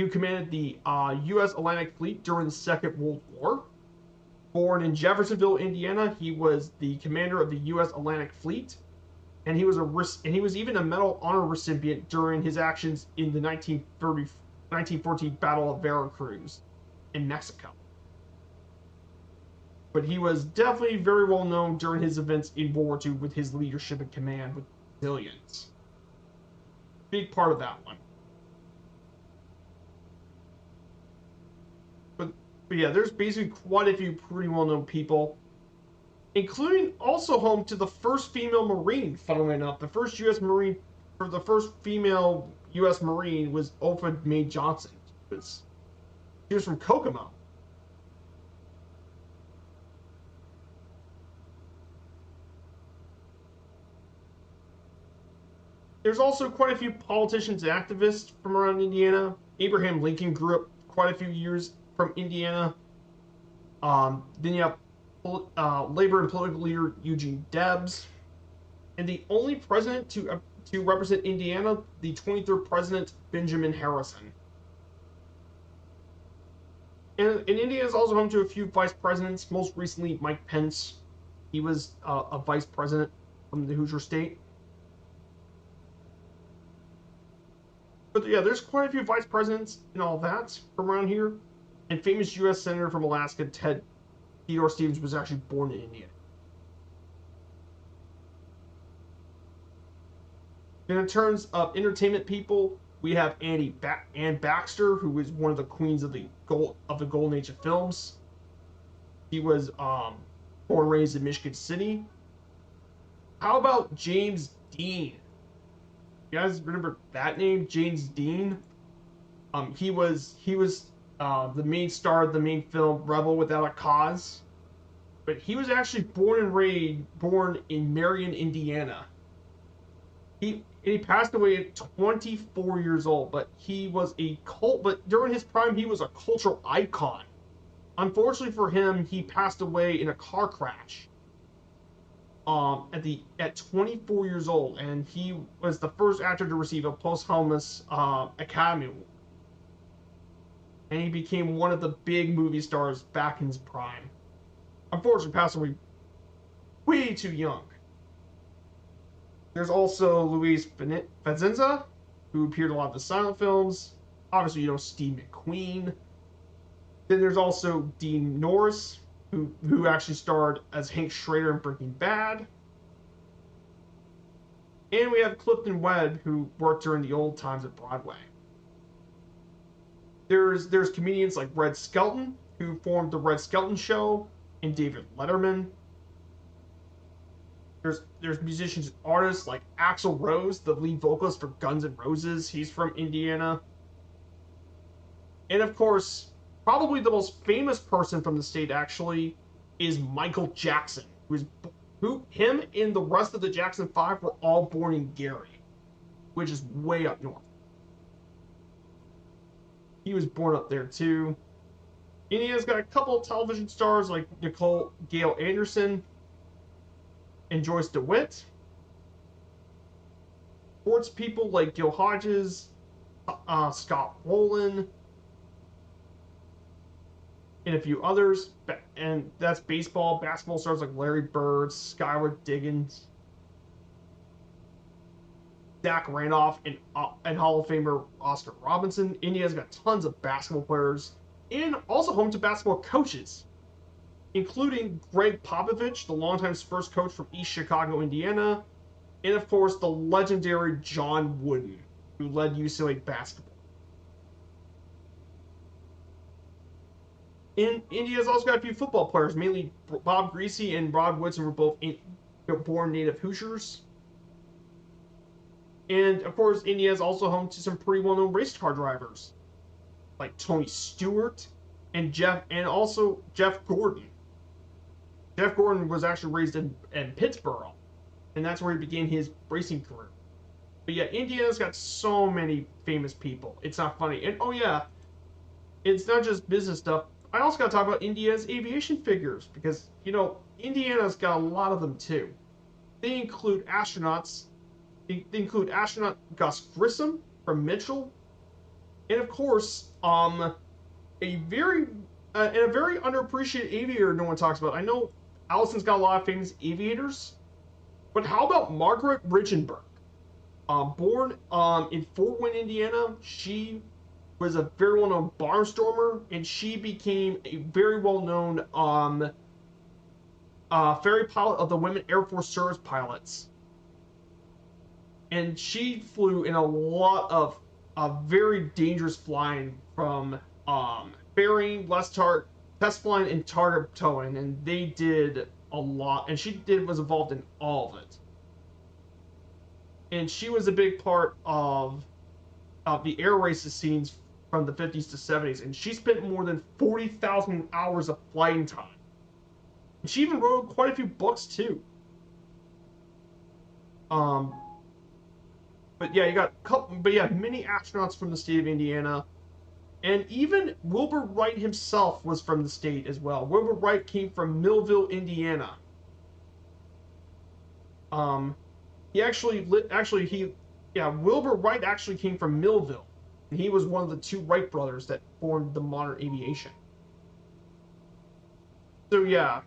commanded the U.S. Atlantic Fleet during the Second World War. Born in Jeffersonville, Indiana, he was the commander of the U.S. Atlantic Fleet, and he was even a Medal of Honor recipient during his actions in the 1914 Battle of Veracruz in Mexico. But he was definitely very well known during his events in World War II with his leadership and command with millions. Big part of that one. But, but yeah, there's basically quite a few pretty well known people, including also home to the first female Marine, funnily enough. The first U.S. Marine, or the first female U.S. Marine was Opha May Johnson. She was from Kokomo. There's also quite a few politicians and activists from around Indiana. Abraham Lincoln grew up quite a few years from Indiana. Then you have labor and political leader Eugene Debs, and the only president to represent Indiana, the 23rd president Benjamin Harrison. And Indiana is also home to a few vice presidents. Most recently, Mike Pence. He was a vice president from the Hoosier state. But yeah, there's quite a few vice presidents and all that from around here. And famous U.S. Senator from Alaska, Theodore Stevens, was actually born in Indiana. And in terms of entertainment people, we have Ann Baxter, who was one of the queens of the golden age of films. He was born and raised in Michigan City. How about James Dean? You guys remember that name, James Dean? He was the main star of the main film Rebel Without a Cause, but he was actually born in Marion, Indiana. He passed away at 24 years old, but he was a cult. But during his prime, he was a cultural icon. Unfortunately for him, he passed away in a car crash. At 24 years old, and he was the first actor to receive a posthumous Academy Award. And he became one of the big movie stars back in his prime. Unfortunately, passed away way too young. There's also Luis Fazenza, who appeared in a lot of the silent films. Obviously, you know Steve McQueen. Then there's also Dean Norris, who actually starred as Hank Schrader in Breaking Bad. And we have Clifton Webb, who worked during the old times at Broadway. There's comedians like Red Skelton, who formed the Red Skelton Show, and David Letterman. There's musicians and artists like Axl Rose, the lead vocalist for Guns N' Roses. He's from Indiana. And of course, probably the most famous person from the state actually is Michael Jackson, him and the rest of the Jackson 5 were all born in Gary, which is way up north. He was born up there too. Indiana's got a couple of television stars like Nicole Gail Anderson and Joyce DeWitt. Sports people like Gil Hodges, Scott Rowland, and a few others. And that's baseball. Basketball stars like Larry Bird, Skylar Diggins, Zach Randolph, and Hall of Famer Oscar Robinson. Indiana's got tons of basketball players and also home to basketball coaches, including Greg Popovich, the longtime Spurs coach from East Chicago, Indiana, and of course the legendary John Wooden, who led UCLA basketball. And Indiana's also got a few football players, mainly Bob Greasy and Rod Woodson were both born native Hoosiers. And of course, Indiana's also home to some pretty well-known race car drivers, like Tony Stewart and also Jeff Gordon. Jeff Gordon was actually raised in Pittsburgh, and that's where he began his racing career. But yeah, Indiana's got so many famous people. It's not funny. And oh yeah, it's not just business stuff. I also got to talk about Indiana's aviation figures because, Indiana's got a lot of them too. They include astronauts. They include astronaut Gus Grissom from Mitchell, and of course, a very underappreciated aviator no one talks about. I know Allison's got a lot of famous aviators, but how about Margaret Richenberg? Born in Fort Wayne, Indiana, she was a very well-known barnstormer, and she became a very well-known ferry pilot of the Women Air Force Service Pilots. And she flew in a lot of very dangerous flying from ferrying, test flying, and target towing, and they did a lot, and was involved in all of it. And she was a big part of the air races scenes from the 50s to 70s, and she spent more than 40,000 hours of flying time. And she even wrote quite a few books too. But yeah, many astronauts from the state of Indiana, and even Wilbur Wright himself was from the state as well. Wilbur Wright came from Millville, Indiana. Wilbur Wright actually came from Millville, and he was one of the two Wright brothers that formed the modern aviation. So yeah.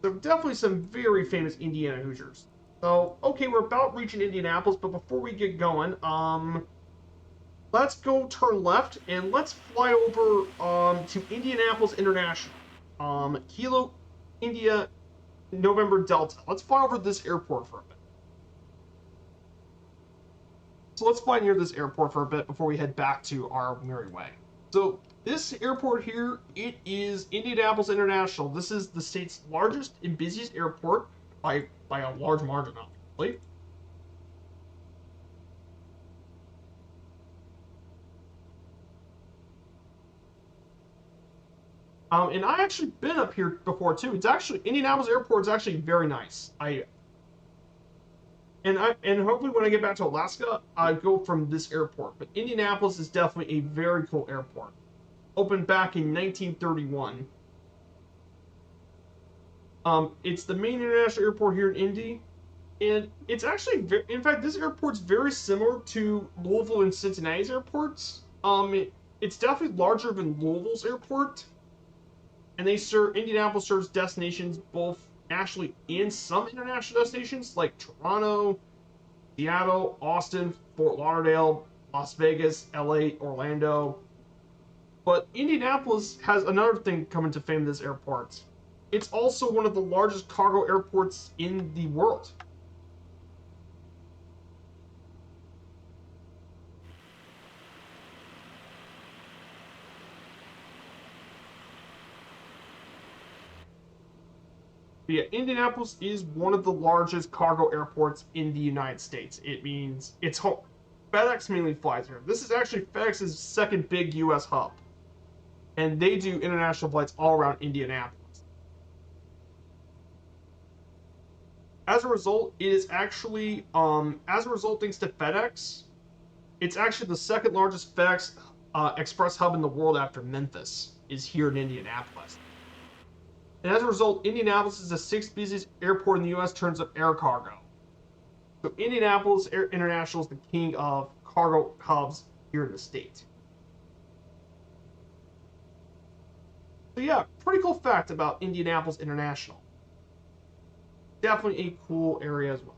So definitely some very famous Indiana Hoosiers. So, okay, we're about reaching Indianapolis, but before we get going, let's go turn left and let's fly over to Indianapolis International. Kilo, India, November Delta. Let's fly over this airport for a bit. So let's fly near this airport for a bit before we head back to our merry way. So this airport here, it is Indianapolis International. This is the state's largest and busiest airport by a large margin, obviously. And I actually been up here before too. Indianapolis Airport is actually very nice. And hopefully when I get back to Alaska, I go from this airport. But Indianapolis is definitely a very cool airport. Opened back in 1931. It's the main international airport here in Indy, and it's actually in fact, this airport's very similar to Louisville and Cincinnati's airports. It's definitely larger than Louisville's airport, and Indianapolis serves destinations both nationally and some international destinations like Toronto, Seattle, Austin, Fort Lauderdale, Las Vegas, LA, Orlando. But Indianapolis has another thing coming to fame this airport. It's also one of the largest cargo airports in the world. But yeah, Indianapolis is one of the largest cargo airports in the United States. It means it's home. FedEx mainly flies here. This is actually FedEx's second big U.S. hub, and they do international flights all around Indianapolis. As a result, thanks to FedEx, it's actually the second largest FedEx express hub in the world after Memphis is here in Indianapolis. And as a result, Indianapolis is the sixth busiest airport in the U.S. in terms of air cargo. So Indianapolis International is the king of cargo hubs here in the state. So yeah, pretty cool fact about Indianapolis International. Definitely a cool area as well.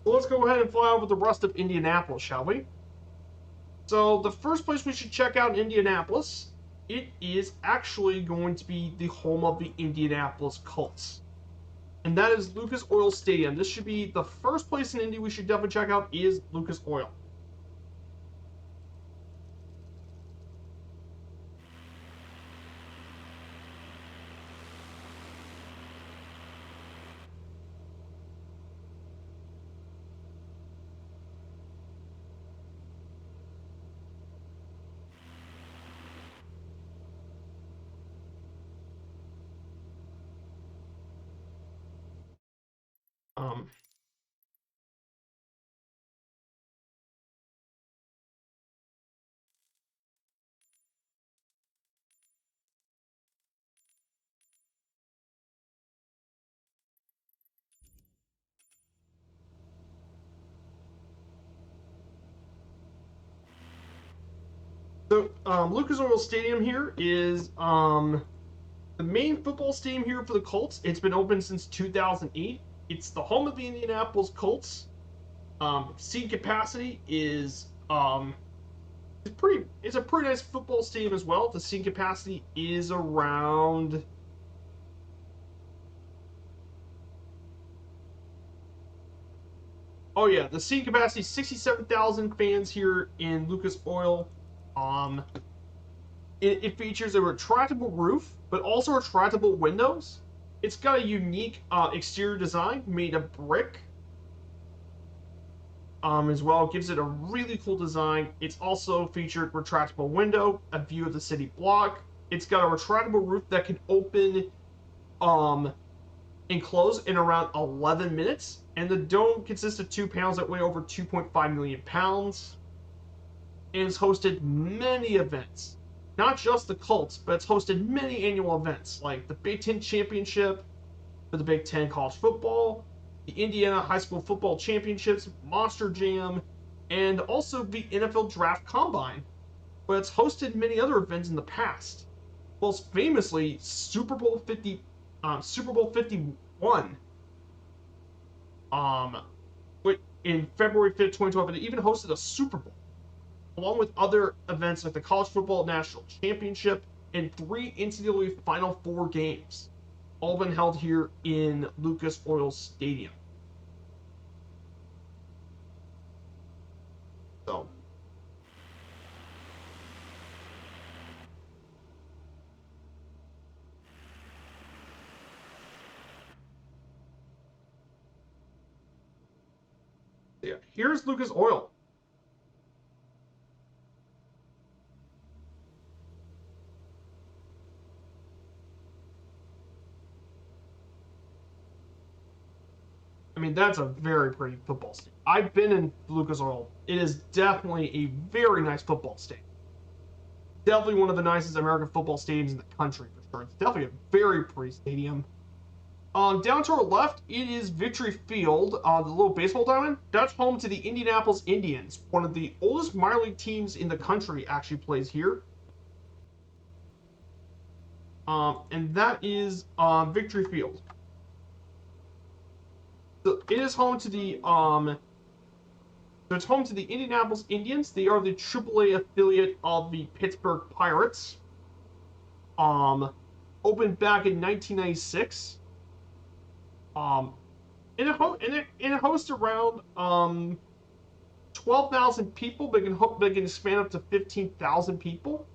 So let's go ahead and fly over the rest of Indianapolis, shall we? So the first place we should check out in Indianapolis, it is actually going to be the home of the Indianapolis Colts. And that is Lucas Oil Stadium. This should be the first place in Indy we should definitely check out is Lucas Oil. Um, so Lucas Oil Stadium here is the main football stadium here for the Colts. It's been open since 2008. It's the home of the Indianapolis Colts. Seat capacity is it's a pretty nice football stadium as well. The seat capacity is around. Oh yeah, the seat capacity is 67,000 fans here in Lucas Oil. Um, it features a retractable roof, but also retractable windows. It's got a unique exterior design made of brick as well. It gives it a really cool design. It's also featured retractable window, a view of the city block. It's got a retractable roof that can open um, and close in around 11 minutes. And the dome consists of two panels that weigh over 2.5 million pounds. And it's hosted many events. Not just the Colts, but it's hosted many annual events like the Big Ten Championship for the Big Ten College Football, the Indiana High School Football Championships, Monster Jam, and also the NFL Draft Combine. But it's hosted many other events in the past. Most famously, Super Bowl 51, um, in February 5th, 2012, and it even hosted a Super Bowl, along with other events like the College Football National Championship and three NCAA Final Four games, all been held here in Lucas Oil Stadium. So, yeah, here's Lucas Oil. I mean, that's a very pretty football stadium. I've been in Lucas Oil. It is definitely a very nice football stadium. Definitely one of the nicest American football stadiums in the country for sure. It's definitely a very pretty stadium. Down to our left, it is Victory Field, the little baseball diamond. That's home to the Indianapolis Indians. One of the oldest minor league teams in the country actually plays here. And that is Victory Field. So it is home to the so it's home to the Indianapolis Indians. They are the AAA affiliate of the Pittsburgh Pirates. Um, Opened back in 1996. Um, and it hosts around 12,000 people, but they can expand up to 15,000 people.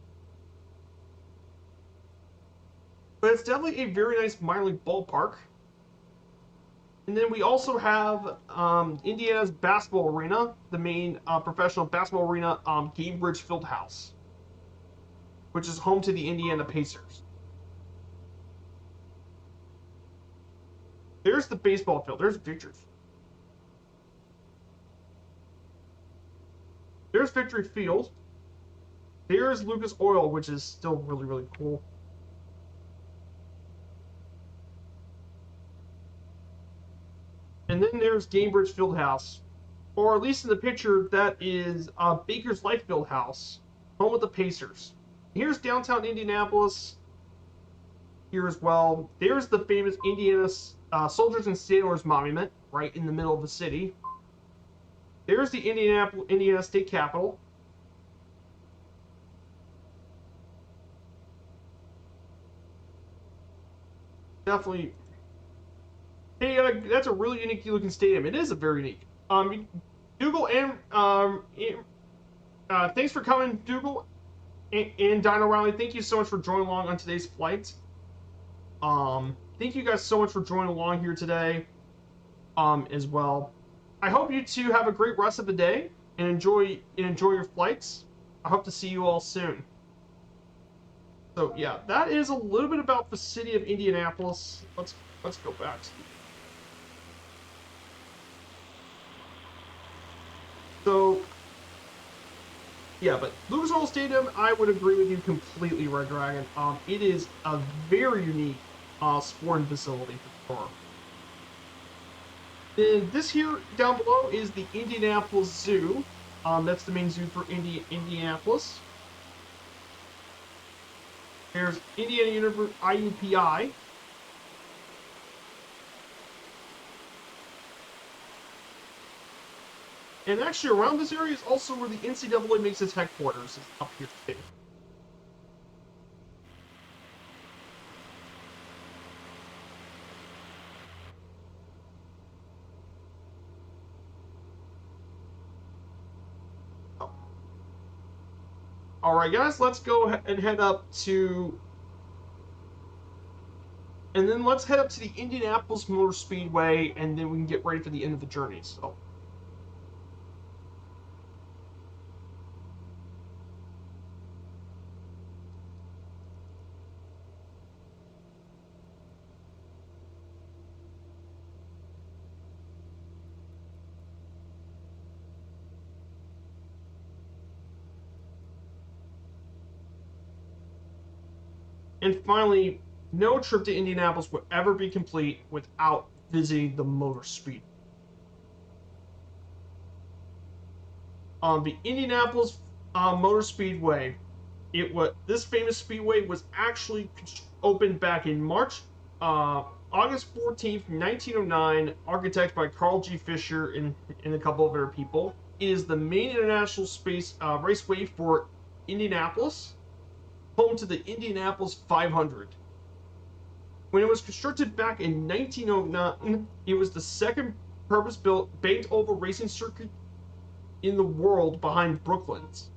But it's definitely a very nice minor league ballpark. And then we also have Indiana's basketball arena, the main professional basketball arena, Gainbridge Fieldhouse, which is home to the Indiana Pacers. There's the baseball field. There's pictures. There's Victory Field. There's Lucas Oil, which is still really, really cool. And then there's Gainbridge Fieldhouse, or at least in the picture, that is Baker's Life Fieldhouse, home of the Pacers. Here's downtown Indianapolis. Here as well. There's the famous Indiana Soldiers and Sailors Monument, right in the middle of the city. There's the Indiana State Capitol. Definitely. Hey, that's a really unique looking stadium. It is a very unique. Dougal and thanks for coming, Dougal and Dino Riley. Thank you so much for joining along on today's flight. Thank you guys so much for joining along here today. As well. I hope you two have a great rest of the day and enjoy your flights. I hope to see you all soon. So yeah, that is a little bit about the city of Indianapolis. Let's go back to So yeah, but Lucas Oil Stadium, I would agree with you completely, Red Dragon. It is a very unique sporting facility for sure. Then this here down below is the Indianapolis Zoo. That's the main zoo for Indianapolis. There's Indiana University IUPI. And actually around this area is also where the NCAA makes its headquarters, is up here too. Alright guys, let's go and head up to... And then let's head up to the Indianapolis Motor Speedway, and then we can get ready for the end of the journey, so... And finally, no trip to Indianapolis will ever be complete without visiting the Motor Speed. The Indianapolis Motor Speedway. This famous speedway was actually opened back in August 14th, 1909, architected by Carl G. Fisher and a couple of other people. It is the main international raceway for Indianapolis, home to the Indianapolis 500. When it was constructed back in 1909, it was the second purpose-built banked-oval racing circuit in the world behind Brooklands.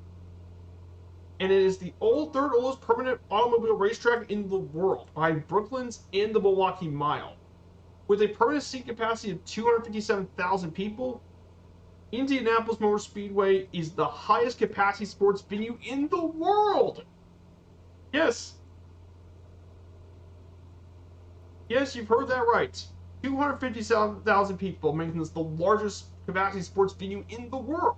And it is the third oldest permanent automobile racetrack in the world, behind Brooklands and the Milwaukee Mile. With a permanent seat capacity of 257,000 people, Indianapolis Motor Speedway is the highest capacity sports venue in the world. Yes. Yes, you've heard that right. 257,000 people, making this the largest capacity sports venue in the world.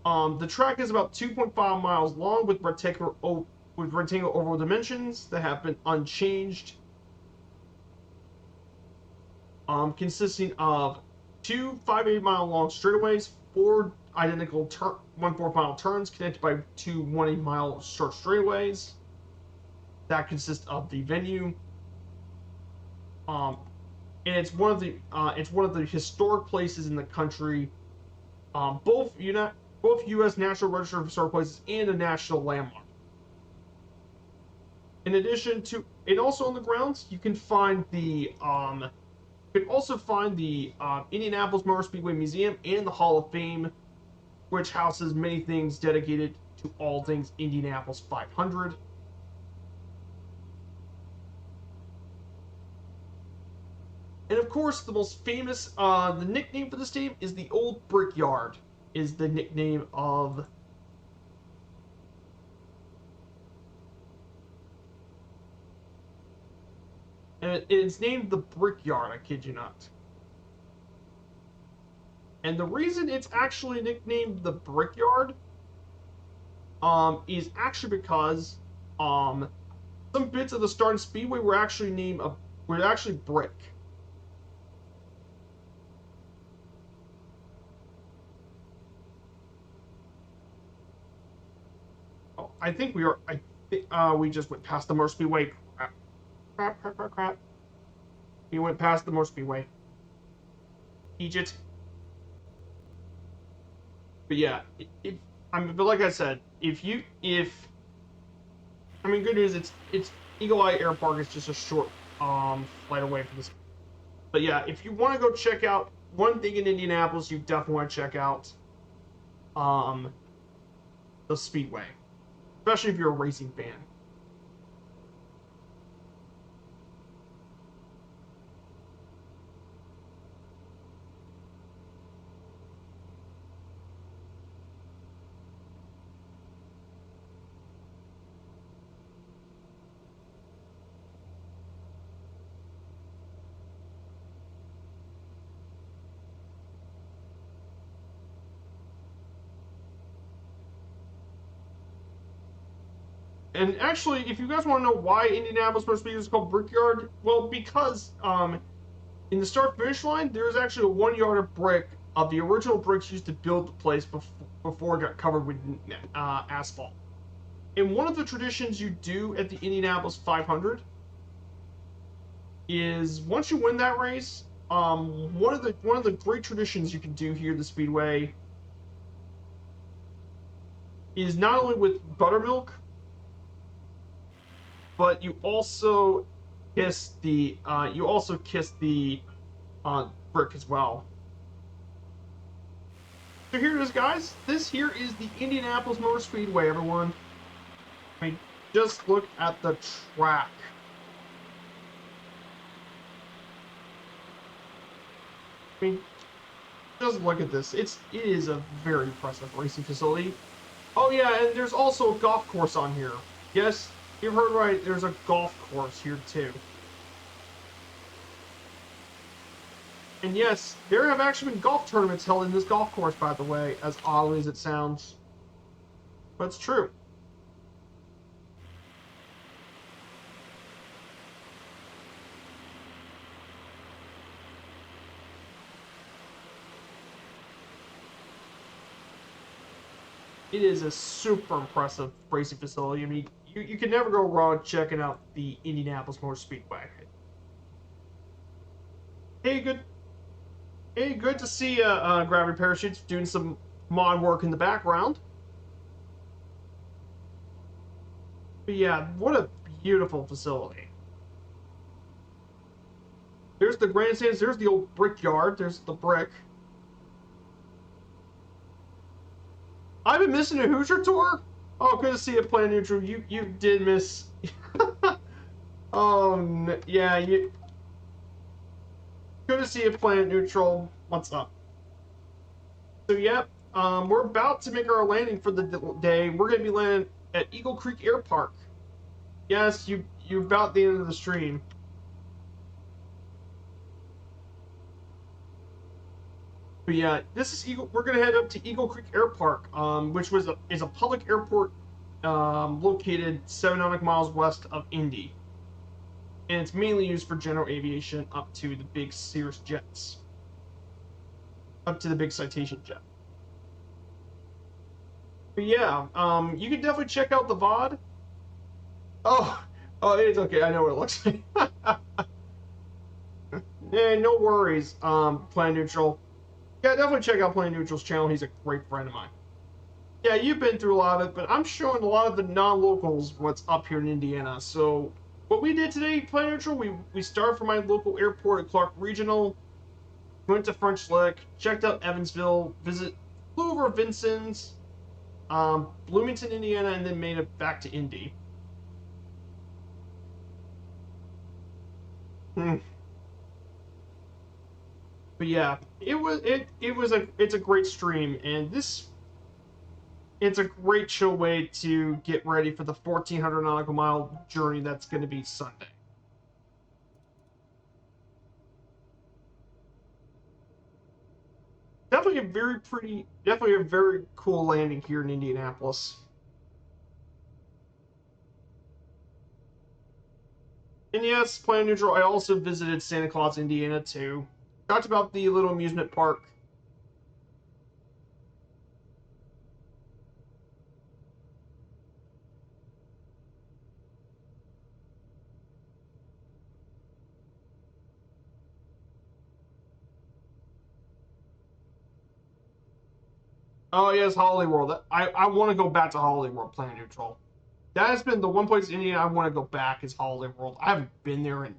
The track is about 2.5 miles long with rectangular oval dimensions that have been unchanged. Consisting of two 5.8-mile long straightaways, four identical 1/4-mile turns connected by two 1.8-mile short straightaways. That consists of the venue. And it's one of the historic places in the country. Both U.S. National Register of Historic Places and a national landmark. In addition to, and also on the grounds, you can find the You can also find the Indianapolis Motor Speedway Museum and the Hall of Fame, which houses many things dedicated to all things Indianapolis 500. And of course, the most famous, the nickname for the stadium is the Old Brickyard, is the nickname of. And it's named the Brickyard, I kid you not. And the reason it's actually nicknamed the Brickyard is actually because some bits of the Starting Speedway were actually brick. Oh, I think we are. I think we just went past the Motor Speedway. Crap. We went past the Motor Speedway. Egypt. But yeah, but like I said, good news, it's Eagle Eye Air Park is just a short flight away from this. But yeah, if you want to go check out one thing in Indianapolis, you definitely want to check out the Speedway, especially if you're a racing fan. And actually, if you guys want to know why Indianapolis Motor Speedway is called Brickyard, well, because in the start-finish line, there's actually a 1 yard of brick of the original bricks used to build the place before it got covered with asphalt. And one of the traditions you do at the Indianapolis 500 is once you win that race, one of the great traditions you can do here at the Speedway is not only with buttermilk, but you also kiss the brick as well. So here it is, guys. This here is the Indianapolis Motor Speedway, everyone. I mean, just look at the track. I mean, just look at this. It is a very impressive racing facility. Oh yeah, and there's also a golf course on here. Yes, you heard right. There's a golf course here too. And yes, there have actually been golf tournaments held in this golf course, by the way, as oddly as it sounds. But it's true. It is a super impressive racing facility. I mean, you can never go wrong checking out the Indianapolis Motor Speedway. Hey, good to see Gravity Parachutes doing some mod work in the background. But yeah, what a beautiful facility. There's the grandstands. There's the old brickyard. There's the brick. I've been missing a Hoosier tour. Oh, good to see you, Plan Neutral. You did miss. Oh yeah, you. Good to see you, Planet Neutral. What's up? So yeah, we're about to make our landing for the day. We're gonna be landing at Eagle Creek Air Park. Yes, you're about the end of the stream. But yeah, this is Eagle. We're gonna head up to Eagle Creek Air Park, which is a public airport located 7 nautical miles west of Indy, and it's mainly used for general aviation up to the big Cirrus jets, up to the big Citation jet. But yeah, you can definitely check out the VOD. Oh, it's okay. I know what it looks like. Yeah, no worries, Plan Neutral. Yeah, definitely check out Plain Neutral's channel. He's a great friend of mine. Yeah, you've been through a lot of it, but I'm showing a lot of the non-locals what's up here in Indiana. So what we did today, Planet Neutral, we started from my local airport at Clark Regional, went to French Lick, checked out Evansville, flew over Vincennes, Bloomington, Indiana, and then made it back to Indy. Hmm. But yeah, it's a great stream, and it's a great chill way to get ready for the 1,400 nautical mile journey that's going to be Sunday. Definitely a very cool landing here in Indianapolis. And yes, Planet Neutral, I also visited Santa Claus, Indiana too. Talked about the little amusement park. Oh yes, Holiday World. I want to go back to Holiday World, Planet Neutral. That has been the one place in Indiana I want to go back is Holiday World. I haven't been there in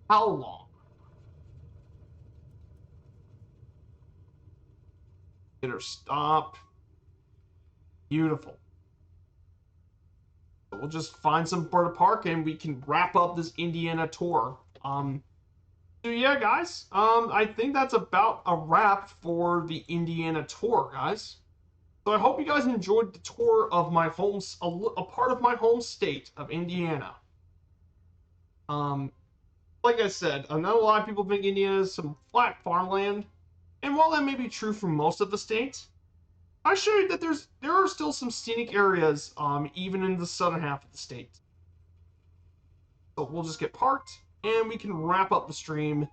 how long? Get her stop. Beautiful. So we'll just find some for to park and we can wrap up this Indiana tour. So yeah, guys. I think that's about a wrap for the Indiana tour, guys. So I hope you guys enjoyed the tour of my home, a part of my home state of Indiana. Um, like I said, I know a lot of people think Indiana is some flat farmland, and while that may be true for most of the state, I showed you that there are still some scenic areas, even in the southern half of the state. So we'll just get parked, and we can wrap up the stream.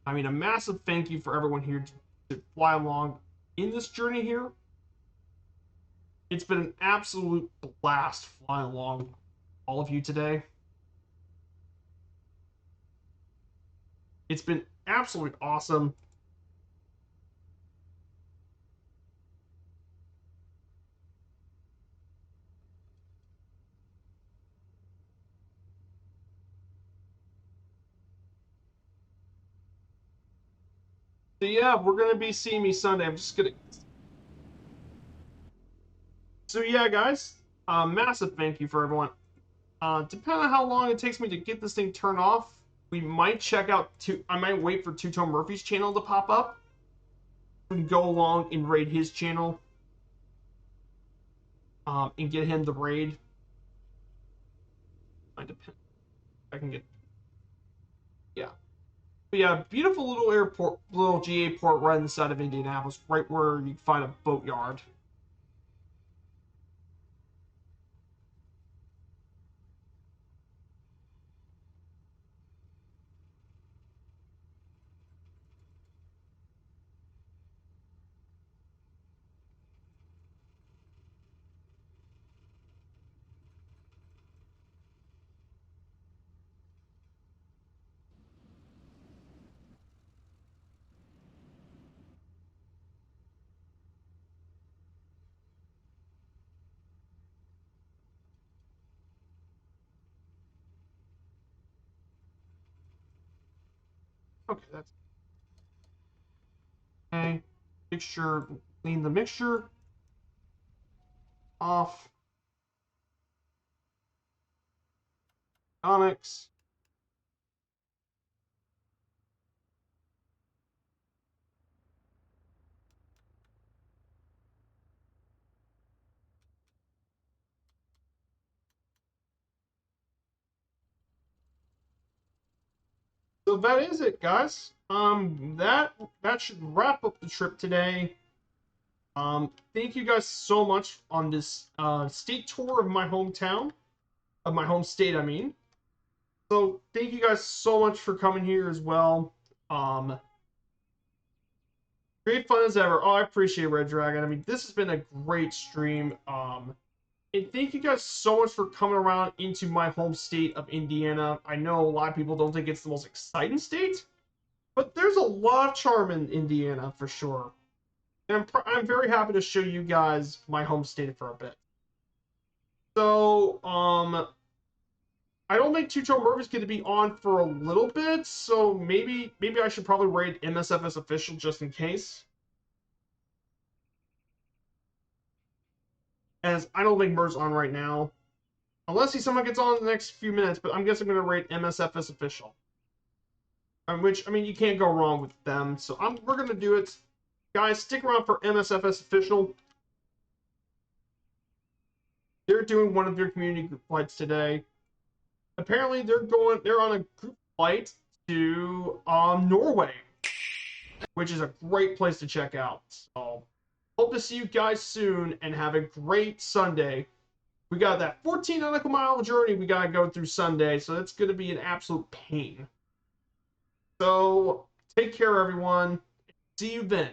I mean, a massive thank you for everyone here to fly along in this journey here. It's been an absolute blast flying along all of you today. It's been absolutely awesome. So yeah, we're gonna be seeing me Sunday. I'm just gonna. So yeah, guys, massive thank you for everyone. Depending on how long it takes me to get this thing turned off, we might check out two. I might wait for Two Tone Murphy's channel to pop up and go along and raid his channel, and get him the raid. I depend. I can get. Yeah. But yeah, beautiful little airport, little GA port right inside of Indianapolis, right where you find a boatyard. Okay, that's okay. Mixture, clean the mixture off. Onyx. So that is it, guys. That should wrap up the trip today. Thank you guys so much on this state tour of my hometown, of my home state. I mean, so thank you guys so much for coming here as well. Um, Great fun as ever. Oh, I appreciate Red Dragon. I mean, this has been a great stream. And thank you guys so much for coming around into my home state of Indiana. I know a lot of people don't think it's the most exciting state, but there's a lot of charm in Indiana for sure. And I'm very happy to show you guys my home state for a bit. So, I don't think Tucho Murphy's going to be on for a little bit, so maybe I should probably rate MSF as official just in case. As I don't think Murph's on right now. Unless he someone gets on in the next few minutes, but I'm guessing I'm going to rate MSF as official. Which, I mean, you can't go wrong with them. So we're going to do it. Guys, stick around for MSF as official. They're doing one of their community group flights today. Apparently, they're on a group flight to Norway, which is a great place to check out. So, hope to see you guys soon and have a great Sunday. We got that 14 nautical mile journey we got to go through Sunday, so that's going to be an absolute pain. So, take care, everyone. See you then.